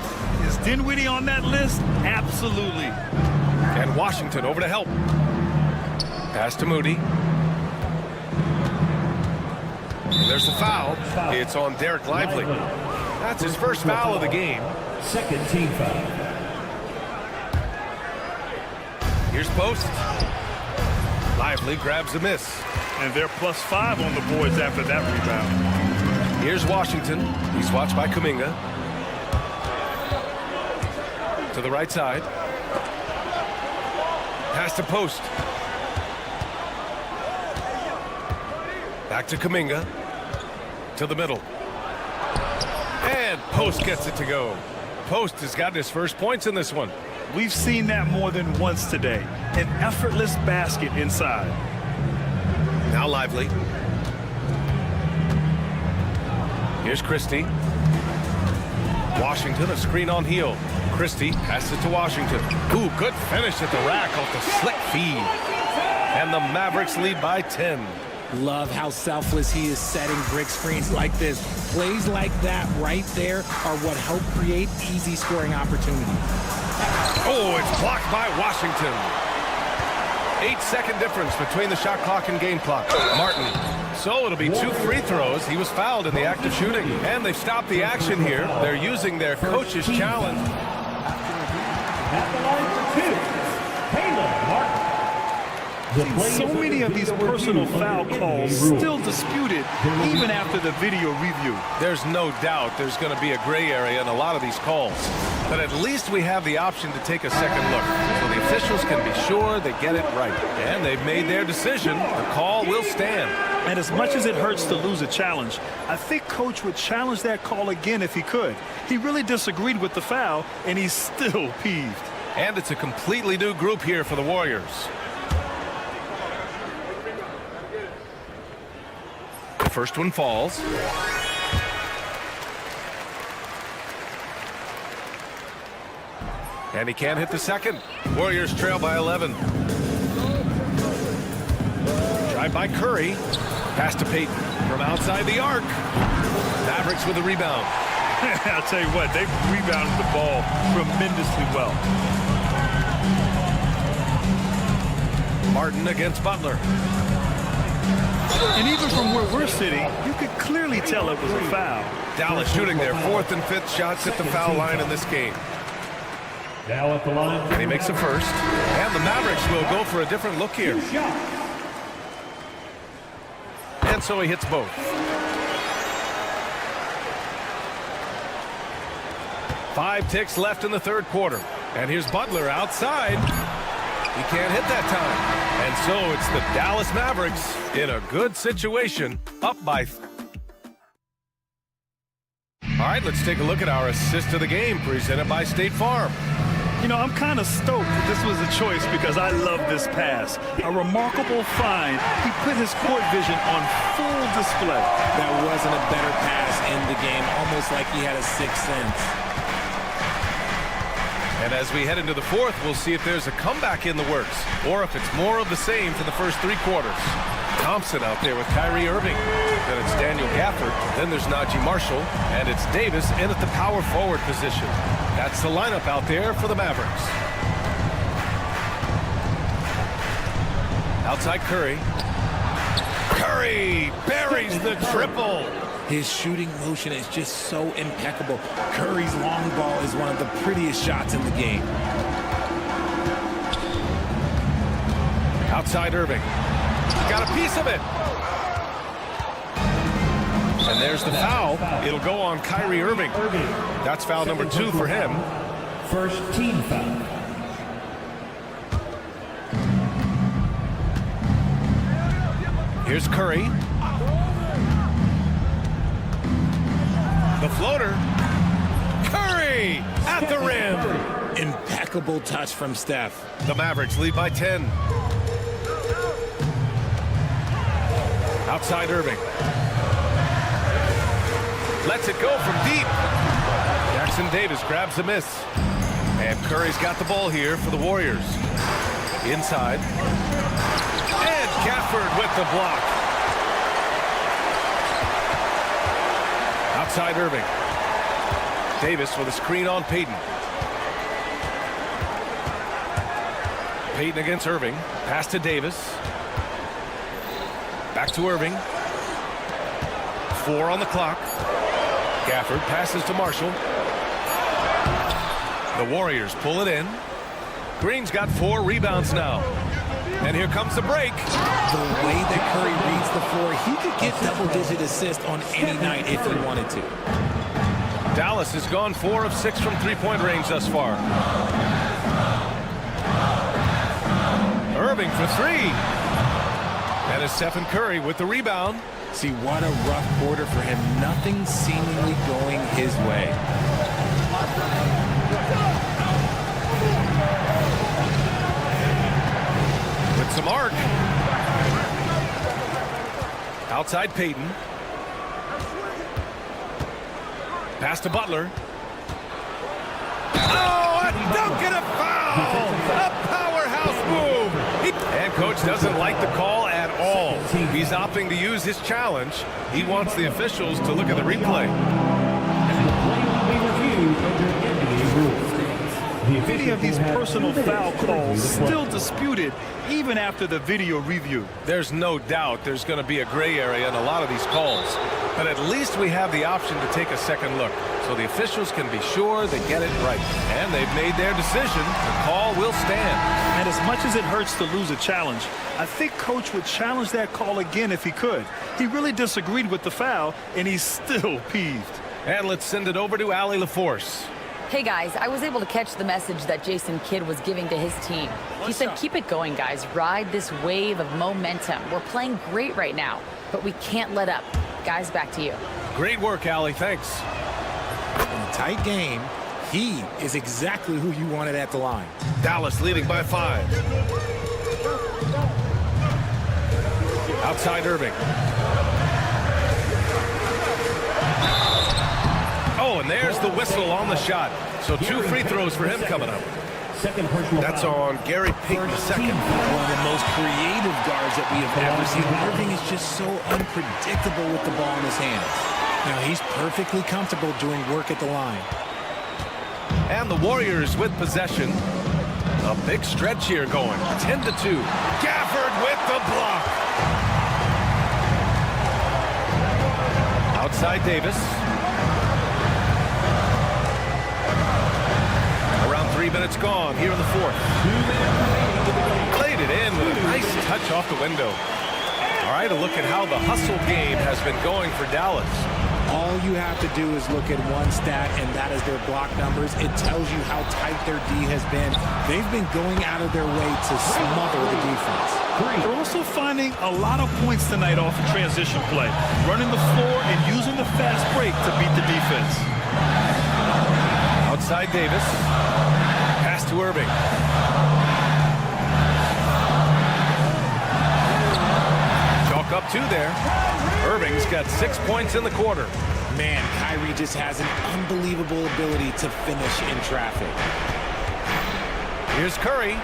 Is Dinwiddie on that list? Absolutely. And Washington over to help. Pass to Moody. And there's a foul. It's on Derek Lively. That's his first foul of the game. Second team foul. Here's Post. Lively grabs the miss. And they're +5 on the boards after that rebound. Here's Washington. He's watched by Kuminga. To the right side. Pass to Post. Back to Kuminga. To the middle. And Post gets it to go. Post has gotten his first points in this one. We've seen that more than once today. An effortless basket inside. Now Lively. Here's Christie. Washington, a screen on Hield. Christie passes it to Washington. Ooh, good finish at the rack off the slick feed. And the Mavericks lead by 10. Love how selfless he is setting brick screens like this. Plays like that right there are what help create easy scoring opportunities. Oh, it's blocked by Washington. 8-second difference between the shot clock and game clock. Martin. So it'll be 2 free throws. He was fouled in the act of shooting. And they've stopped the action here. They're using their coach's challenge. At the line for 2, Taylor Martin. So many of these personal foul calls still disputed even after the video review. There's no doubt there's going to be a gray area in a lot of these calls. But at least we have the option to take a second look. So the officials can be sure they get it right. And they've made their decision. The call will stand. And as much as it hurts to lose a challenge, I think Coach would challenge that call again if he could. He really disagreed with the foul, and he's still peeved. And it's a completely new group here for the Warriors. The first one falls. And he can't hit the second. Warriors trail by 11. Drive by Curry. Pass to Payton from outside the arc. Mavericks with the rebound. I'll tell you what, they rebounded the ball tremendously well. Martin against Butler. And even from where we're sitting, you could clearly tell it was a foul. Dallas shooting their 4th and 5th shots at the foul line in this game. Now at the line. And he makes a first. And the Mavericks will go for a different look here. And so he hits both. 5 ticks left in the third quarter. And here's Butler outside. He can't hit that time. And so it's the Dallas Mavericks in a good situation, up by... All right, let's take a look at our assist of the game presented by State Farm. You know, I'm kind of stoked that this was a choice because I love this pass. A remarkable find. He put his court vision on full display. That wasn't a better pass in the game, almost like he had a 6th sense. And as we head into the fourth, we'll see if there's a comeback in the works or if it's more of the same for the first 3 quarters. Thompson out there with Kyrie Irving. Then it's Daniel Gafford. Then there's Najee Marshall. And it's Davis in at the power forward position. That's the lineup out there for the Mavericks. Outside Curry. Curry buries the triple. His shooting motion is just so impeccable. Curry's long ball is one of the prettiest shots in the game. Outside Irving. Got a piece of it. And there's the foul. It'll go on Kyrie Irving. That's foul number 2 for him. First team foul. Here's Curry. The floater. Curry at the rim. Impeccable touch from Steph. The Mavericks lead by 10. Outside Irving. Lets it go from deep. Jackson Davis grabs the miss. And Curry's got the ball here for the Warriors. Inside. And Gafford with the block. Outside Irving. Davis with a screen on Payton. Payton against Irving. Pass to Davis. Back to Irving. 4 on the clock. Gafford passes to Marshall. The Warriors pull it in. Green's got 4 rebounds now. And here comes the break. The way that Curry reads the floor, he could get double-digit assists on any night if he wanted to. Dallas has gone 4 of 6 from three-point range thus far. Irving for 3. And it's Stephen Curry with the rebound. See, what a rough quarter for him. Nothing seemingly going his way. With some arc. Outside Payton. Pass to Butler. Oh, a dunk and a foul! A powerhouse move! And coach doesn't like the call at all. He's opting to use his challenge. He wants the officials to look at the replay. Many of these personal foul calls still disputed even after the video review. There's no doubt there's going to be a gray area in a lot of these calls. But at least we have the option to take a second look so the officials can be sure they get it right. And they've made their decision. The call will stand. And as much as it hurts to lose a challenge, I think Coach would challenge that call again if he could. He really disagreed with the foul, and he's still peeved. And let's send it over to Allie LaForce. Hey guys, I was able to catch the message that Jason Kidd was giving to his team. He said, keep it going, guys. Ride this wave of momentum. We're playing great right now, but we can't let up. Guys, back to you. Great work, Allie. Thanks. In a tight game, he is exactly who you wanted at the line. Dallas leading by 5. Outside Irving. Oh, and there's the whistle on the shot. So 2 free throws for him coming up. That's on Gary Payton II. One of the most creative guards that we have ever seen. Irving is just so unpredictable with the ball in his hands. Now, he's perfectly comfortable doing work at the line. And the Warriors with possession. A big stretch here going. 10-2. Gafford with the block. Outside Davis. Around 3 minutes gone here in the fourth. Played it in with a nice touch off the window. All right, a look at how the hustle game has been going for Dallas. All you have to do is look at one stat, and that is their block numbers. It tells you how tight their D has been. They've been going out of their way to smother the defense. They're also finding a lot of points tonight off of transition play, running the floor and using the fast break to beat the defense. Outside Davis. Pass to Irving. Chalk up 2 there. Irving's got 6 points in the quarter. Man, Kyrie just has an unbelievable ability to finish in traffic. Here's Curry.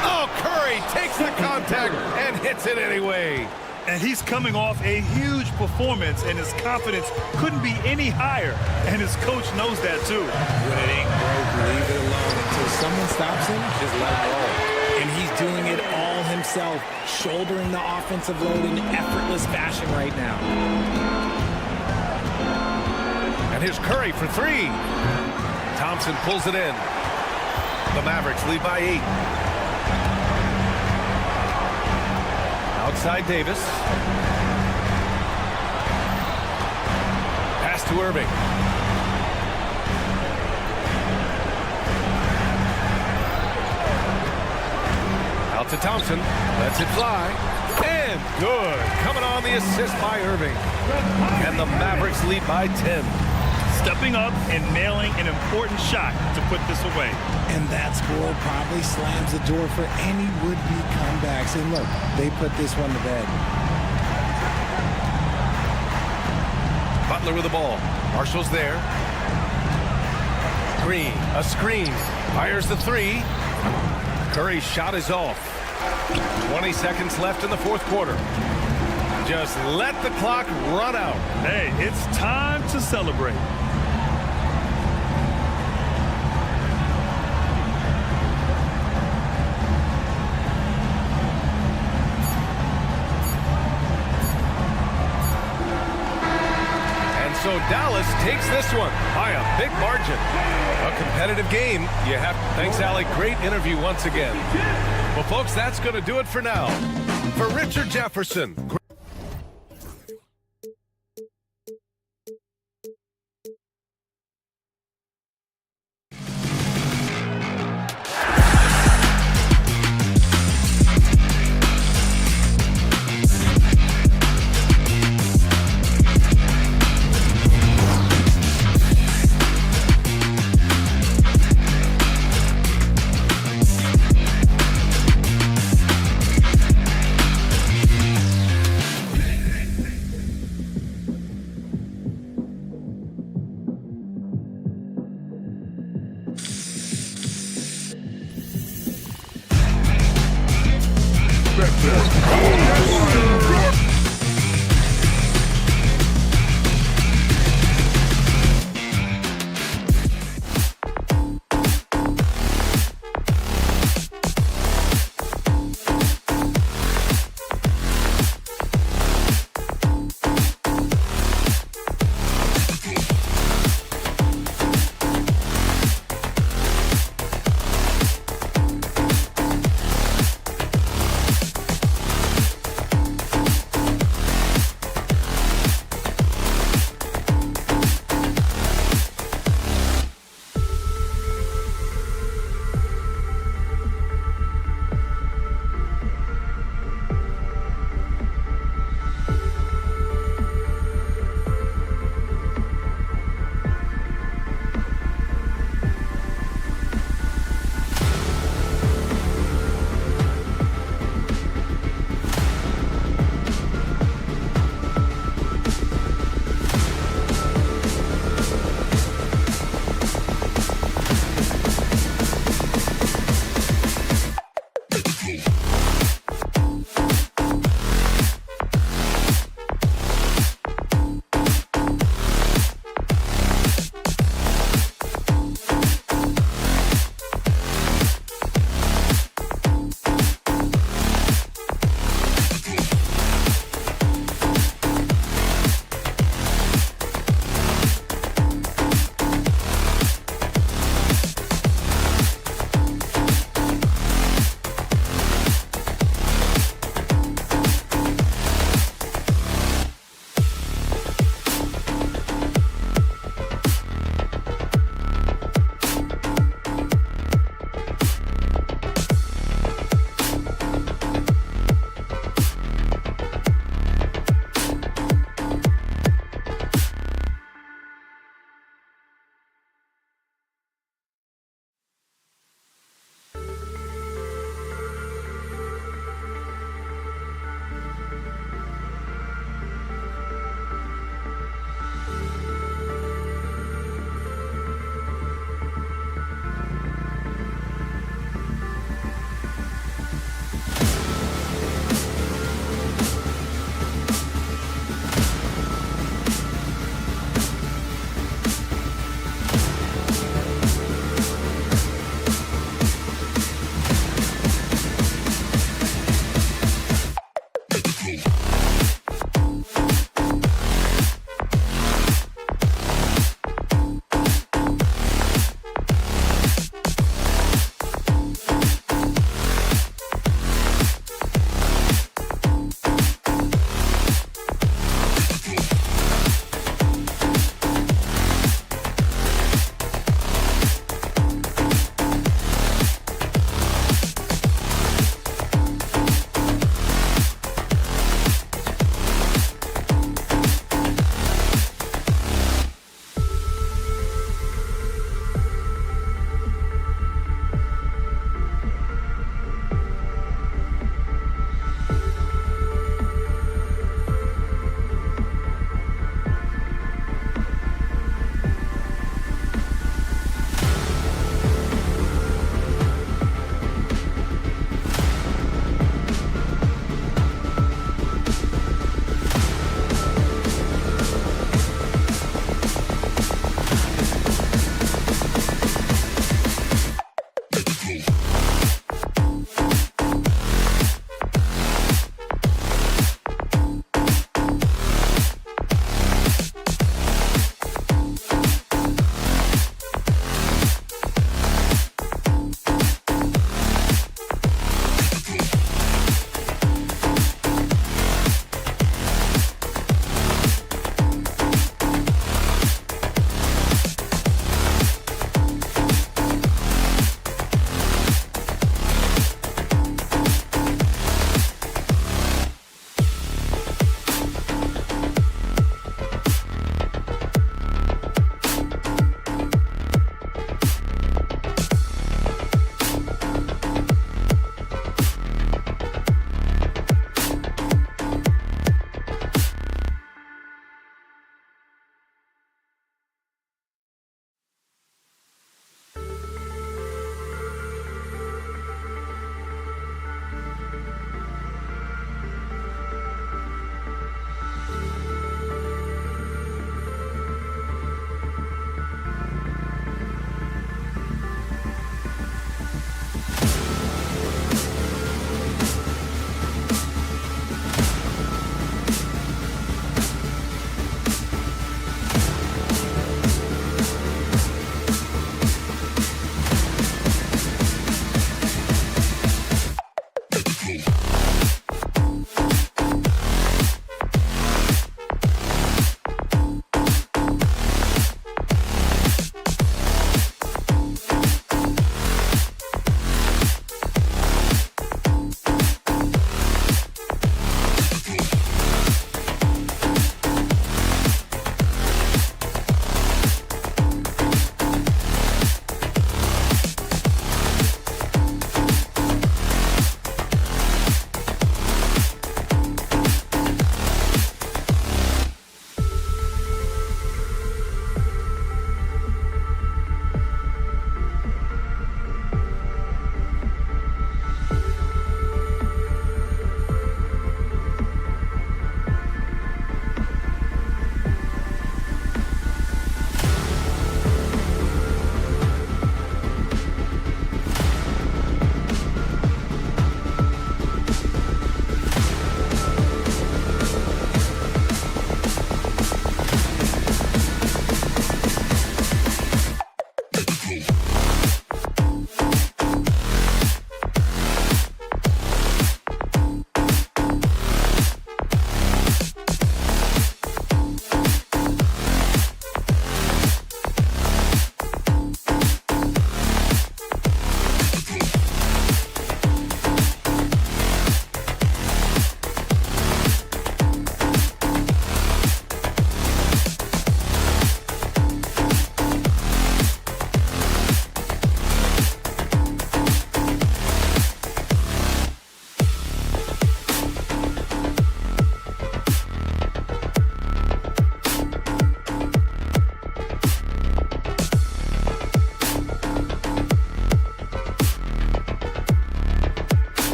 Oh, Curry takes the contact and hits it anyway. And he's coming off a huge performance, and his confidence couldn't be any higher. And his coach knows that, too. When it ain't broke, leave it alone. Until someone stops him, just let him roll. And he's doing it all himself, shouldering the offensive load in effortless fashion right now. And here's Curry for three. Thompson pulls it in. The Mavericks lead by 8. Outside Davis. Pass to Irving. Out to Thompson. Lets it fly. And good. Coming on the assist by Irving. And the Mavericks lead by 10. Stepping up and nailing an important shot to put this away. And that score probably slams the door for any would-be comebacks. And look, they put this one to bed. Butler with the ball. Marshall's there. Green, a screen. Fires the three. Curry's shot is off. 20 seconds left in the fourth quarter. Just let the clock run out. Hey, it's time to celebrate. So Dallas takes this one by a big margin. A competitive game. Thanks, Allie. Great interview once again. Well, folks, that's going to do it for now. For Richard Jefferson.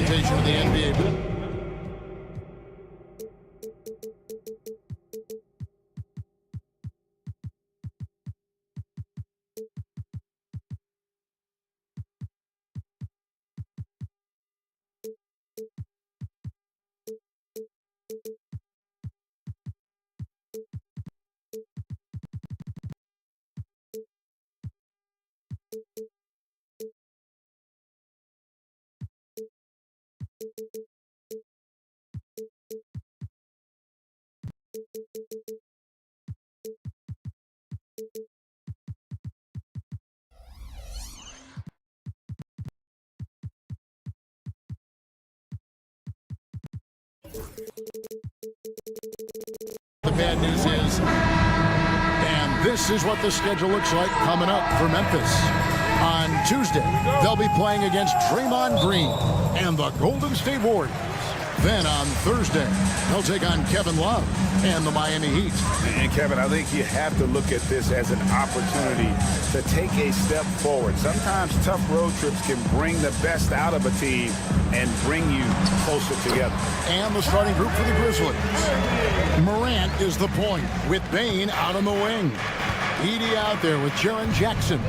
presentation of the NBA. The bad news is, and this is what the schedule looks like coming up for Memphis. On Tuesday, they'll be playing against Draymond Green and the Golden State Warriors. Then on Thursday, they'll take on Kevin Love and the Miami Heat. And Kevin, I think you have to look at this as an opportunity to take a step forward. Sometimes tough road trips can bring the best out of a team and bring you closer together. And the starting group for the Grizzlies. Morant is the point with Bane out on the wing. Edey out there with Jaren Jackson.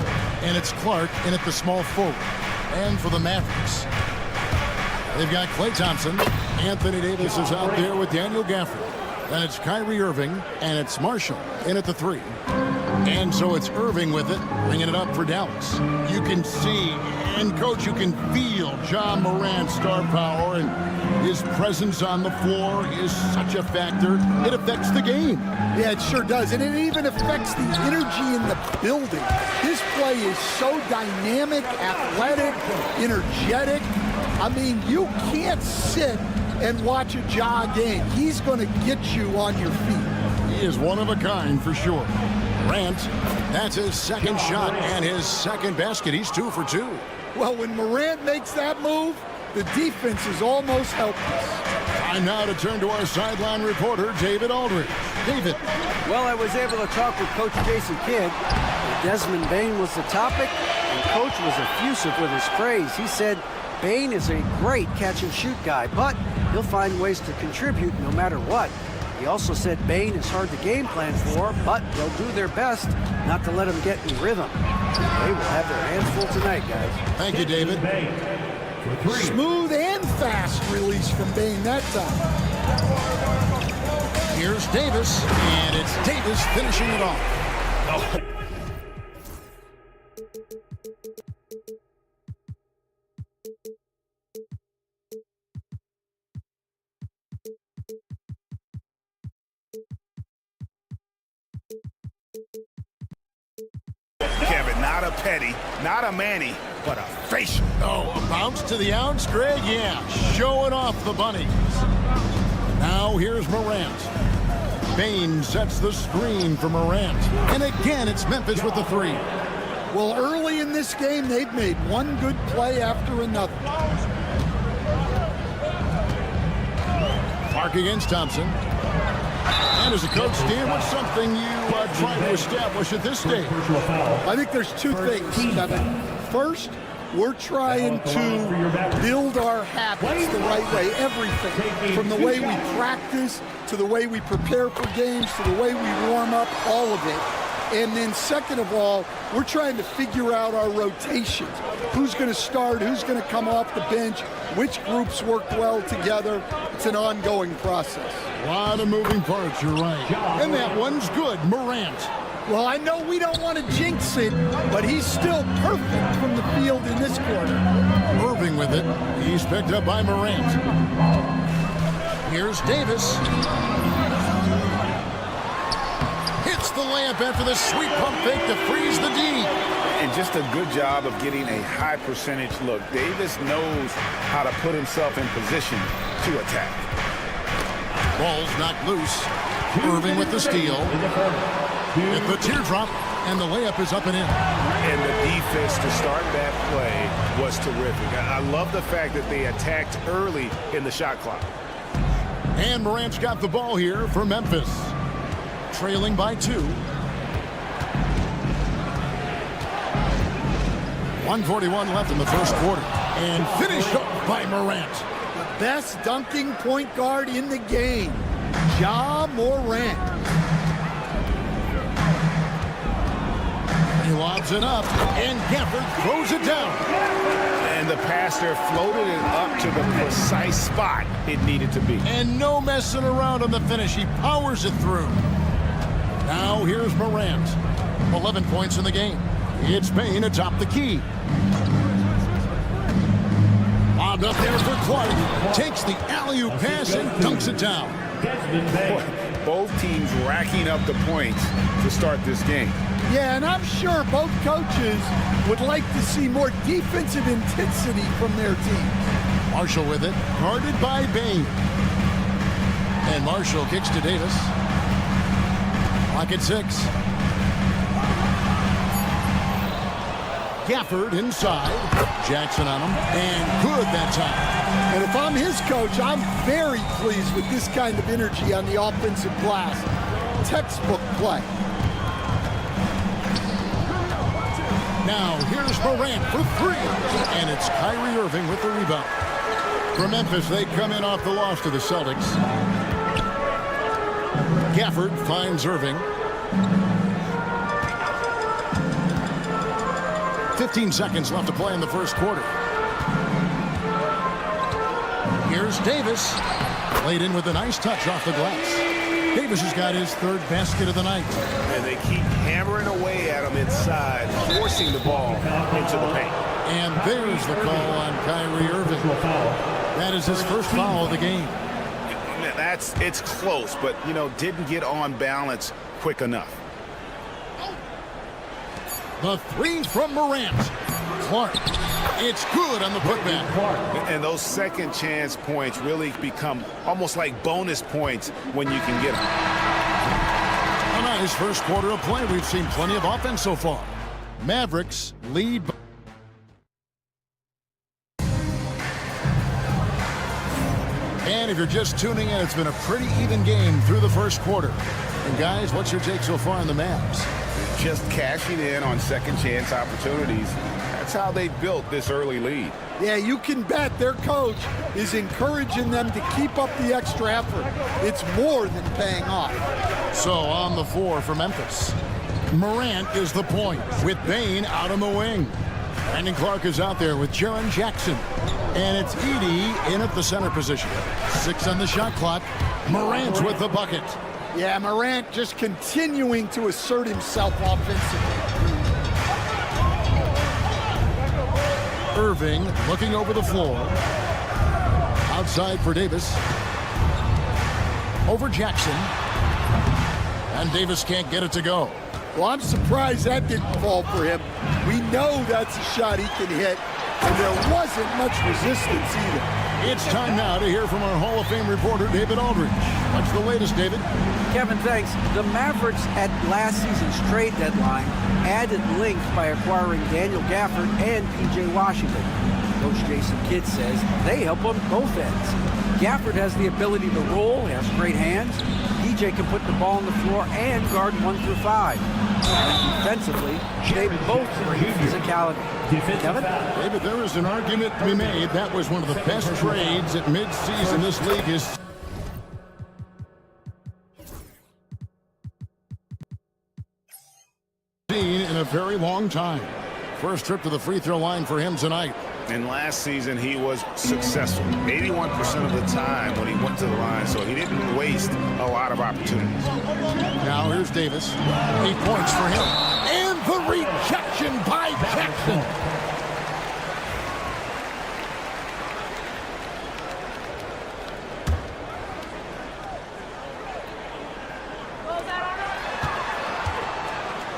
And it's Clark in at the small forward. And for the Mavericks, they've got Klay Thompson. Anthony Davis is out there with Daniel Gafford. Then it's Kyrie Irving, and it's Marshall in at the 3. And so it's Irving with it, bringing it up for Dallas. You can see, and Coach, you can feel Ja Morant's star power, and his presence on the floor is such a factor. It affects the game. Yeah, it sure does, and it even affects the energy in the building. His play is so dynamic, athletic, energetic. I mean, you can't sit and watch a Ja game. He's going to get you on your feet. He is one of a kind for sure. Morant, that's his second shot and his second basket. He's 2 for 2. Well, when Morant makes that move, the defense is almost helpless. Time now to turn to our sideline reporter, David Aldridge. David. Well, I was able to talk with Coach Jason Kidd. Desmond Bane was the topic, and Coach was effusive with his praise. He said Bane is a great catch-and-shoot guy, but he'll find ways to contribute no matter what. He also said Bane is hard to game plan for, but they'll do their best not to let him get in rhythm. They will have their hands full tonight, guys. Thank you, David. Smooth and fast release from Bane that time. Here's Davis, and it's Davis finishing it off. Oh. Kevin, not a petty, not a Manny, but a facial. Oh, a bounce to the ounce, Greg? Yeah, showing off the bunnies. Now here's Morant. Bane sets the screen for Morant. And again, it's Memphis with the 3. Well, early in this game, they've made one good play after another. Clark against Thompson. And as a coach, Steve, what's something you try to establish at this stage? I think there's 2 things, Kevin. First, we're trying to build our habits the right way. Everything, from the way we practice, to the way we prepare for games, to the way we warm up, all of it. And then second of all, we're trying to figure out our rotations. Who's going to start, who's going to come off the bench, which groups work well together. It's an ongoing process. A lot of moving parts, you're right. And that one's good, Morant. Well, I know we don't want to jinx it, but he's still perfect from the field in this quarter. Irving with it. He's picked up by Morant. Here's Davis. Hits the layup after the sweet pump fake to freeze the D. And just a good job of getting a high percentage look. Davis knows how to put himself in position to attack. Ball's knocked loose. Irving with the steal. At the teardrop, and the layup is up and in. And the defense to start that play was terrific. I love the fact that they attacked early in the shot clock. And Morant's got the ball here for Memphis. Trailing by 2. 1:41 left in the first quarter. And finished up by Morant. The best dunking point guard in the game, Ja Morant. He lobs it up, and Gafford throws it down. And the passer floated it up to the precise spot it needed to be. And no messing around on the finish. He powers it through. Now here's Morant. 11 points in the game. It's Payne atop the key. Lobbed up there for Clark. Takes the alley-oop pass and dunks it down. Both teams racking up the points to start this game. Yeah, and I'm sure both coaches would like to see more defensive intensity from their team. Marshall with it, guarded by Bain. And Marshall kicks to Davis. Clock at 6. Gafford inside. Jackson on him, and good that time. And if I'm his coach, I'm very pleased with this kind of energy on the offensive glass. Textbook play. Now here's Morant for 3, and it's Kyrie Irving with the rebound. For Memphis, they come in off the loss to the Celtics. Gafford finds Irving. 15 seconds left to play in the first quarter. Here's Davis. Laid in with a nice touch off the glass. Davis has got his 3rd basket of the night. And they keep hammering away at him inside, forcing the ball into the paint. And there's the call on Kyrie Irving. That is his first foul of the game. It's close, but, didn't get on balance quick enough. The 3 from Morant. Clark. It's good on the putback. And those second chance points really become almost like bonus points when you can get them. A nice first quarter of play. We've seen plenty of offense so far. Mavericks lead. And if you're just tuning in, it's been a pretty even game through the first quarter. And guys, what's your take so far on the Mavs? Just cashing in on second chance opportunities. That's how they built this early lead. Yeah, you can bet their coach is encouraging them to keep up the extra effort. It's more than paying off. So on the floor for Memphis, Morant is the point with Bain out on the wing. Brandon Clark is out there with Jaren Jackson. And it's Edey in at the center position. 6 on the shot clock. Morant with the bucket. Yeah, Morant just continuing to assert himself offensively. Irving looking over the floor. Outside for Davis. Over Jackson. And Davis can't get it to go. Well, I'm surprised that didn't fall for him. We know that's a shot he can hit, and there wasn't much resistance either. It's time now to hear from our Hall of Fame reporter, David Aldridge. What's the latest, David? Kevin, thanks. The Mavericks at last season's trade deadline added length by acquiring Daniel Gafford and P.J. Washington. Coach Jason Kidd says they help on both ends. Gafford has the ability to roll, has great hands. P.J. can put the ball on the floor and guard 1 through 5. And defensively, they both bring physicality. Kevin? David, there is an argument to be made. That was one of the best trades at midseason this league has seen in a very long time. First trip to the free throw line for him tonight. And last season, he was successful 81% of the time when he went to the line, so he didn't waste a lot of opportunities. Now here's Davis. 8 points for him. And the rejection by Jackson.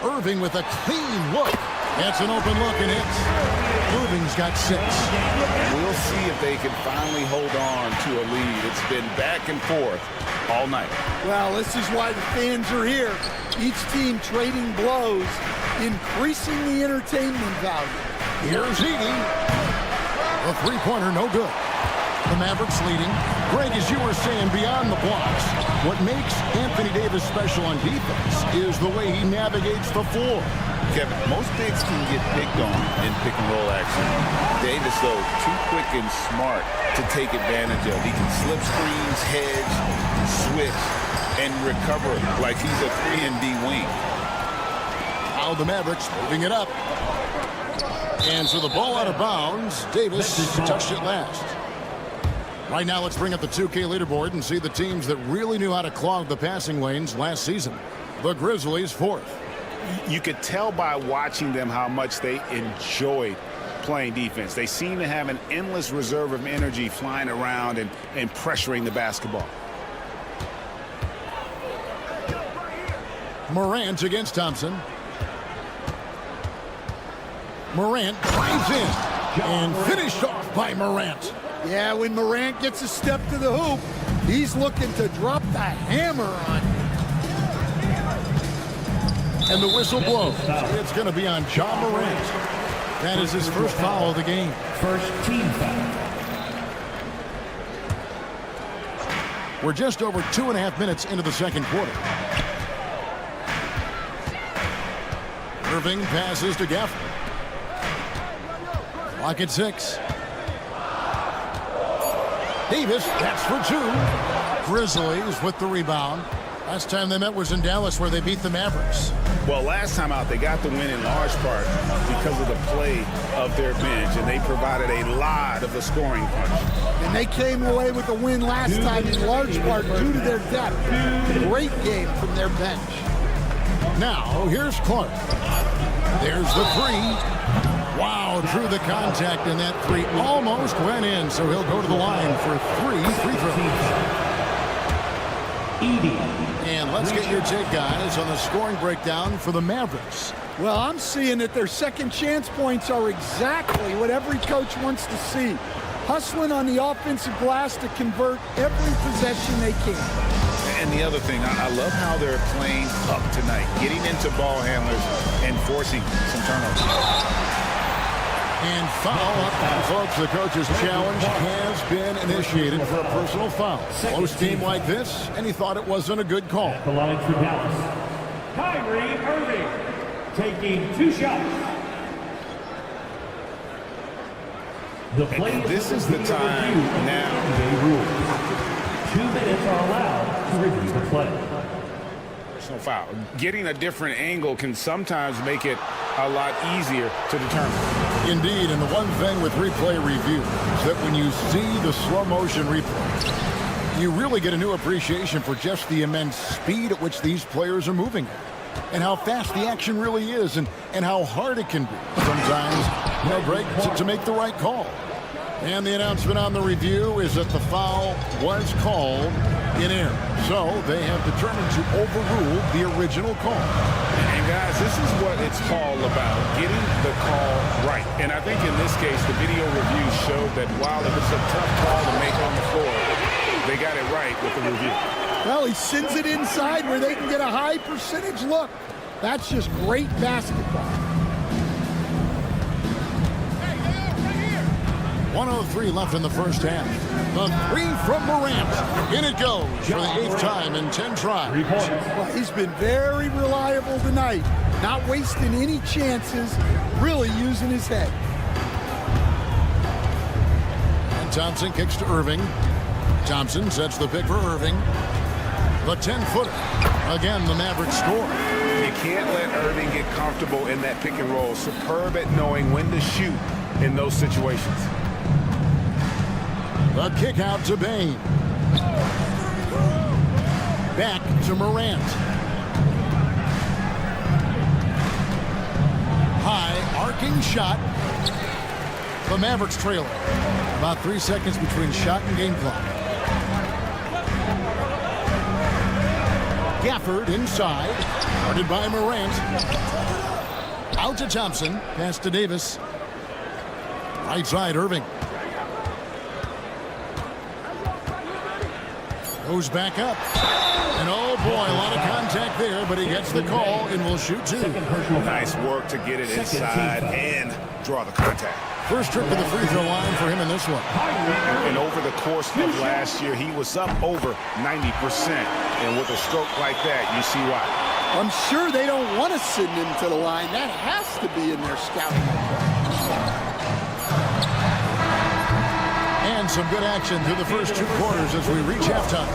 Irving with a clean look. That's an open look and hits. Irving's got 6. We'll see if they can finally hold on to a lead. It's been back and forth all night. Well, this is why the fans are here. Each team trading blows, increasing the entertainment value. Here's Edey. A three-pointer, no good. The Mavericks leading. Greg, as you were saying, beyond the blocks, what makes Anthony Davis special on defense is the way he navigates the floor. Kevin, most bigs can get picked on in pick-and-roll action. Davis, though, too quick and smart to take advantage of. He can slip screens, hedge, switch, and recover like he's a 3-and-D wing. Now the Mavericks moving it up. And so the ball out of bounds. Davis touched it last. Right now, let's bring up the 2K leaderboard and see the teams that really knew how to clog the passing lanes last season. The Grizzlies, 4th. You could tell by watching them how much they enjoyed playing defense. They seem to have an endless reserve of energy flying around and pressuring the basketball. Morant against Thompson. Morant drives in and finished off by Morant. Yeah, when Morant gets a step to the hoop, he's looking to drop the hammer on. And the whistle blows. It's going to be on Ja Morant. That is his first foul of the game. First team foul. We're just over 2.5 minutes into the second quarter. Irving passes to Gafford. Clock at 6. Davis, that's for 2. Grizzlies with the rebound. Last time they met was in Dallas, where they beat the Mavericks. Well, last time out, they got the win in large part because of the play of their bench, and they provided a lot of the scoring punch. And they came away with a win last time in large part due to their depth. Great game from their bench. Now, here's Clark. There's the 3. Wow, drew the contact, and that 3 almost went in, so he'll go to the line for 3 free throws. And let's get your take, guys, on the scoring breakdown for the Mavericks. Well, I'm seeing that their second chance points are exactly what every coach wants to see. Hustling on the offensive glass to convert every possession they can. And the other thing, I love how they're playing up tonight, getting into ball handlers and forcing some turnovers. And foul up. And folks, the coach's challenge has been initiated for a personal foul. Close game like this, and he thought it wasn't a good call. At the line for Dallas, Kyrie Irving taking 2 shots. And this is the time now. 2 minutes are allowed to review the play. Personal foul. Getting a different angle can sometimes make it a lot easier to determine. Indeed, and the one thing with replay review is that when you see the slow motion replay, you really get a new appreciation for just the immense speed at which these players are moving at, and how fast the action really is, and how hard it can be sometimes, Greg, to make the right call. And the announcement on the review is that the foul was called in error. So they have determined to overrule the original call. And guys, this is what it's all about, getting the call right. And I think in this case, the video review showed that while it was a tough call to make on the floor, they got it right with the review. Well, he sends it inside where they can get a high percentage look. That's just great basketball. 1:03 left in the first half. The 3 from Morant. In it goes for the 8th time in 10 tries. Well, he's been very reliable tonight. Not wasting any chances, really using his head. And Thompson kicks to Irving. Thompson sets the pick for Irving. The 10-footer. Again, the Mavericks score. You can't let Irving get comfortable in that pick and roll. Superb at knowing when to shoot in those situations. The kick out to Bain. Back to Morant. High arcing shot. The Mavericks trailing. About 3 seconds between shot and game clock. Gafford inside. Guarded by Morant. Out to Thompson. Pass to Davis. Right side, Irving. Goes back up. And oh boy, a lot of contact there, but he gets the call and will shoot 2. Nice work to get it inside and draw the contact. First trip to the free throw line for him in this one. And over the course of last year, he was up over 90%. And with a stroke like that, you see why. I'm sure they don't want to send him to the line. That has to be in their scouting report. And some good action through the first 2 quarters as we reach halftime.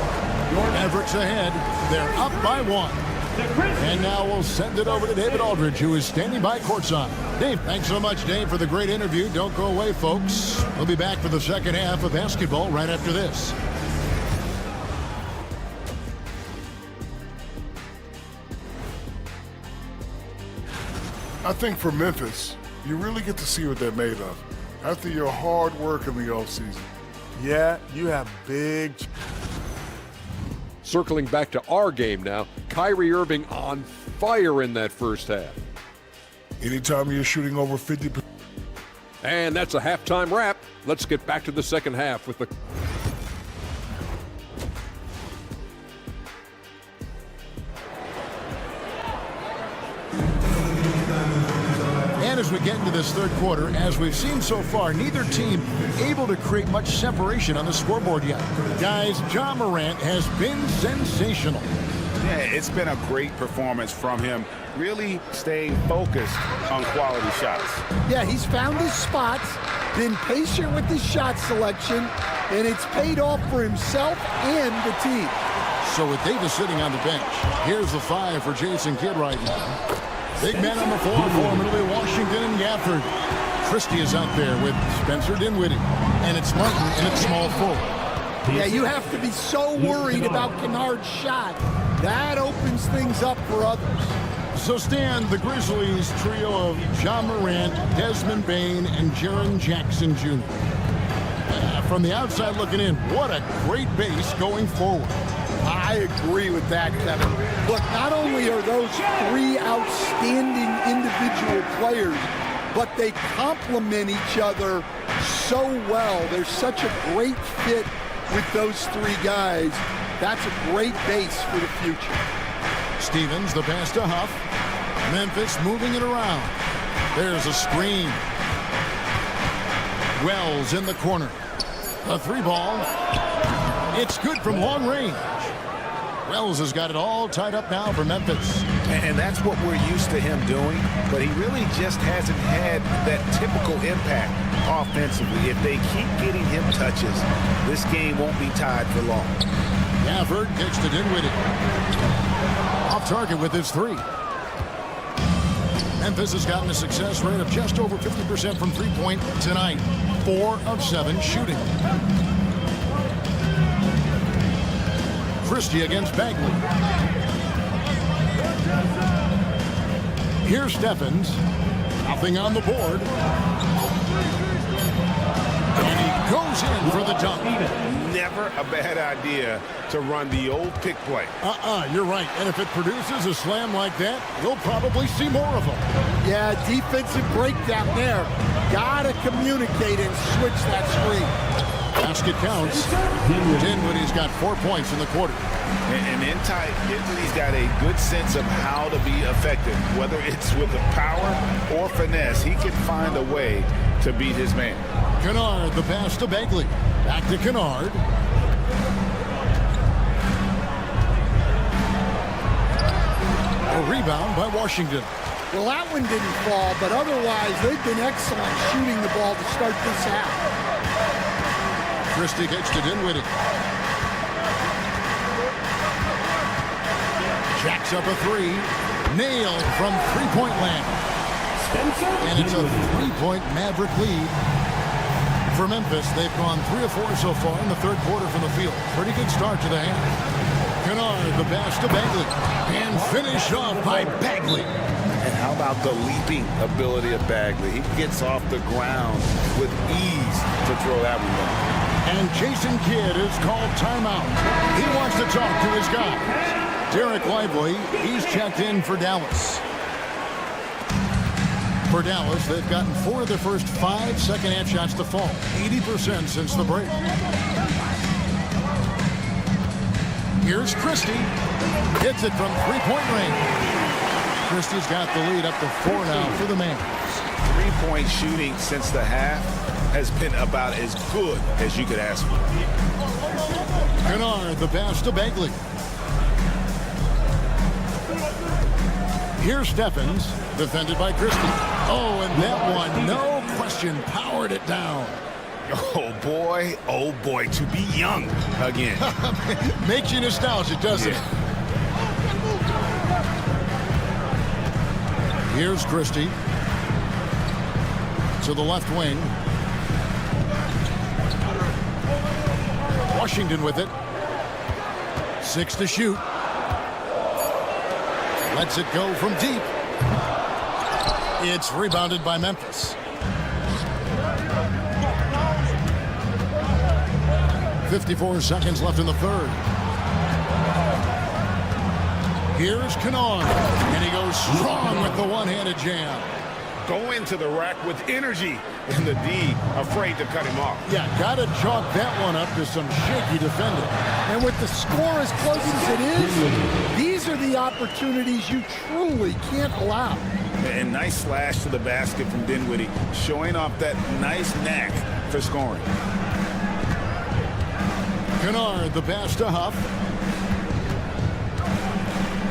Mavericks ahead. They're up by 1. And now we'll send it over to David Aldridge, who is standing by courtside. Dave, thanks so much, Dave, for the great interview. Don't go away, folks. We'll be back for the second half of basketball right after this. I think for Memphis, you really get to see what they're made of. After your hard work in the offseason. Yeah, you have big... Circling back to our game now, Kyrie Irving on fire in that first half. Anytime you're shooting over 50%. And that's a halftime wrap. Let's get back to the second half with the... And as we get into this third quarter, as we've seen so far, neither team able to create much separation on the scoreboard yet. Guys, Ja Morant has been sensational. Yeah, it's been a great performance from him, really staying focused on quality shots. Yeah, he's found his spots, been patient with his shot selection, and it's paid off for himself and the team. So with Davis sitting on the bench, here's the 5 for Jason Kidd right now. Big man on the floor for him. It'll be Washington and Gafford. Christie is out there with Spencer Dinwiddie. And it's Martin in its small forward. Yeah, you have to be so worried about Kennard's shot. That opens things up for others. So Stan, the Grizzlies trio of Ja Morant, Desmond Bane, and Jaren Jackson Jr. From the outside looking in, what a great base going forward. I agree with that, Kevin. Look, not only are those 3 outstanding individual players, but they complement each other so well. There's such a great fit with those 3 guys. That's a great base for the future. Stevens, the pass to Huff. Memphis moving it around. There's a screen. Wells in the corner. A 3-ball. It's good from long range. Wells has got it all tied up now for Memphis. And that's what we're used to him doing, but he really just hasn't had that typical impact offensively. If they keep getting him touches, this game won't be tied for long. Gafford gets to Dinwiddie. Off target with his 3. Memphis has gotten a success rate of just over 50% from three-point tonight. 4 of 7 shooting. Christie against Bagley. Here's Stephens. Nothing on the board. And he goes in for the dunk. Never a bad idea to run the old pick play. You're right. And if it produces a slam like that, we'll probably see more of them. Yeah, defensive breakdown there. Gotta communicate and switch that screen. Basket counts. Dinwiddie's got 4 points in the quarter. And in tight, Dinwiddie's got a good sense of how to be effective. Whether it's with the power or finesse, he can find a way to beat his man. Kennard, the pass to Bagley. Back to Kennard. A rebound by Washington. Well, that one didn't fall, but otherwise they've been excellent shooting the ball to start this half. Christie gets to Dinwiddie. Jacks up a 3. Nailed from three-point land. And it's a 3-point Maverick lead for Memphis. They've gone 3 of 4 so far in the third quarter from the field. Pretty good start to the half. Kennard, the pass to Bagley. And finished off by Bagley. And how about the leaping ability of Bagley? He gets off the ground with ease to throw that one down. And Jason Kidd is called timeout. He wants to talk to his guys. Derek Lively, he's checked in for Dallas. For Dallas, they've gotten 4 of their first 5 second-half shots to fall. 80% since the break. Here's Christie. Hits it from three-point range. Christie's got the lead up to 4 now for the Mavs. three-point shooting since the half has been about as good as you could ask for. Kennard, the pass to Bagley. Here's Steffens, defended by Christie. Oh, and that one, no question, powered it down. Oh boy, to be young again. Makes you nostalgic, doesn't it? Here's Christie to the left wing. Washington with it. 6 to shoot. Lets it go from deep. It's rebounded by Memphis. 54 seconds left in the third. Here's Kennard, and he goes strong with the one-handed jam. Go into the rack with energy, and the D afraid to cut him off. Yeah, got to chalk that one up to some shaky defending. And with the score as close as it is, these are the opportunities you truly can't allow. And nice slash to the basket from Dinwiddie, showing off that nice knack for scoring. Kennard, the pass to Huff.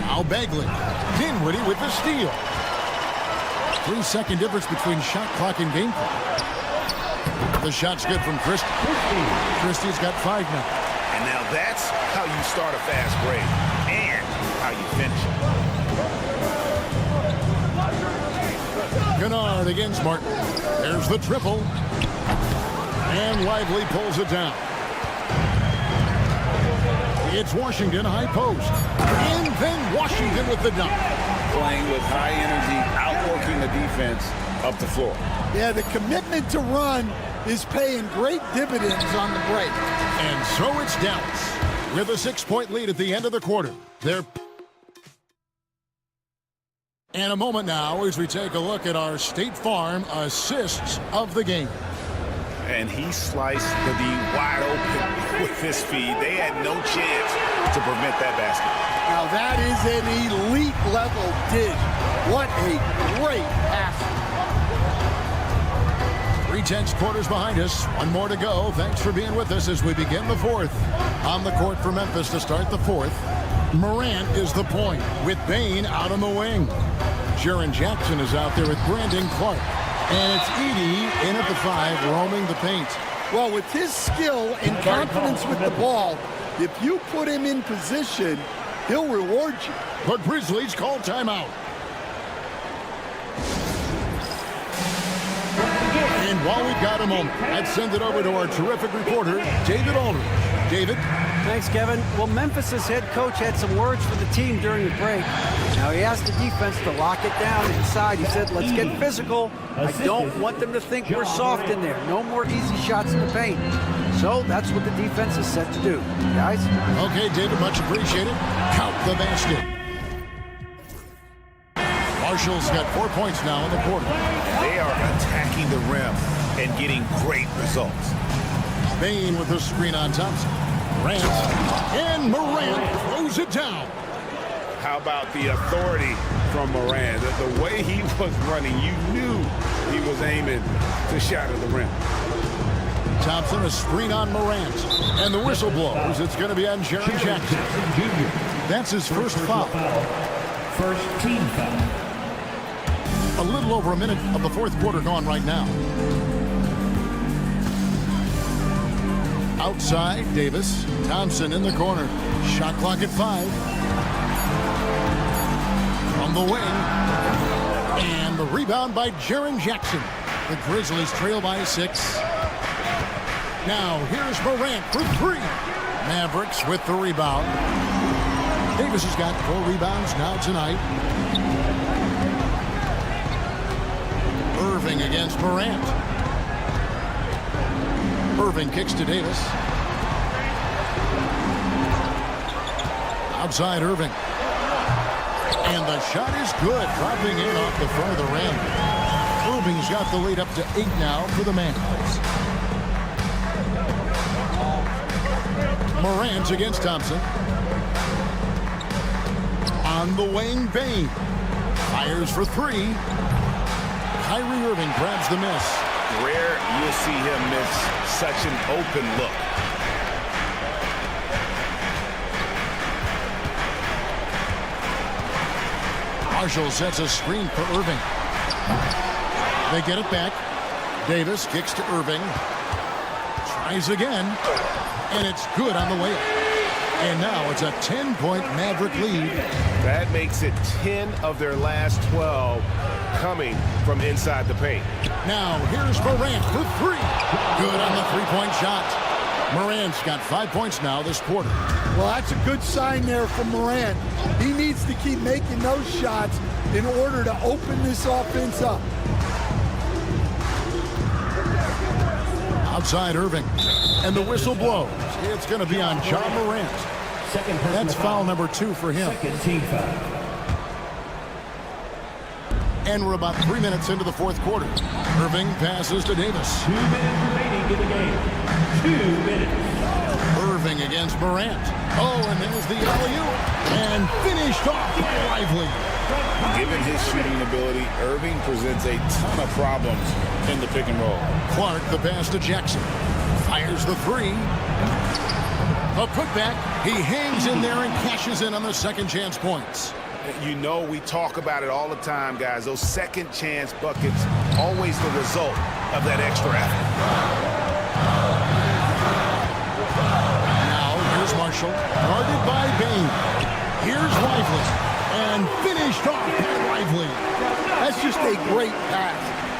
Now Bagley. Dinwiddie with the steal. 3-second difference between shot clock and game clock. The shot's good from Christie. Christie's got 5 now. And now that's how you start a fast break and how you finish it. Kennard against Martin. There's the triple. And Lively pulls it down. It's Washington high post. And then Washington with the dunk. Playing with high energy, outworking the defense up the floor. Yeah, the commitment to run is paying great dividends on the break. And so it's Dallas with a 6-point lead at the end of the quarter. And a moment now as we take a look at our State Farm assists of the game. And he sliced the D wide open with his feed. They had no chance to prevent that basket. Now that is an elite level dish. What a great pass. 3/10 quarters behind us. One more to go. Thanks for being with us as we begin the fourth. On the court for Memphis to start the fourth. Morant is the point with Bane out on the wing. Jaren Jackson is out there with Brandon Clark. And it's Edey in at the 5, roaming the paint. Well, with his skill and confidence with the ball, if you put him in position, he'll reward you. But Grizzlies call timeout. And while we've got a moment, let's send it over to our terrific reporter, David Aldridge. David? Thanks, Kevin. Well, Memphis' head coach had some words for the team during the break. Now, he asked the defense to lock it down inside. He said, let's get physical. I don't want them to think we're soft in there. No more easy shots in the paint. So that's what the defense is set to do. Guys? Okay, David, much appreciated. Count the basket. Marshall's got 4 points now in the quarter. They are attacking the rim and getting great results. Bane with the screen on Thompson. Morant. And Morant throws it down. How about the authority from Morant? The way he was running, you knew he was aiming to shatter the rim. Thompson, a screen on Morant. And the whistle blows. It's going to be on Jaren Jackson. That's his first foul. First team foul. A little over a minute of the fourth quarter gone right now. Outside, Davis. Thompson in the corner. Shot clock at 5. On the wing. And the rebound by Jaren Jackson. The Grizzlies trail by 6. Now, here's Morant for 3. Mavericks with the rebound. Davis has got 4 rebounds now tonight. Irving against Morant. Irving kicks to Davis. Outside Irving. And the shot is good, dropping in off the front of the rim. Irving's got the lead up to 8 now for the Mavs. Morant against Thompson. On the wing, Bane. Fires for 3. Kyrie Irving grabs the miss. Rare you'll see him miss such an open look. Marshall sets a screen for Irving. They get it back. Davis kicks to Irving. Tries again. And it's good on the way up. And now it's a 10-point Maverick lead. That makes it 10 of their last 12 coming from inside the paint. Now here's Morant for three. Good on the three-point shot. Morant's got 5 points now this quarter. Well, that's a good sign there from Morant. He needs to keep making those shots in order to open this offense up. Outside Irving. And the whistle blows. It's going to be on John Morant. That's foul number 2 for him. And we're about 3 minutes into the fourth quarter. Irving passes to Davis. 2 minutes remaining in the game. 2 minutes. Irving against Morant. Oh, and there's the alley-oop. And finished off by Lively. Given his shooting ability, Irving presents a ton of problems in the pick and roll. Clark, the pass to Jackson. Fires the three. A putback. He hangs in there and cashes in on the second chance points. You know, we talk about it all the time, guys. Those second chance buckets, always the result of that extra effort. Now, here's Marshall, guarded by Bain. Here's Lively, and finished off by Lively. That's just a great pass.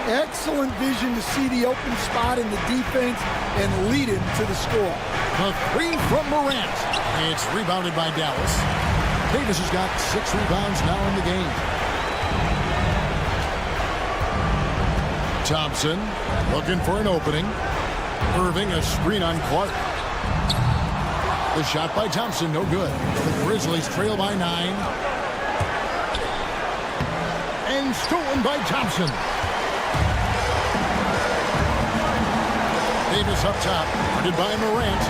Excellent vision to see the open spot in the defense and lead him to the score. A three from Morant. It's rebounded by Dallas. Davis has got 6 rebounds now in the game. Thompson looking for an opening. Irving, a screen on Clark. The shot by Thompson, no good. The Grizzlies trail by 9. And stolen by Thompson. Davis up top, guarded by Morant.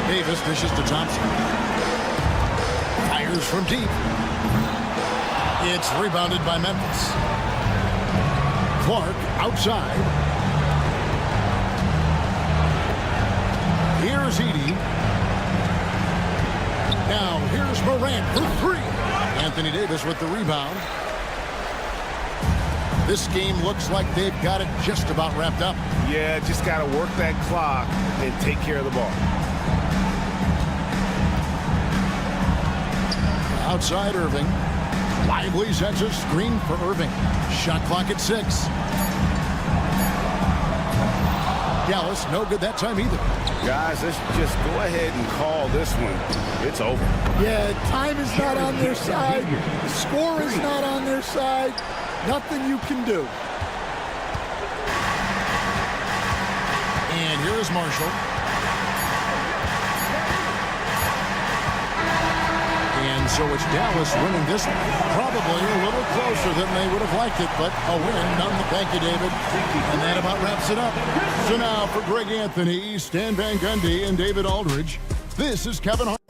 Davis dishes to Thompson. Fires from deep. It's rebounded by Memphis. Clark outside. Here's Edey. Now here's Morant for 3. Anthony Davis with the rebound. This game looks like they've got it just about wrapped up. Yeah, just got to work that clock and take care of the ball. Outside Irving. Lively sets a screen for Irving. Shot clock at 6. Dallas, no good that time either. Guys, let's just go ahead and call this one. It's over. Yeah, time is not on their side. The score is not on their side. Nothing you can do. And here is Marshall. And so it's Dallas winning this one. Probably a little closer than they would have liked it, but a win. Thank you, David. And that about wraps it up. So now for Greg Anthony, Stan Van Gundy, and David Aldridge, this is Kevin Hart.